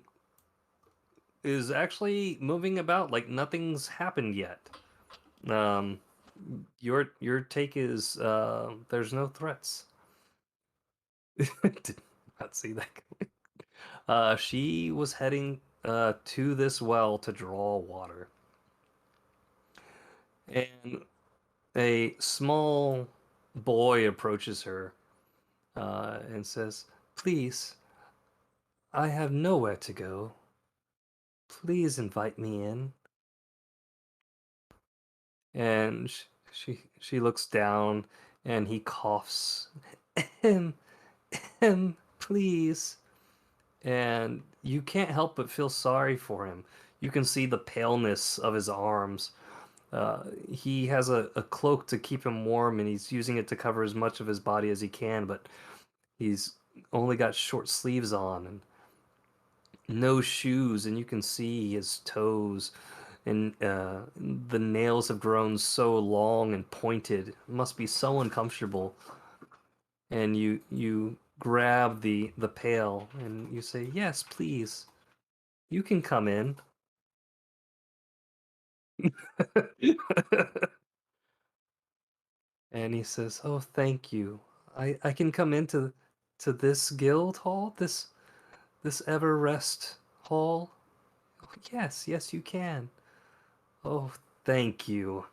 is actually moving about like nothing's happened yet. Your take is there's no threats. Did not see that. She was heading to this well to draw water, and a small boy approaches her and says, "Please, I have nowhere to go. Please invite me in." And she looks down, and he coughs, "Ahem, ahem, please." And you can't help but feel sorry for him. You can see the paleness of his arms. He has a cloak to keep him warm, and he's using it to cover as much of his body as he can, but he's only got short sleeves on and no shoes, and you can see his toes, and the nails have grown so long and pointed. It must be so uncomfortable. And you grab the pail and you say, "Yes, please. You can come in." And he says, "Oh, thank you. I can come into this guild hall, this Ever Rest hall." "Oh, yes, yes, you can." "Oh, thank you.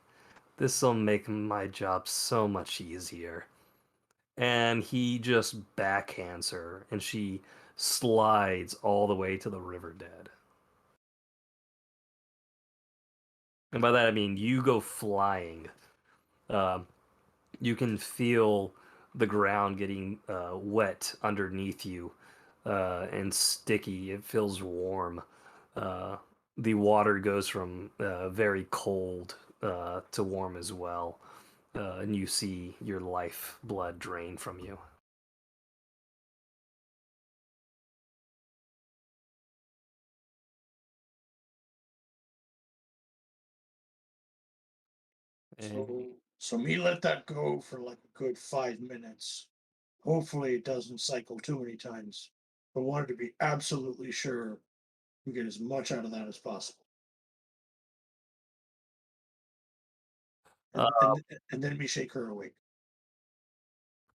This'll make my job so much easier." And he just backhands her, and she slides all the way to the river dead. And by that I mean you go flying. Um, you can feel the ground getting wet underneath you and sticky. It feels warm. Uh, the water goes from very cold to warm as well. And you see your life blood drain from you. So me let that go for like a good 5 minutes. Hopefully it doesn't cycle too many times. I wanted to be absolutely sure we get as much out of that as possible. And, Uh, and then we shake her awake.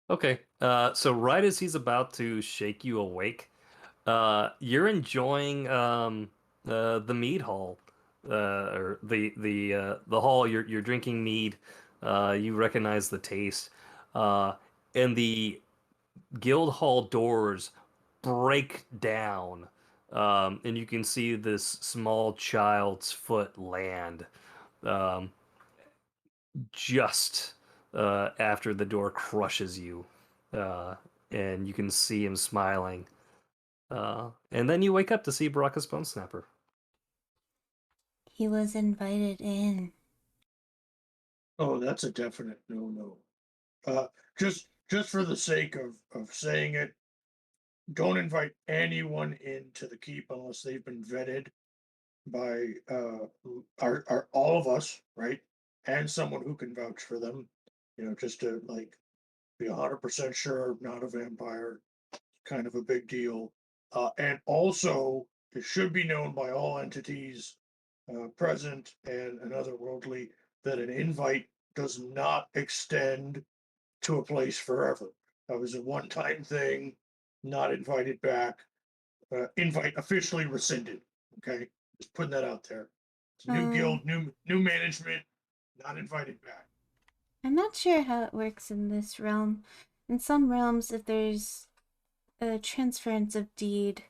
Okay. So right as he's about to shake you awake, you're enjoying the mead hall. or the hall. You're drinking mead. You recognize the taste, and the guild hall doors break down, and you can see this small child's foot land, um, just after the door crushes you, uh, and you can see him smiling. And then you wake up to see Baraka's Bone Snapper. He was invited in. Oh, that's a definite no. Just for the sake of saying it, don't invite anyone into the keep unless they've been vetted by our all of us, right? And someone who can vouch for them. Just to like be 100% sure not a vampire, kind of a big deal. And also, it should be known by all entities present and otherworldly that an invite does not extend to a place forever. That was a one-time thing, not invited back. Invite officially rescinded. Okay, just putting that out there. It's a new Um, guild, new management, not invited back. I'm not sure how it works in this realm. In some realms, if there's a transference of deed,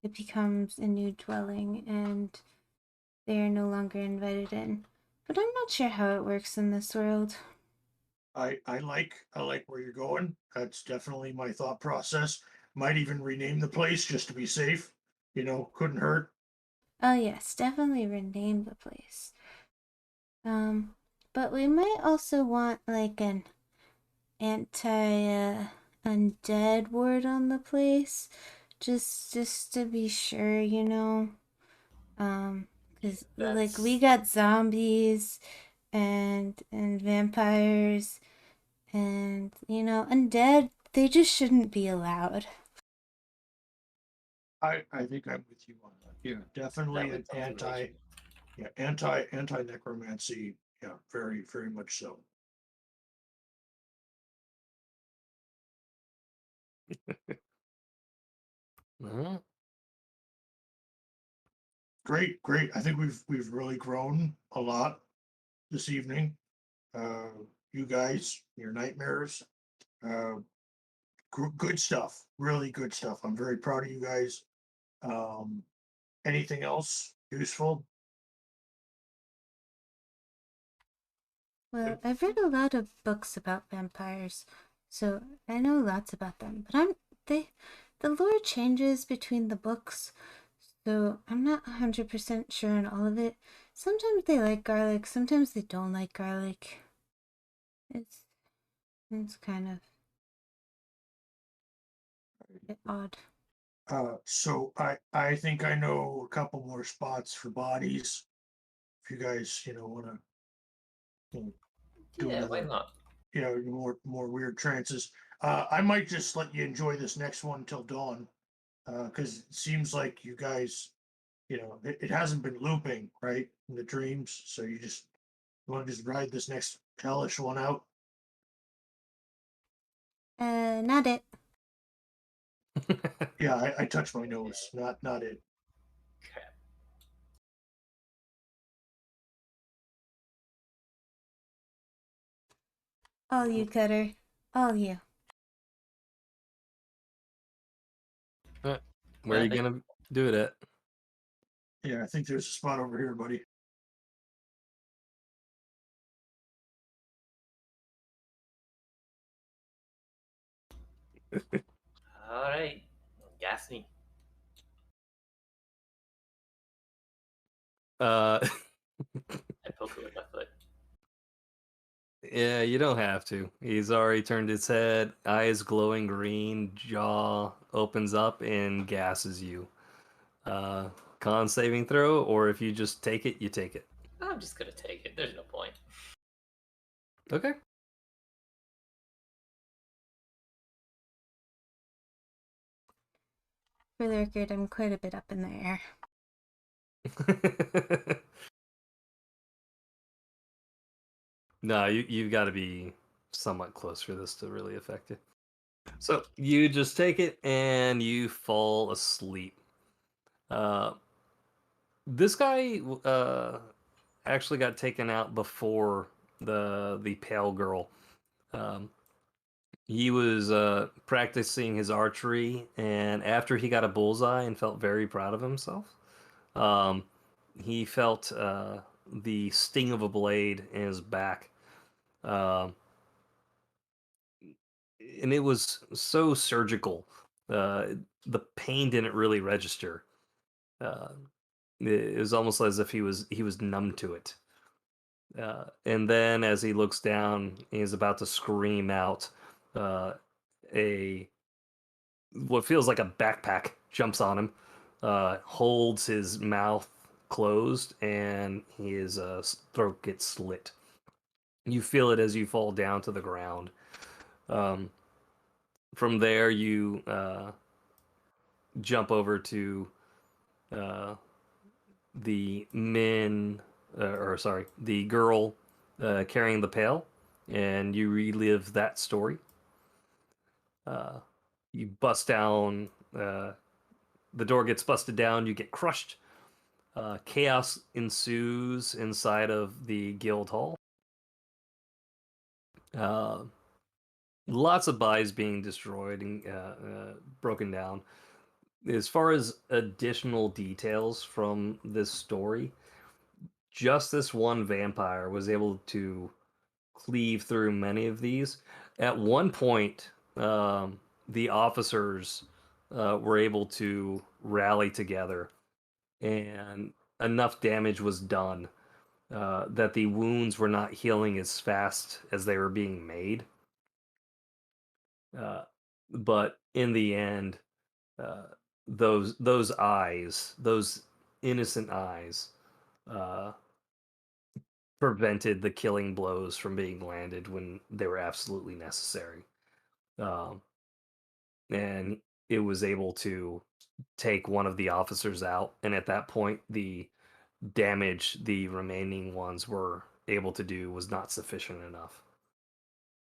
it becomes a new dwelling and they are no longer invited in. But I'm not sure how it works in this world. I like where you're going. That's definitely my thought process. Might even rename the place just to be safe. Couldn't hurt. Oh yes, definitely rename the place. But we might also want like an anti undead ward on the place, just to be sure, because like we That's got zombies and vampires and undead. They just shouldn't be allowed. I think I'm with you on that. Yeah, that definitely would an anti. major. Yeah, anti necromancy. Yeah, very very much so. Uh-huh. Great. I think we've really grown a lot this evening. Uh, you guys, your nightmares, uh, good stuff. Really good stuff. I'm very proud of you guys. Um, Anything else useful? Well, I've read a lot of books about vampires, so I know lots about them. But they the lore changes between the books, so I'm not 100% sure on all of it. Sometimes they like garlic, sometimes they don't like garlic. It's it's kind of a bit odd. So I think I know a couple more spots for bodies. If you guys want to do Yeah, why another not? more weird trances. I might just let you enjoy this next one till dawn, because it seems like you guys, it hasn't been looping right in the dreams. So you want to just ride this next hellish one out. Not it. Yeah, I touched my nose, not it. Crap. All you, Cutter. All you. Where are I you think gonna do it at? Yeah, I think there's a spot over here, buddy. all right. Gas me. Uh, I poke it with my foot. yeah, you don't have to. He's already turned his head, eyes glowing green, jaw opens up and gasses you. Uh, Con saving throw, or if you just take it, you take it. I'm just gonna take it. There's no point. Okay. For the record, I'm quite a bit up in the air. No, you've got to be somewhat close for this to really affect you. So you just take it and you fall asleep. Uh, This guy actually got taken out before the pale girl. Um, he was practicing his archery, and after he got a bullseye and felt very proud of himself, um, he felt the sting of a blade in his back. Um, and it was so surgical. The pain didn't really register. Uh, it was almost as if he was numb to it. And then as he looks down, he's about to scream out. A what feels like a backpack jumps on him, holds his mouth closed, and his throat gets slit. You feel it as you fall down to the ground. Um, from there, you jump over to uh, the men, or sorry, the girl carrying the pail, and you relive that story. Uh, you bust down, the door gets busted down, you get crushed. Chaos ensues inside of the guild hall. Uh, Lots of buys being destroyed and broken down. As far as additional details from this story, just this one vampire was able to cleave through many of these. At one point, the officers were able to rally together, and enough damage was done that the wounds were not healing as fast as they were being made. Uh, but in the end, uh, those eyes, those innocent eyes, uh, prevented the killing blows from being landed when they were absolutely necessary. Um, and it was able to take one of the officers out. And at that point, the damage the remaining ones were able to do was not sufficient enough.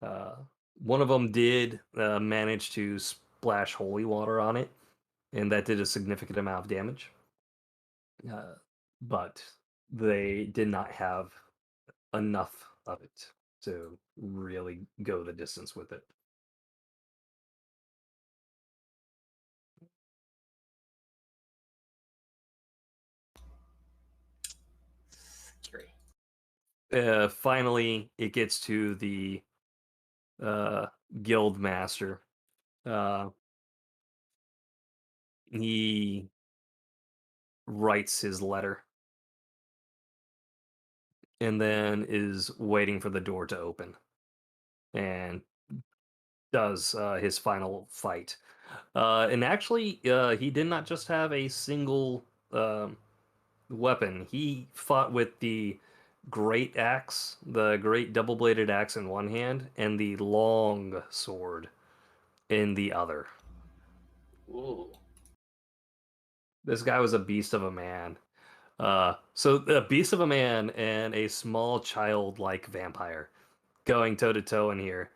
Uh, One of them did manage to splash holy water on it, and that did a significant amount of damage. Uh, but they did not have enough of it to really go the distance with it. Scary. Finally, it gets to the uh, guild master. Uh, he writes his letter and then is waiting for the door to open and does his final fight. And actually, he did not just have a single weapon. He fought with the great axe, the great double-bladed axe in one hand, and the long sword in the other. Ooh. This guy was a beast of a man. So a beast of a man and a small child-like vampire going toe to toe in here.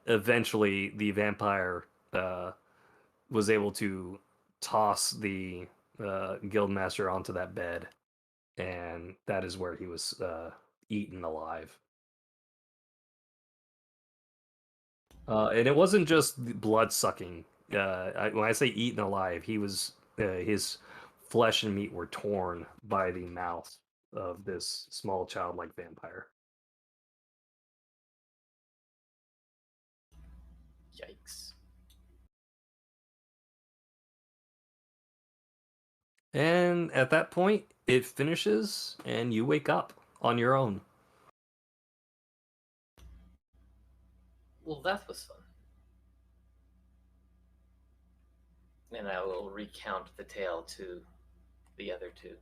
Eventually, the vampire was able to toss the guildmaster onto that bed, and that is where he was eaten alive. And it wasn't just blood sucking. When I say eaten alive, he was his flesh and meat were torn by the mouth of this small childlike vampire. Yikes. And at that point, it finishes, and you wake up on your own. Well, that was fun. And I will recount the tale to the other two.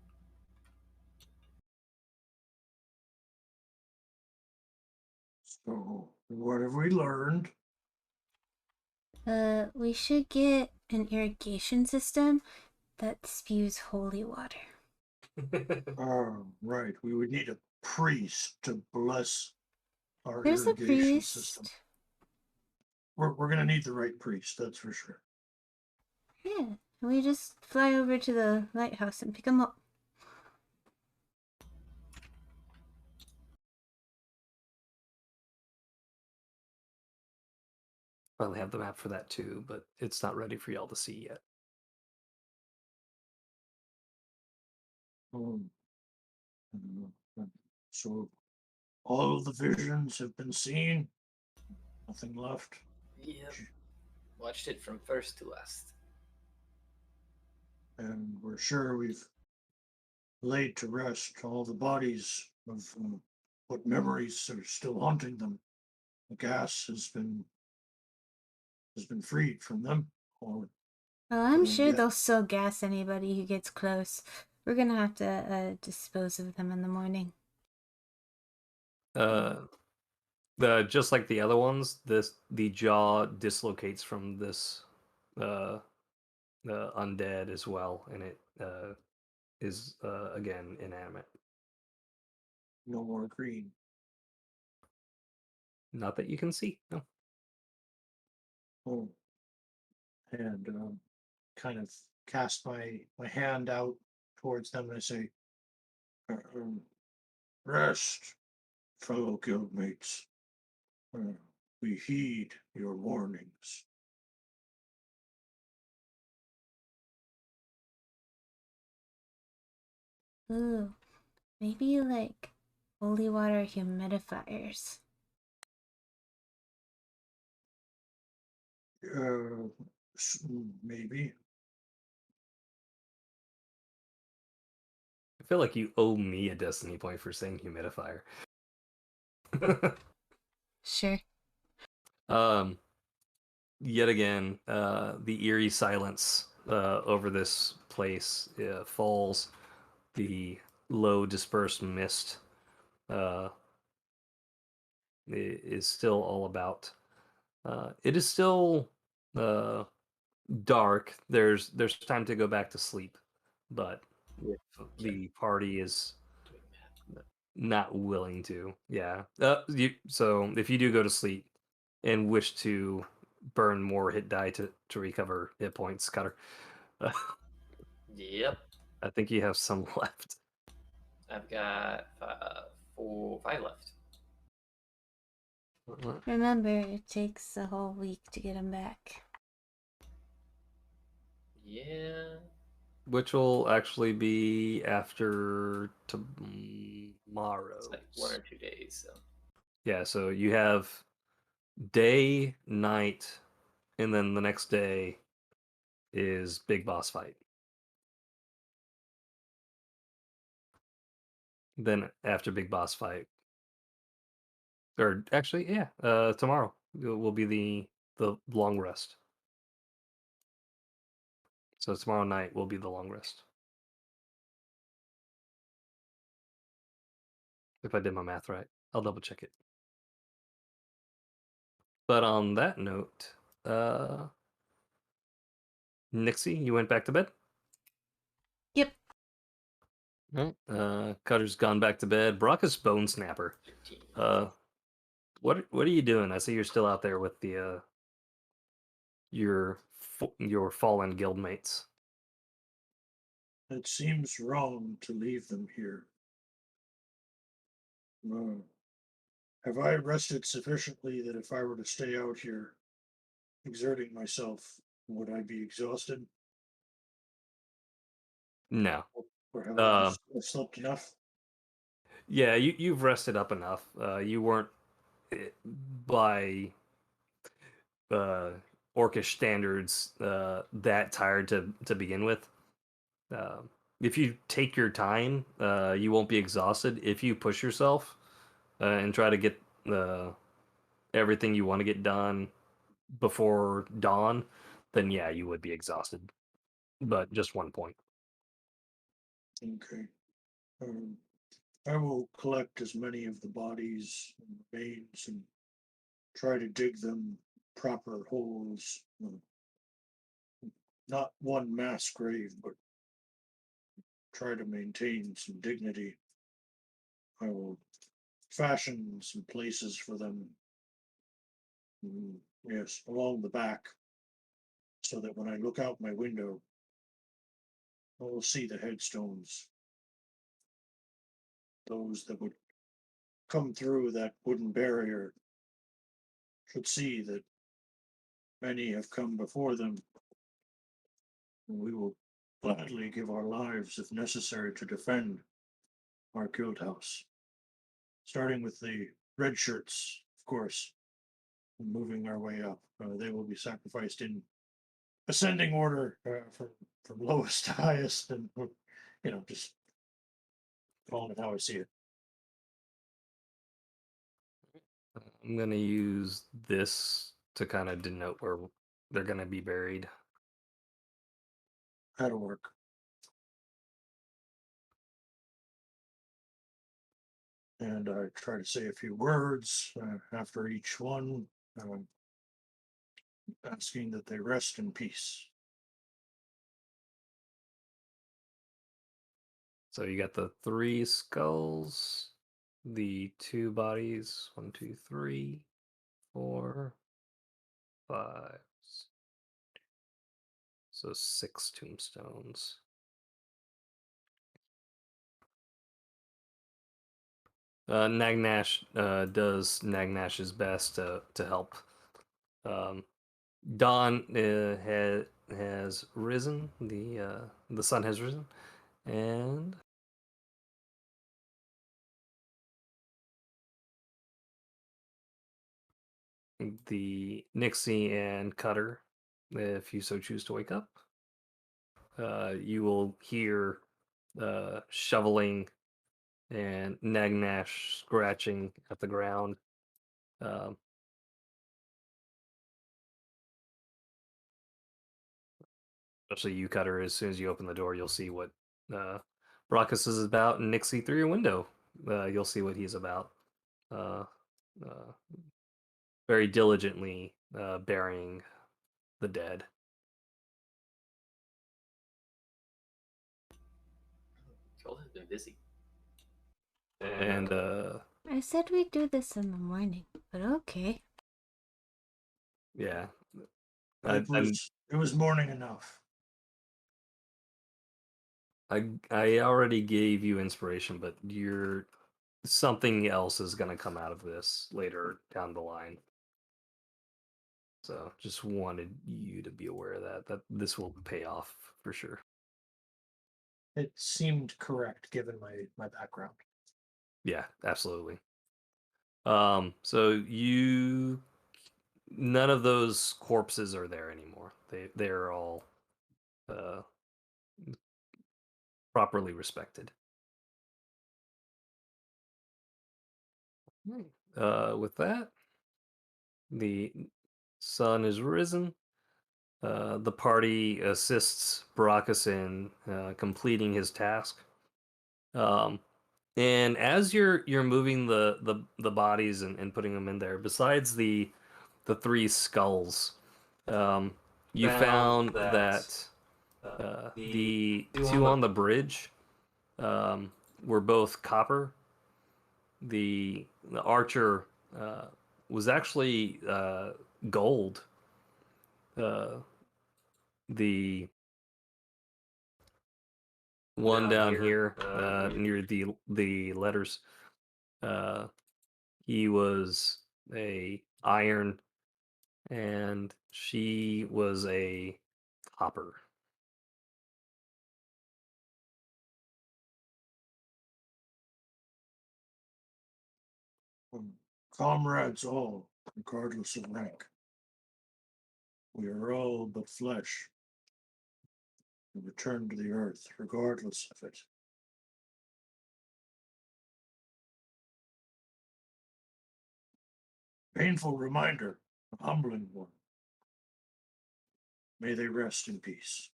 So, what have we learned? We should get an irrigation system that spews holy water. Right. We would need a priest to bless our There's a irrigation system. priest. We're gonna need the right priest, that's for sure. Yeah, we just fly over to the lighthouse and pick him up. Probably have the map for that too, but it's not ready for y'all to see yet. Um, so all of the visions have been seen. Nothing left. Yep. Watched it from first to last. And we're sure we've laid to rest all the bodies of what memories are still haunting them. The gas has been freed from them, or Well, I'm sure yet. they'll still gas anybody who gets close. We're gonna have to dispose of them in the morning. Just like the other ones, the jaw dislocates from this uh, undead as well, and it is again inanimate. No more green. Not that you can see. No. Oh, and kind of cast my hand out towards them and I say, um, "Rest, fellow guildmates. Uh, we heed your warnings." Ooh, maybe like holy water humidifiers. Maybe. I feel like you owe me a destiny point for saying humidifier. Sure. Yet again, the eerie silence over this place falls. The low dispersed mist uh, is still all about. It is still uh, dark. There's time to go back to sleep, but the party is Doing that. not willing to. Yeah. So if you do go to sleep and wish to burn more hit die to recover hit points, Cutter, Yep. I think you have some left. I've got 5 left. Remember, it takes a whole week to get them back. Yeah. Which will actually be after tomorrow. It's like 1 or 2 days. So Yeah, so you have day, night, and then the next day is big boss fight. Then after big boss fight, or actually, yeah, tomorrow will be the long rest. So tomorrow night will be the long rest. If I did my math right, I'll double check it. But on that note, Nixie, you went back to bed? Yep. Right. Cutter's gone back to bed. Brock is Bone Snapper. 15. What are you doing? I see you're still out there with the your fallen guildmates. It seems wrong to leave them here. Uh, have I rested sufficiently that if I were to stay out here, exerting myself, would I be exhausted? No. Or have I Uh, just slept enough? yeah, you've rested up enough. You weren't by orcish standards that tired to begin with. Uh, if you take your time, you won't be exhausted. If you push yourself and try to get everything you want to get done before dawn, then yeah, you would be exhausted. But just 1 point. Okay. Um, I will collect as many of the bodies and remains and try to dig them proper holes. Not one mass grave, but try to maintain some dignity. I will fashion some places for them. Yes, along the back, so that when I look out my window, I will see the headstones. Those that would come through that wooden barrier should see that many have come before them, and we will gladly give our lives if necessary to defend our guild house. Starting with the red shirts, of course, and moving our way up. They will be sacrificed in ascending order from lowest to highest, and just calling it how I see it. I'm gonna use this to kind of denote where they're gonna be buried. That'll work. And I try to say a few words after each one, asking that they rest in peace. So you got the 3 skulls, the 2 bodies, 1, 2, 3, 4, 5. So 6 tombstones. Nagnash does Nagnash's best to help. Dawn has risen. The sun has risen, and the Nixie and Cutter, if you so choose to wake up, you will hear shoveling and Nagnash scratching at the ground. Um, Especially you, Cutter. As soon as you open the door, you'll see what Brockus is about, and Nixie through your window. You'll see what he's about. Uh, uh, Very diligently burying the dead. Y'all have been busy. And I said we'd do this in the morning, but okay. yeah, It was morning enough. I already gave you inspiration, but something else is going to come out of this later down the line. So just wanted you to be aware of that this will pay off for sure. It seemed correct given my background. Yeah, absolutely. So none of those corpses are there anymore. They're all uh properly respected. With that, the sun is risen. The party assists Baracus in completing his task. And as you're moving the bodies and putting them in there, besides the 3 skulls, you found that the 2 on the bridge were both copper. The archer was actually gold. The one down here near the letters, he was a iron, and she was a copper. Comrades all, regardless of rank. We are all but flesh. We return to the earth, regardless of it. Painful reminder, a humbling one. May they rest in peace.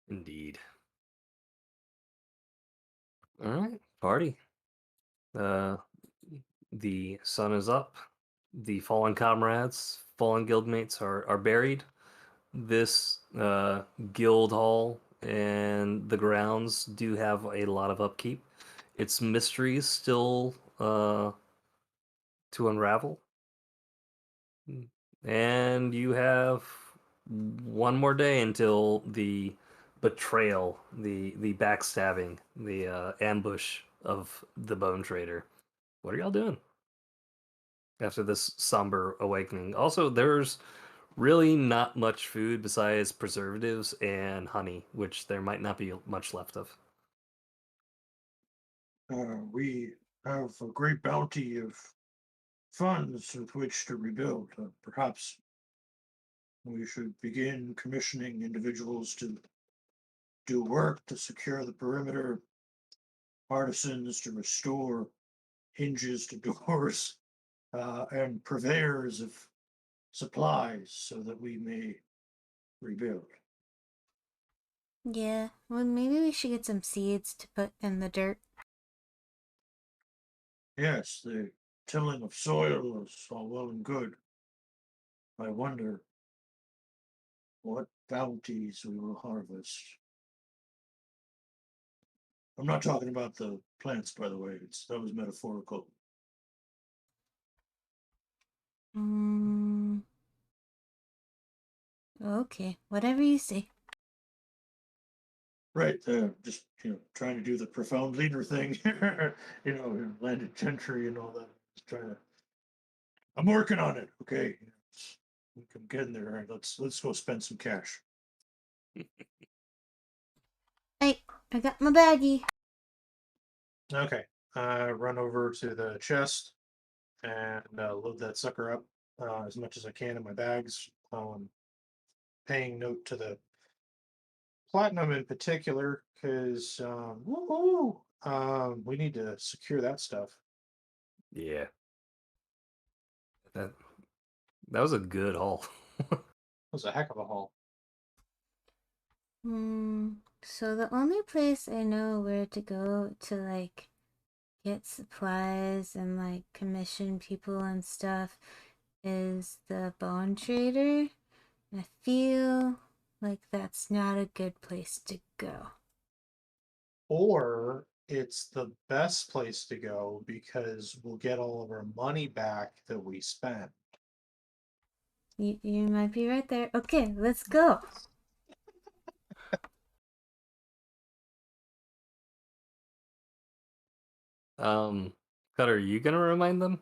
Indeed. All right, party. Uh, the sun is up. The fallen comrades, fallen guildmates are buried. This guild hall and the grounds do have a lot of upkeep. Its mysteries still to unravel. And you have one more day until the betrayal, the backstabbing, the ambush of the Bone Trader. what are y'all doing after this somber awakening? Also, there's really not much food besides preservatives and honey, which there might not be much left of. We have a great bounty of funds with which to rebuild. Perhaps we should begin commissioning individuals to do work to secure the perimeter, artisans to restore hinges to doors, and purveyors of supplies so that we may rebuild. Yeah, well, maybe we should get some seeds to put in the dirt. Yes, the tilling of soil is all well and good. I wonder what bounties we will harvest. I'm not talking about the plants, by the way. That was metaphorical. Mm, okay, whatever you say. Right, just trying to do the profound leader thing, landed gentry and all that. Just trying to. I'm working on it. Okay, I'm getting there. All right, let's go spend some cash. Hey, I got my baggie. Okay. Run over to the chest and load that sucker up as much as I can in my bags. Paying note to the platinum in particular, because we need to secure that stuff. Yeah. That was a good haul. It was a heck of a haul. So the only place I know where to go to, like, get supplies and, like, commission people and stuff is the bone trader. I feel like that's not a good place to go. Or it's the best place to go because we'll get all of our money back that we spent. You might be right there. Okay, let's go. Cutter, are you gonna remind them?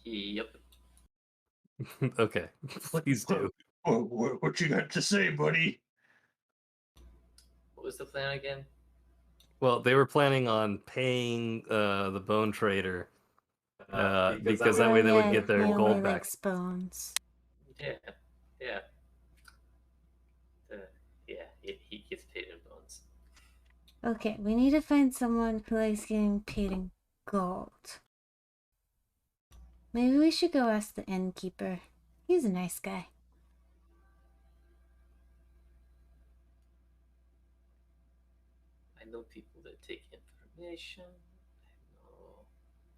Yep. Okay, please do. What you got to say, buddy? What was the plan again? Well, they were planning on paying the bone trader because that way they would get their he gold only back. likes bones. Yeah. Yeah. Yeah, he gets paid in bones. Okay, we need to find someone who likes getting paid in gold. Maybe we should go ask the innkeeper. He's a nice guy. I know people that take information.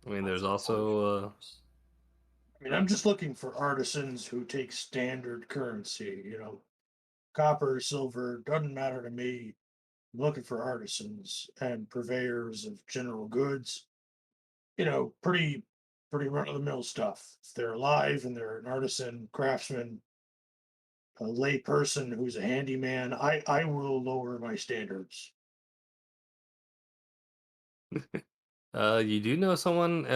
I mean, there's also I mean, I'm just looking for artisans who take standard currency. Copper, silver, doesn't matter to me. I'm looking for artisans and purveyors of general goods. Pretty run of the mill stuff. If they're alive and they're an artisan, craftsman, a lay person who's a handyman, I will lower my standards. you do know someone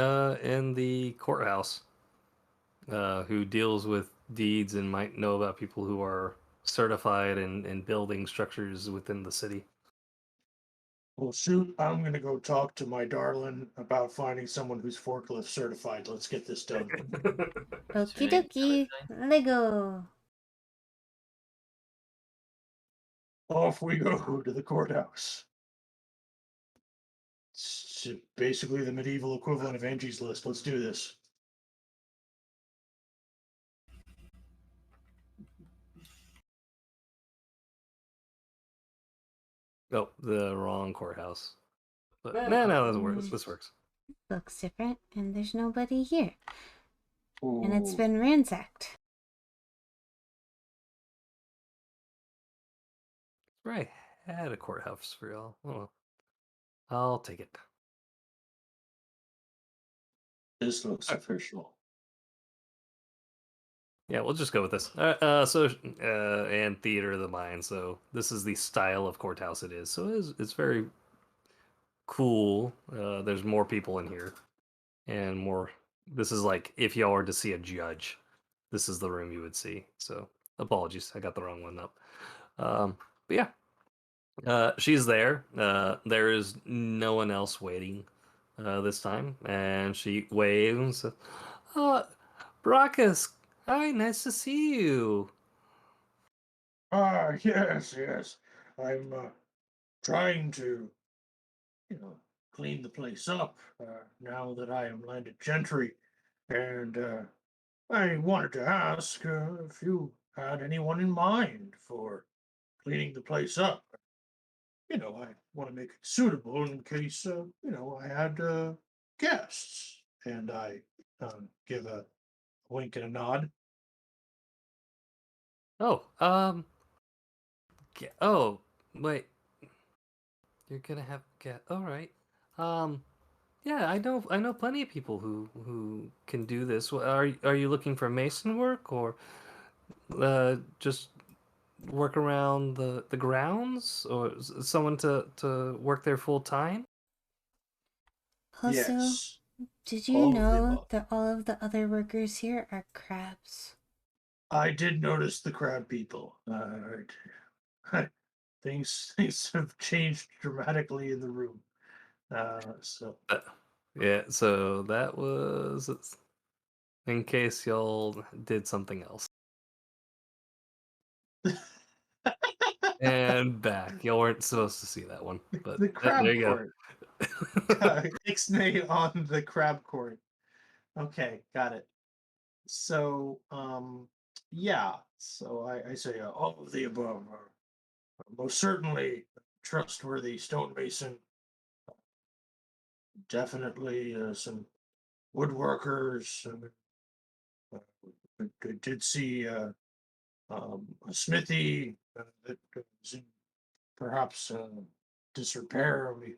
in the courthouse who deals with deeds and might know about people who are certified in building structures within the city. Well, shoot, I'm gonna go talk to my darling about finding someone who's forklift certified. Let's get this done. Okie name dokie, Lego. Off we go to the courthouse. It's basically the medieval equivalent of Angie's List. Let's do this. Oh, the wrong courthouse. But no, this works. This works. Looks different, and there's nobody here. And it's Ooh. been ransacked. I had a courthouse for y'all. Oh, well. I'll take it. This looks official. Yeah, we'll just go with this. And theater of the mind. So this is the style of courthouse it is. So it's very cool. There's more people in here, and more. This is like if y'all were to see a judge, this is the room you would see. So apologies, I got the wrong one up. But yeah, she's there. There is no one else waiting this time, and she waves. Uh, Brackus, hi, nice to see you. Ah, yes, yes. I'm trying to, clean the place up now that I am landed gentry, and I wanted to ask if you had anyone in mind for cleaning the place up. I want to make it suitable in case, I had guests. And I give a wink and a nod. Oh, oh, wait, you're gonna have get. All right. Um, yeah, I know plenty of people who can do this. Are you looking for mason work or just work around the grounds or someone to work there full time? Also, Yes, did you all of the know above. that all of the other workers here are crabs? I did notice the crab people. Things have changed dramatically in the room. So Yeah, so that was in case y'all did something else. And back. Y'all weren't supposed to see that one, but the there crab you court. go. Ixnay on the crab court. Okay, got it. So, yeah. So I say all of the above are most certainly trustworthy stonemason. Definitely some woodworkers. I did see a smithy that was in perhaps disrepair. We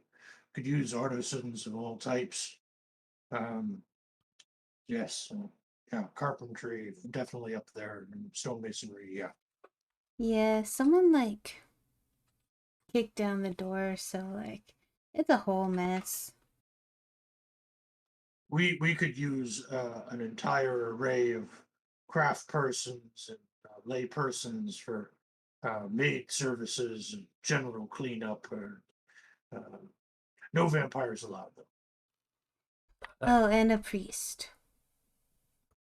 could use artisans of all types. Um, yes, yeah, carpentry definitely up there, and stonemasonry. Yeah, Yeah, someone like kicked down the door, so like it's a whole mess. we could use an entire array of craft persons and lay persons for maid services and general cleanup. Uh, no vampires allowed, though. Oh, and a priest.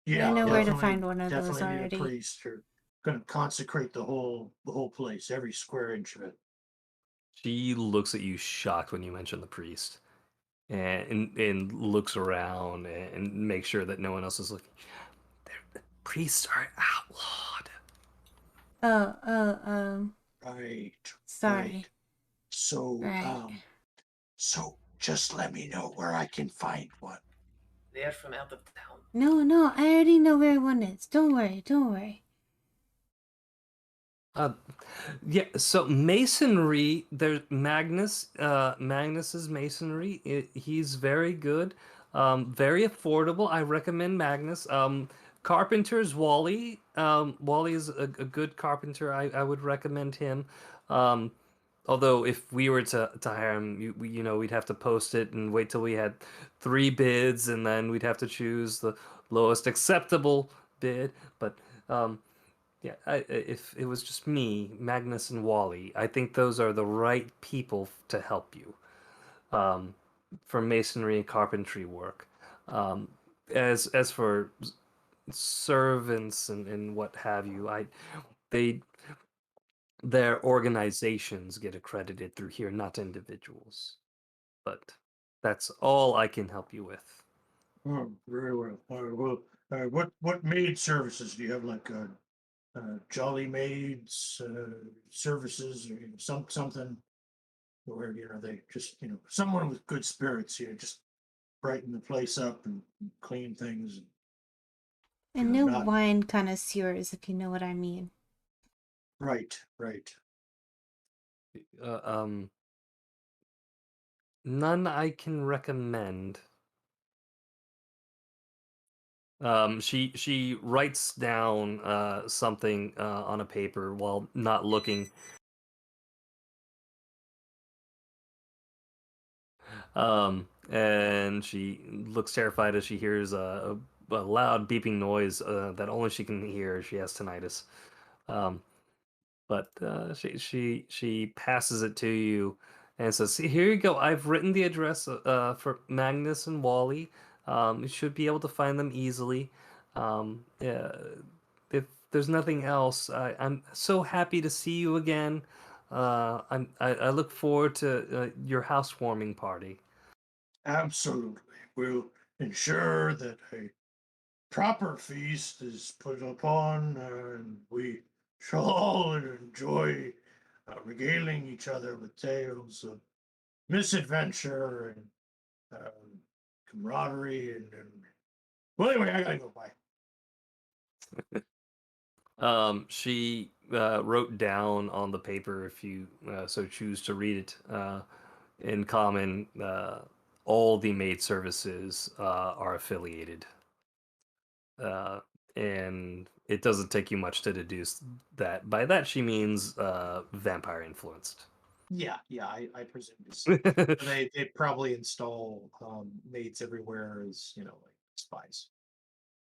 I Yeah, know where to definitely, find one of those definitely need a already. priest. Or going to consecrate the whole place, every square inch of it. She looks at you shocked when you mention the priest, and looks around and makes sure that no one else is looking. The priests are outlawed. Oh, Right, right. sorry. So, Right. so just let me know where I can find one. They are from out of town. No, I already know where one is. Don't worry. Uh, yeah. So masonry. There's Magnus. Magnus's masonry. He's very good. Very affordable. I recommend Magnus. Carpenter's Wally. Wally is a good carpenter. I would recommend him. Um, although if we were to hire him, we'd have to post it and wait till we had 3 bids, and then we'd have to choose the lowest acceptable bid. But yeah, if it was just me, Magnus, and Wally, I think those are the right people to help you for masonry and carpentry work. Um, as for servants and what have you, they their organizations get accredited through here, not individuals. But that's all I can help you with. Oh, very well. Well, what maid services do you have? Like jolly maids services, or something where they just someone with good spirits, just brighten the place up and clean things, and And no not wine connoisseurs, if you know what I mean. right, right. Uh, um, None I can recommend. She writes down something on a paper while not looking. And she looks terrified as she hears a loud beeping noise that only she can hear. She has tinnitus. Um, but she passes it to you and says, "See, here you go. I've written the address for Magnus and Wally. You should be able to find them easily. Yeah, if there's nothing else, I'm so happy to see you again. I look forward to your housewarming party." Absolutely. We'll ensure that a proper feast is put upon, and we shall all enjoy regaling each other with tales of misadventure and camaraderie. Well, anyway, I gotta go. Bye. She wrote down on the paper, if you so choose to read it, in common, all the maid services are affiliated. Uh, and it doesn't take you much to deduce that. By that, she means vampire influenced. Yeah, I presume so. They probably install maids everywhere as like spies.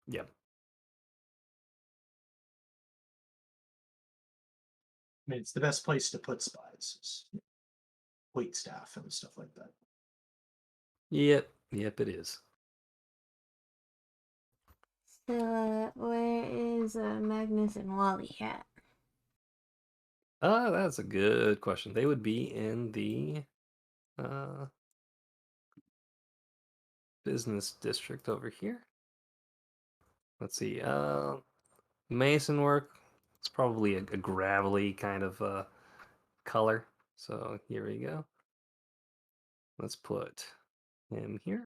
Yeah. I mean, it's the best place to put spies, is, wait staff and stuff like that. Yep. Yep, it is. So, where is Magnus and Wally at? That's a good question. They would be in the uh, business district over here. Let's see. Mason work. It's probably a gravelly kind of color. So here we go. Let's put him here.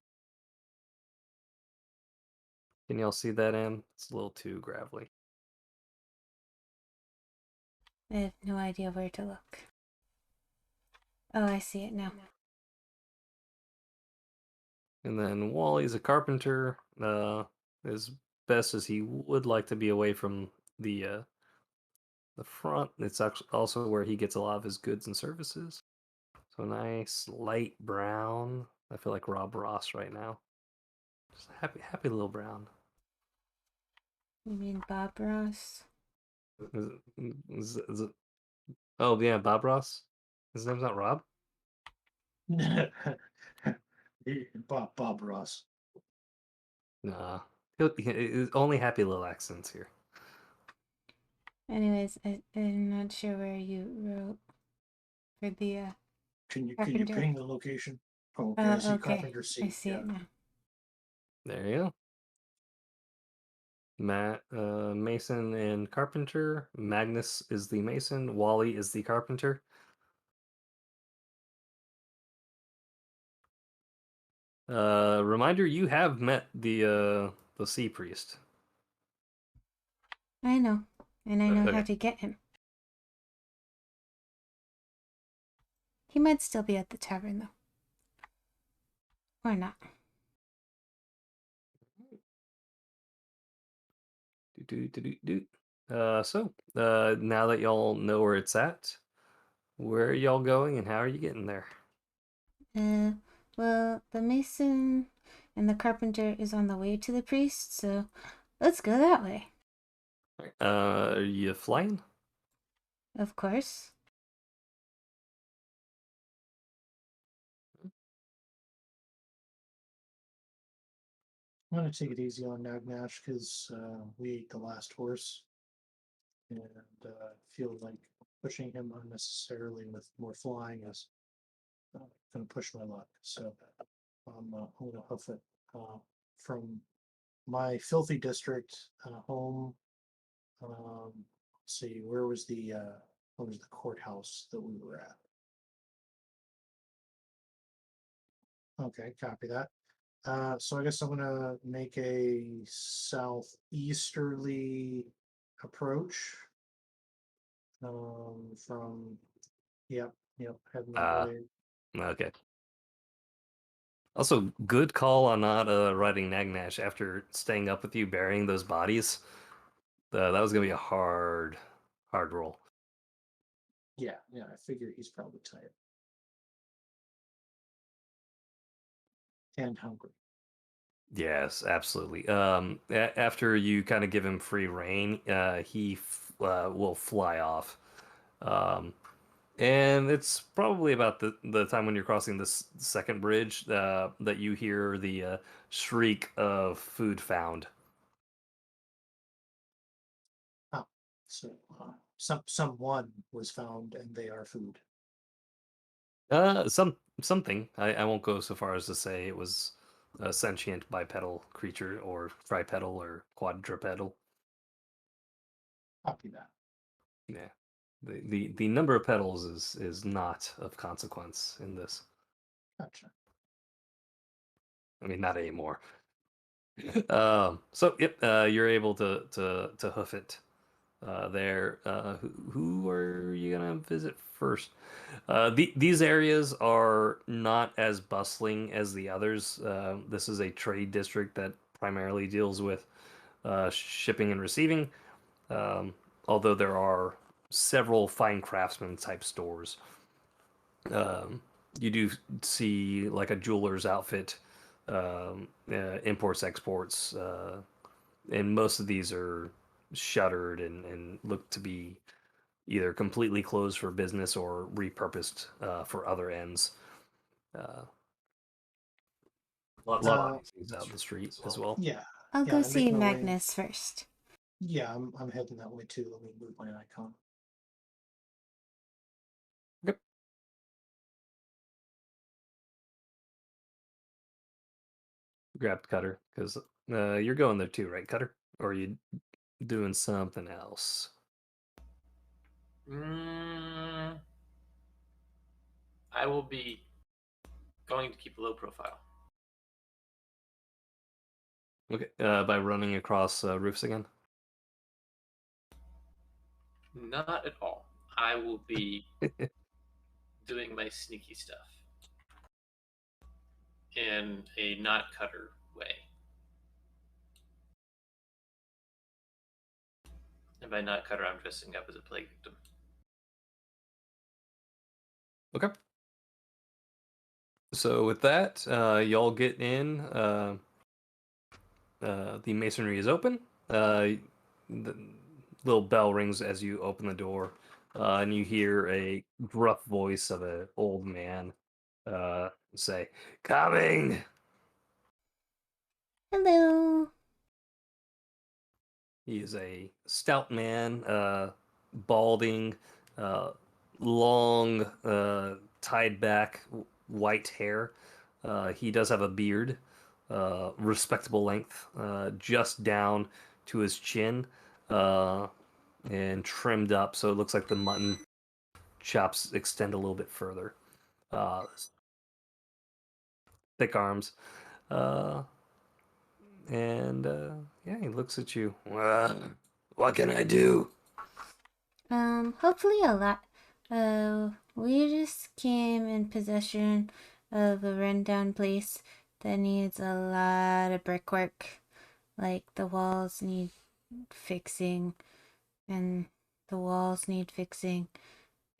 Can y'all see that, M? It's a little too gravelly. I have no idea where to look. Oh, I see it now. And then Wally's a carpenter. As best as he would like to be away from the front, it's actually also where he gets a lot of his goods and services. So nice light brown. I feel like Rob Ross right now. Just a happy little brown. You mean Bob Ross? Is it, oh yeah, Bob Ross. His name's not Rob. Bob Ross. Nah, only happy little accents here. Anyways, I'm not sure where you wrote for the Can you carpenter. ping the location? Oh, okay. I see Okay. Carpenter I C. see Yeah. it now. There you go. Mason and carpenter. Magnus is the mason. Wally is the carpenter. Reminder: you have met the sea priest. I know, and I know how Okay. to get him. He might still be at the tavern though, or not. Now that y'all know where it's at, where are y'all going and how are you getting there? Well, the mason and the carpenter is on the way to the priest, so let's go that way. Are you flying? Of course. I'm gonna take it easy on Nagnash because we ate the last horse, and feel like pushing him unnecessarily with more flying is gonna push my luck. So I'm gonna hoof it from my filthy district home. Let's see, where was the courthouse that we were at? Okay, copy that. So I guess I'm gonna make a southeasterly approach. From yep, heading that Uh, way. okay. Also, good call on not riding Nagnash after staying up with you burying those bodies. That was gonna be a hard roll. Yeah, I figure he's probably tired. and hungry. Yes, absolutely. After you kind of give him free reign, will fly off. Um, and it's probably about the time when you're crossing this second bridge that you hear the shriek of food found. Ah, so someone was found, and they are food. Something. I won't go so far as to say it was a sentient bipedal creature or tripedal or quadrupedal. Copy that. Yeah. The number of pedals is not of consequence in this. Gotcha. I mean, not anymore. So yep, you're able to hoof it there. Who are you gonna visit first? These areas are not as bustling as the others. This is a trade district that primarily deals with shipping and receiving. Um, Although there are several fine craftsman type stores. Um, you do see like a jeweler's outfit, imports, exports, and most of these are shuttered and look to be either completely closed for business or repurposed for other ends. Uh, lot of Uh, these things out in the street as well. yeah, I'll yeah. go I make see my way. Magnus first. Yeah, I'm heading that way too. Let me move my icon. Yep. Grabbed Cutter because you're going there too, right, Cutter? Or are you doing something else? Mm, I will be going to keep a low profile. Okay, by running across roofs again. Not at all. I will be doing my sneaky stuff in a not cutter way. And by not cutter, I'm dressing up as a plague victim. Okay. So with that, y'all get in. The masonry is open. The little bell rings as you open the door, and you hear a gruff voice of an old man say, "Coming." Hello. He is a stout man, balding, long, tied back white hair. He does have a beard, respectable length, just down to his chin, uh, and trimmed up so it looks like the mutton chops extend a little bit further. Uh, Thick arms. Uh, and yeah, he looks at you. What can I do? Hopefully a lot. We just came in possession of a rundown place that needs a lot of brickwork. Like the walls need fixing, and the walls need fixing,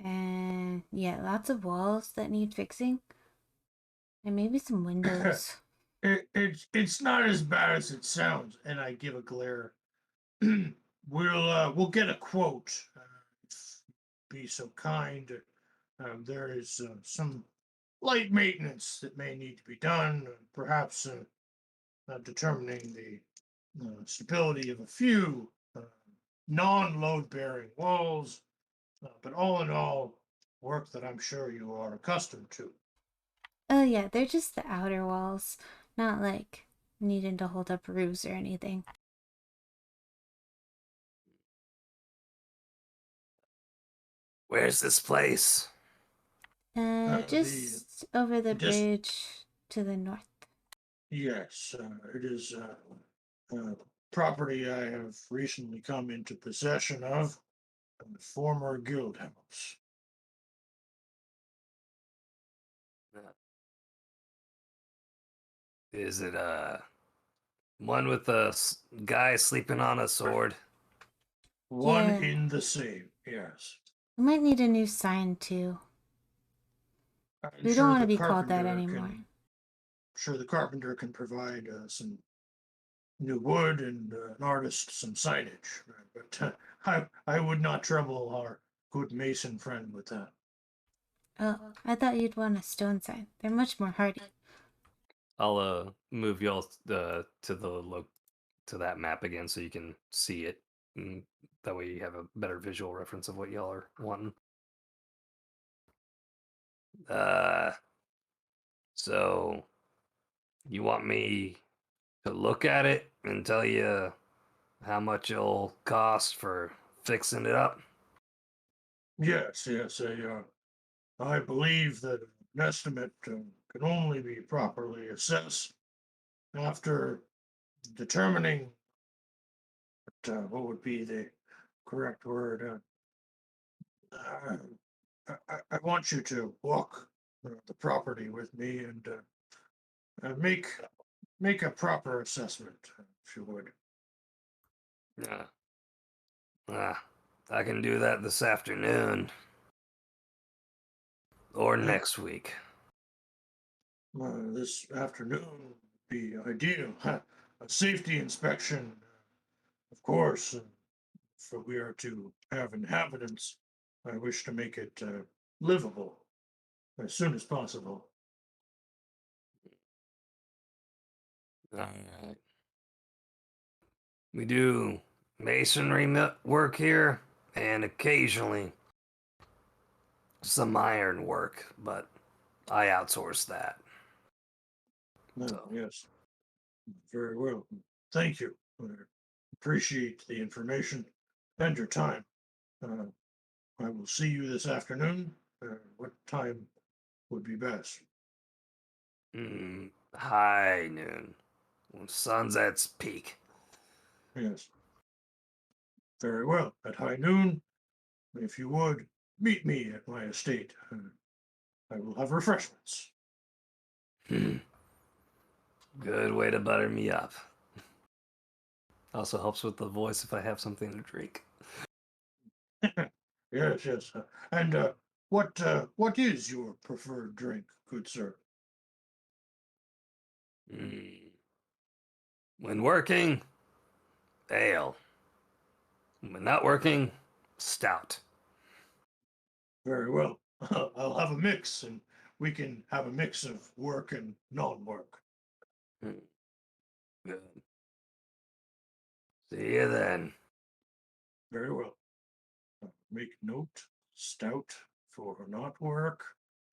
and yeah, lots of walls that need fixing, and maybe some windows. It's not as bad as it sounds, and I give a glare. We'll get a quote. If be so kind. There is some light maintenance that may need to be done. Perhaps determining the stability of a few non-load bearing walls. But all in all, work that I'm sure you are accustomed to. Oh yeah, they're just the outer walls, not like needing to hold up roofs or anything. Where's this place? Just over the Just bridge to the north. yes, it is property I have recently come into possession of, a former guild house. Is it one with a guy sleeping on a sword? One Yeah, in the same, yes. we might need a new sign too. I'm We don't sure want to the be called that carpenter anymore. can sure the carpenter can provide some new wood and an artist some signage. But I would not trouble our good mason friend with that. Oh, I thought you'd want a stone sign. They're much more hardy. I'll move y'all to that map again so you can see it. And that way you have a better visual reference of what y'all are wanting. So you want me to look at it and tell you how much it'll cost for fixing it up? Yes, yes. I believe that an estimate can only be properly assessed after determining what would be the correct word. I want you to walk the property with me and make a proper assessment, if you would. Yeah. I can do that this afternoon or Uh, next week. this afternoon would be ideal. A safety inspection, of course. If we are to have inhabitants, I wish to make it livable as soon as possible. Alright. We do masonry work here and occasionally some iron work, but I outsource that. So, Yes, very well. Thank you. I appreciate the information and your time. Uh, I will see you this afternoon. What time would be best? high noon, when sun's at its peak. Yes, very well. At high noon, if you would, meet me at my estate. I will have refreshments. Hmm. Good way to butter me up. Also helps with the voice if I have something to drink. Yes, yes. And what is your preferred drink, good sir? Hmm. When working, ale. When not working, stout. Very well. I'll have a mix, and we can have a mix of work and non-work. Hmm. Good. See you then. Very well. Make note: stout for not work,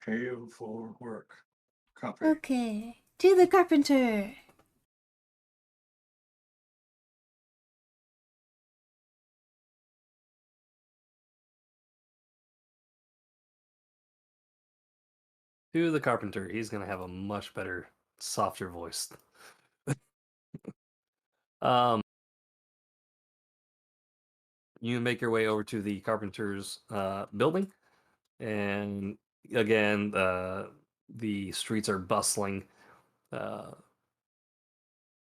ale for work. Copy. Okay, to the carpenter. To the carpenter, he's gonna have a much better, softer voice. um, you make your way over to the carpenter's building, and again, the streets are bustling. Uh,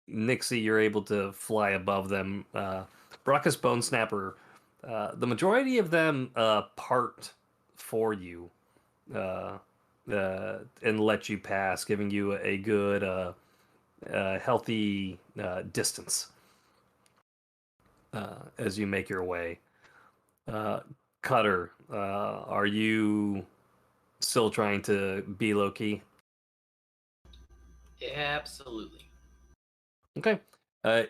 Nixie, you're able to fly above them. Brockus Bone Snapper, the majority of them part for you uh, and let you pass, giving you a good, healthy distance as you make your way. Cutter, are you still trying to be low key? Absolutely. Okay. Uh,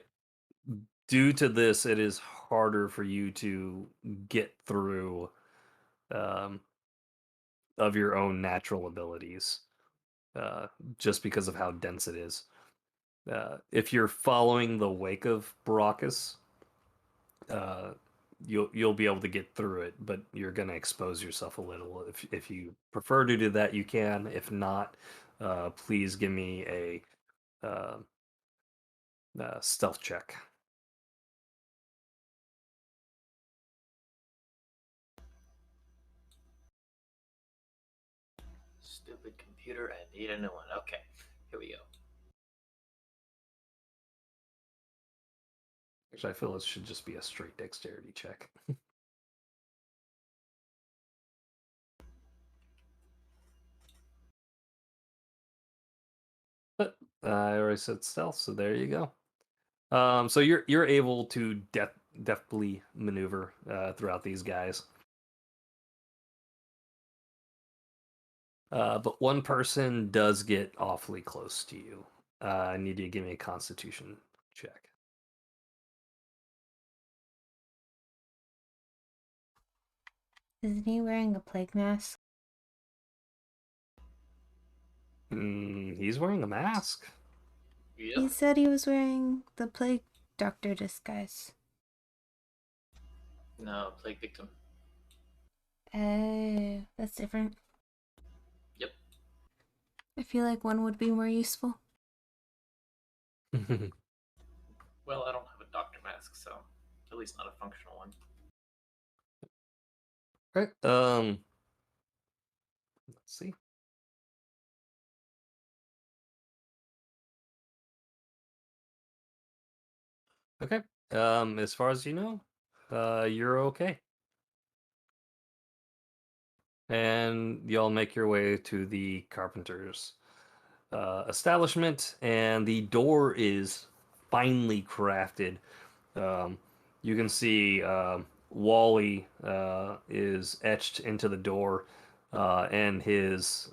Due to this, it is harder for you to get through um, of your own natural abilities, uh, just because of how dense it is. If you're following the wake of Baracus, uh, you'll be able to get through it, but you're gonna expose yourself a little. If you prefer to do that, you can. If not, please give me a uh, stealth check. Stupid computer, I need a new one. Okay, here we go. Actually, I feel it should just be a straight dexterity check. I already said stealth, so there you go. So you're able to deftly maneuver throughout these guys. But one person does get awfully close to you. I need you to give me a Constitution check. Isn't he wearing a plague mask? He's wearing a mask. Yep. He said he was wearing the plague doctor disguise. No, plague victim. Oh, that's different. Yep. I feel like one would be more useful. Well, I don't have a doctor mask, so at least not a functional one. Right. Let's see. Okay. As far as you know, you're okay. And y'all make your way to the carpenter's establishment, and the door is finely crafted. You can see Wally is etched into the door, and his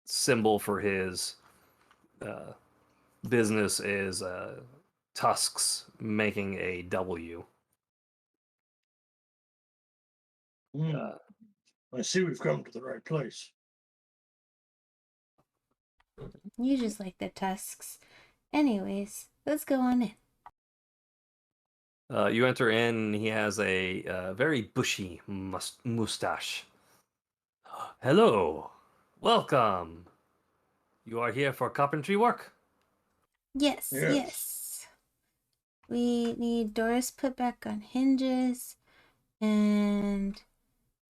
symbol for his uh, business is tusks making a W. Hmm, I see we've come to the right place. You just like the tusks. Anyways, let's go on in. You enter in, and he has a very bushy mustache. Hello, welcome. You are here for carpentry work? Yes, Yes. yes. We need doors put back on hinges and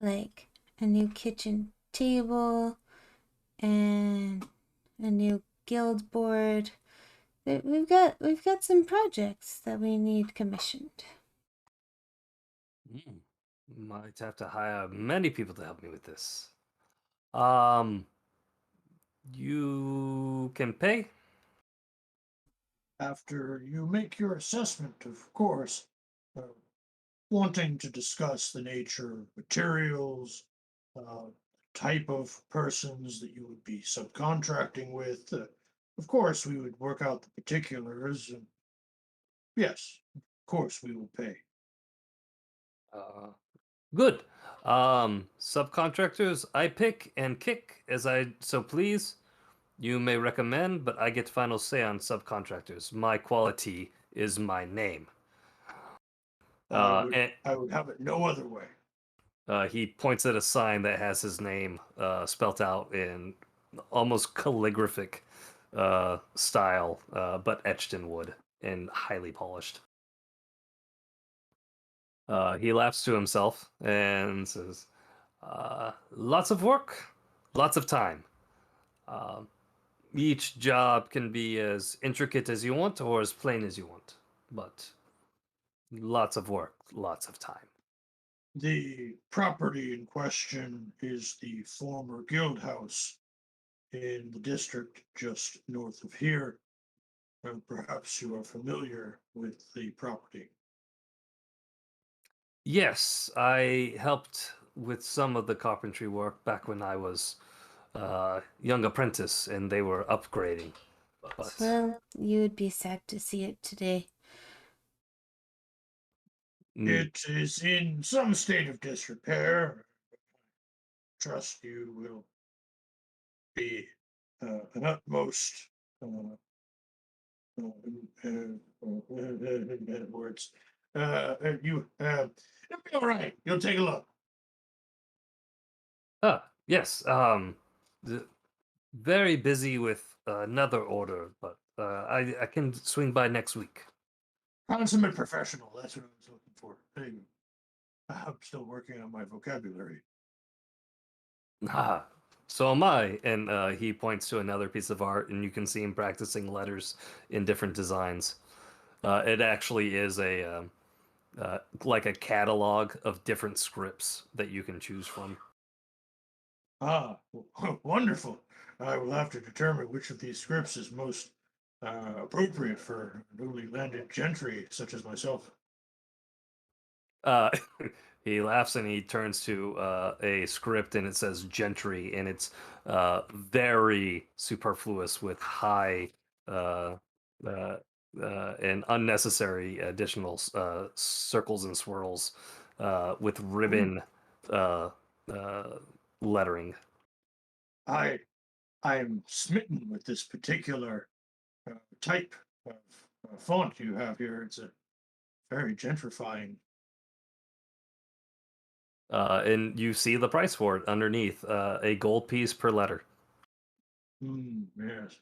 like a new kitchen table and a new guild board. We've got some projects that we need commissioned. Might have to hire many people to help me with this. Um, you can pay? After you make your assessment, of course, uh, wanting to discuss the nature of materials, type of persons that you would be subcontracting with. Of course, we would work out the particulars. And yes, of course, we will pay. Uh, Good. Subcontractors, I pick and kick as I so please. You may recommend, but I get final say on subcontractors. My quality is my name. And I would have it no other way. he points at a sign that has his name spelt out in almost calligraphic style, but etched in wood and highly polished. He laughs to himself and says, lots of work, lots of time. Um, each job can be as intricate as you want or as plain as you want, but lots of work, lots of time. The property in question is the former guild house in the district just north of here. And perhaps you are familiar with the property. Yes, I helped with some of the carpentry work back when I was young apprentice and they were upgrading. But Well, you would be sad to see it today. It is in some state of disrepair. Trust you will be an utmost words. It'll be all right. You'll take a look. yes, very busy with another order, but I can swing by next week. Consummate professional. That's what I was looking for. Hey, I'm still working on my vocabulary. Ah, so am I. And he points to another piece of art, and you can see him practicing letters in different designs. It actually is a like a catalog of different scripts that you can choose from. Ah, wonderful. I will have to determine which of these scripts is most appropriate for newly landed gentry such as myself. Uh, he laughs and he turns to a script and it says gentry and it's very superfluous with high uh, uh, and unnecessary additional circles and swirls with Ooh, ribbon uh, uh, lettering. I I am smitten with this particular type of font you have here. It's a very gentrifying. And you see the price for it underneath a gold piece per letter. Yes,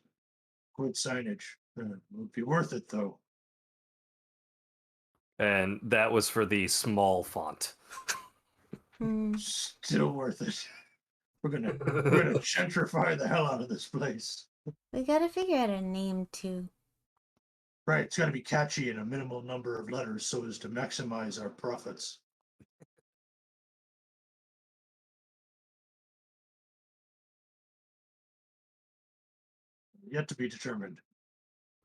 good signage. Would be worth it though. And that was for the small font. Hmm. Still worth it. We're gonna gentrify the hell out of this place. We gotta figure out a name too. Right, it's got to be catchy and a minimal number of letters so as to maximize our profits. Yet to be determined.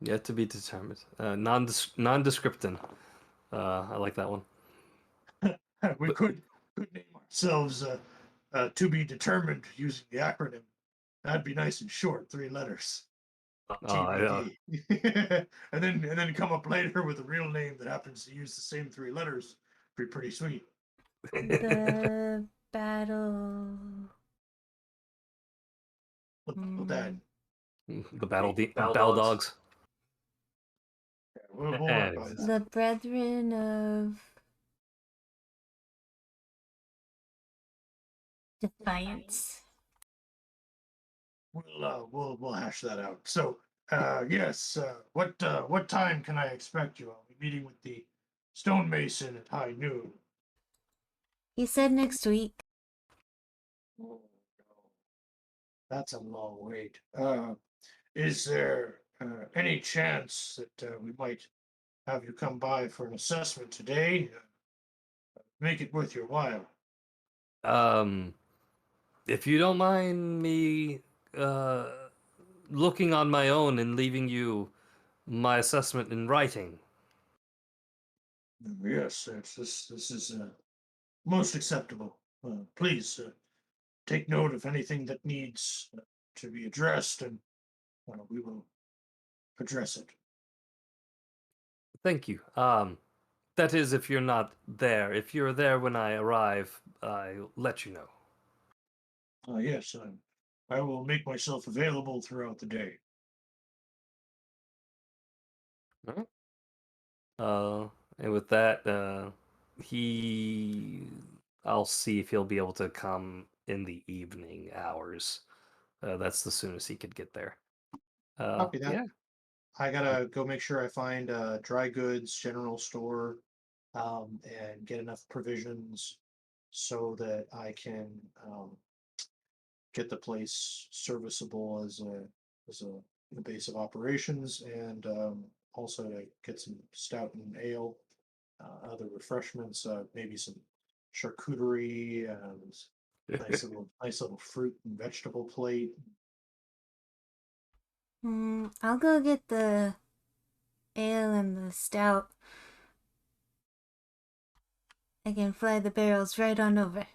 Yet to be determined. Nondescriptin. I like that one. We But could name ourselves to be determined using the acronym. That'd be nice and short, 3 letters. yeah. TBD. and then come up later with a real name that happens to use the same 3 letters. Be pretty sweet. The battle. Well, that The Battle battle dogs. dogs. we'll work on Anyways. that. The Brethren of Defiance. We'll hash that out. So yes, what time can I expect you? I'll be meeting with the stonemason at high noon. He said next week. Oh no, that's a long wait. Is there any chance that we might have you come by for an assessment today? Make it worth your while. Um, if you don't mind me uh, looking on my own and leaving you my assessment in writing. Yes, this is most acceptable. Please take note of anything that needs to be addressed, and we will address it. Thank you. That is, if you're not there. If you're there when I arrive, I'll let you know. Yes, I will make myself available throughout the day. Alright. And with that, he, I'll see if he'll be able to come in the evening hours. That's the soonest he could get there. Copy that. Yeah. I gotta go make sure I find a dry goods general store, and get enough provisions so that I can get the place serviceable as a base of operations, and also to get some stout and ale, other refreshments, maybe some charcuterie, nice little fruit and vegetable plate. I'll go get the ale and the stout. I can fly the barrels right on over.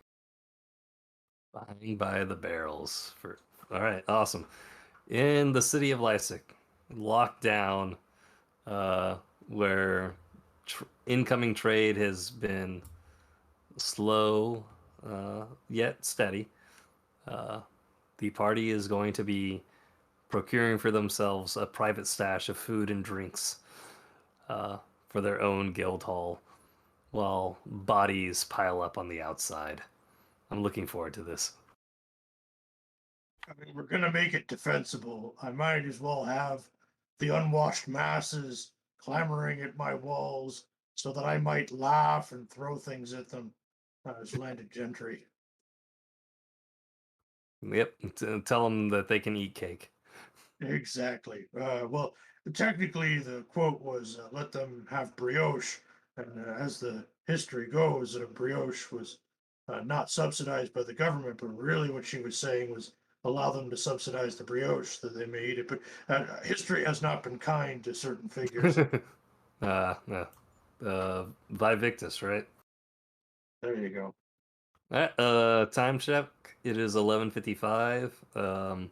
Buying by the barrels for. All right, awesome. In the city of Leipzig, locked down, where incoming trade has been slow, yet steady. Uh, the party is going to be procuring for themselves a private stash of food and drinks for their own guild hall, while bodies pile up on the outside. I'm looking forward to this. I mean, we're gonna make it defensible. I might as well have the unwashed masses clamoring at my walls so that I might laugh and throw things at them as landed gentry. Yep, tell them that they can eat cake. Exactly. Well, technically, the quote was "Let them have brioche," and as the history goes, brioche was not subsidized by the government, but really what she was saying was allow them to subsidize the brioche that they may eat it. But history has not been kind to certain figures. No. Vivictus, right? There you go. Alright, time check. It is 11:55.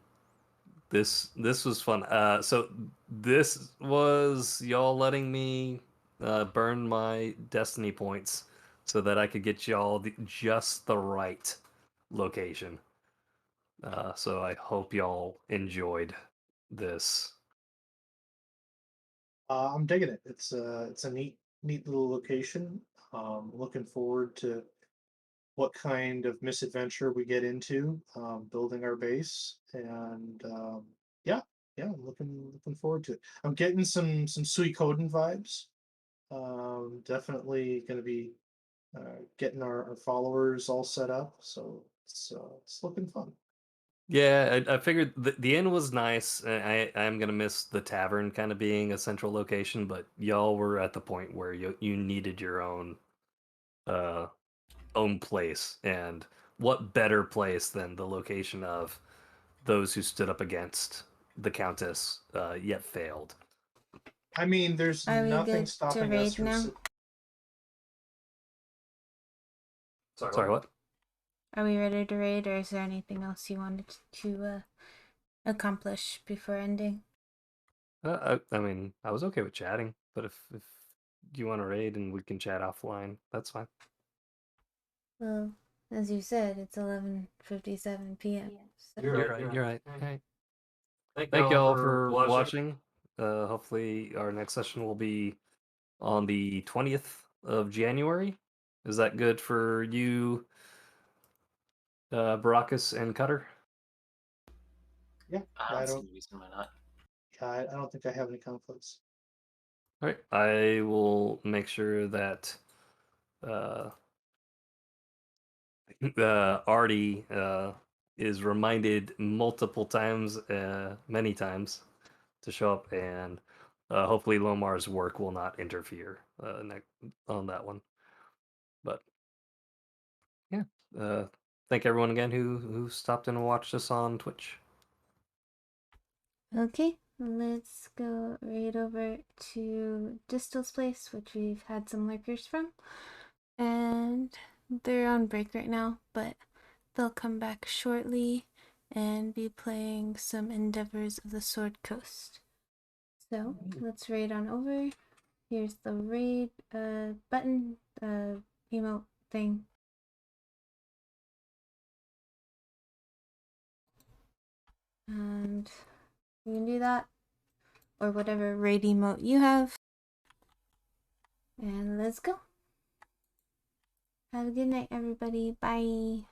This was fun. So this was y'all letting me burn my destiny points so that I could get y'all just the right location. So I hope y'all enjoyed this. I'm digging it. It's a neat little location. Looking forward to what kind of misadventure we get into building our base, and yeah, I'm looking forward to it. I'm getting some Suikoden vibes. Definitely going to be getting our followers all set up, so it's looking fun. Yeah, I figured the inn was nice. I'm gonna miss the tavern kind of being a central location, but y'all were at the point where you needed your uh own place, and what better place than the location of those who stood up against the Countess yet failed. I mean, there's Are we nothing good to stopping us raid from. now? Sorry, what? Are we ready to raid, or is there anything else you wanted to accomplish before ending? I mean, I was okay with chatting, but if you want to raid and we can chat offline, that's fine. Well, as you said, it's 11:57 p.m. So. You're right. You're right. Thank you all for watching. Hopefully, our next session will be on the 20th of January. Is that good for you, Baracus and Cutter? Yeah, I I don't see don't. any reason why not. Yeah, I don't think I have any conflicts. All right. I will make sure that uh, Artie is reminded multiple times, many times, to show up, and hopefully Lomar's work will not interfere on that one. But yeah, thank everyone again who stopped in and watched us on Twitch. Okay, let's go right over to Distal's place, which we've had some lurkers from. And they're on break right now, but they'll come back shortly and be playing some Endeavors of the Sword Coast. So let's raid on over. Here's the raid button, emote thing. And you can do that, or whatever raid emote you have. And let's go. Have a good night, everybody. Bye.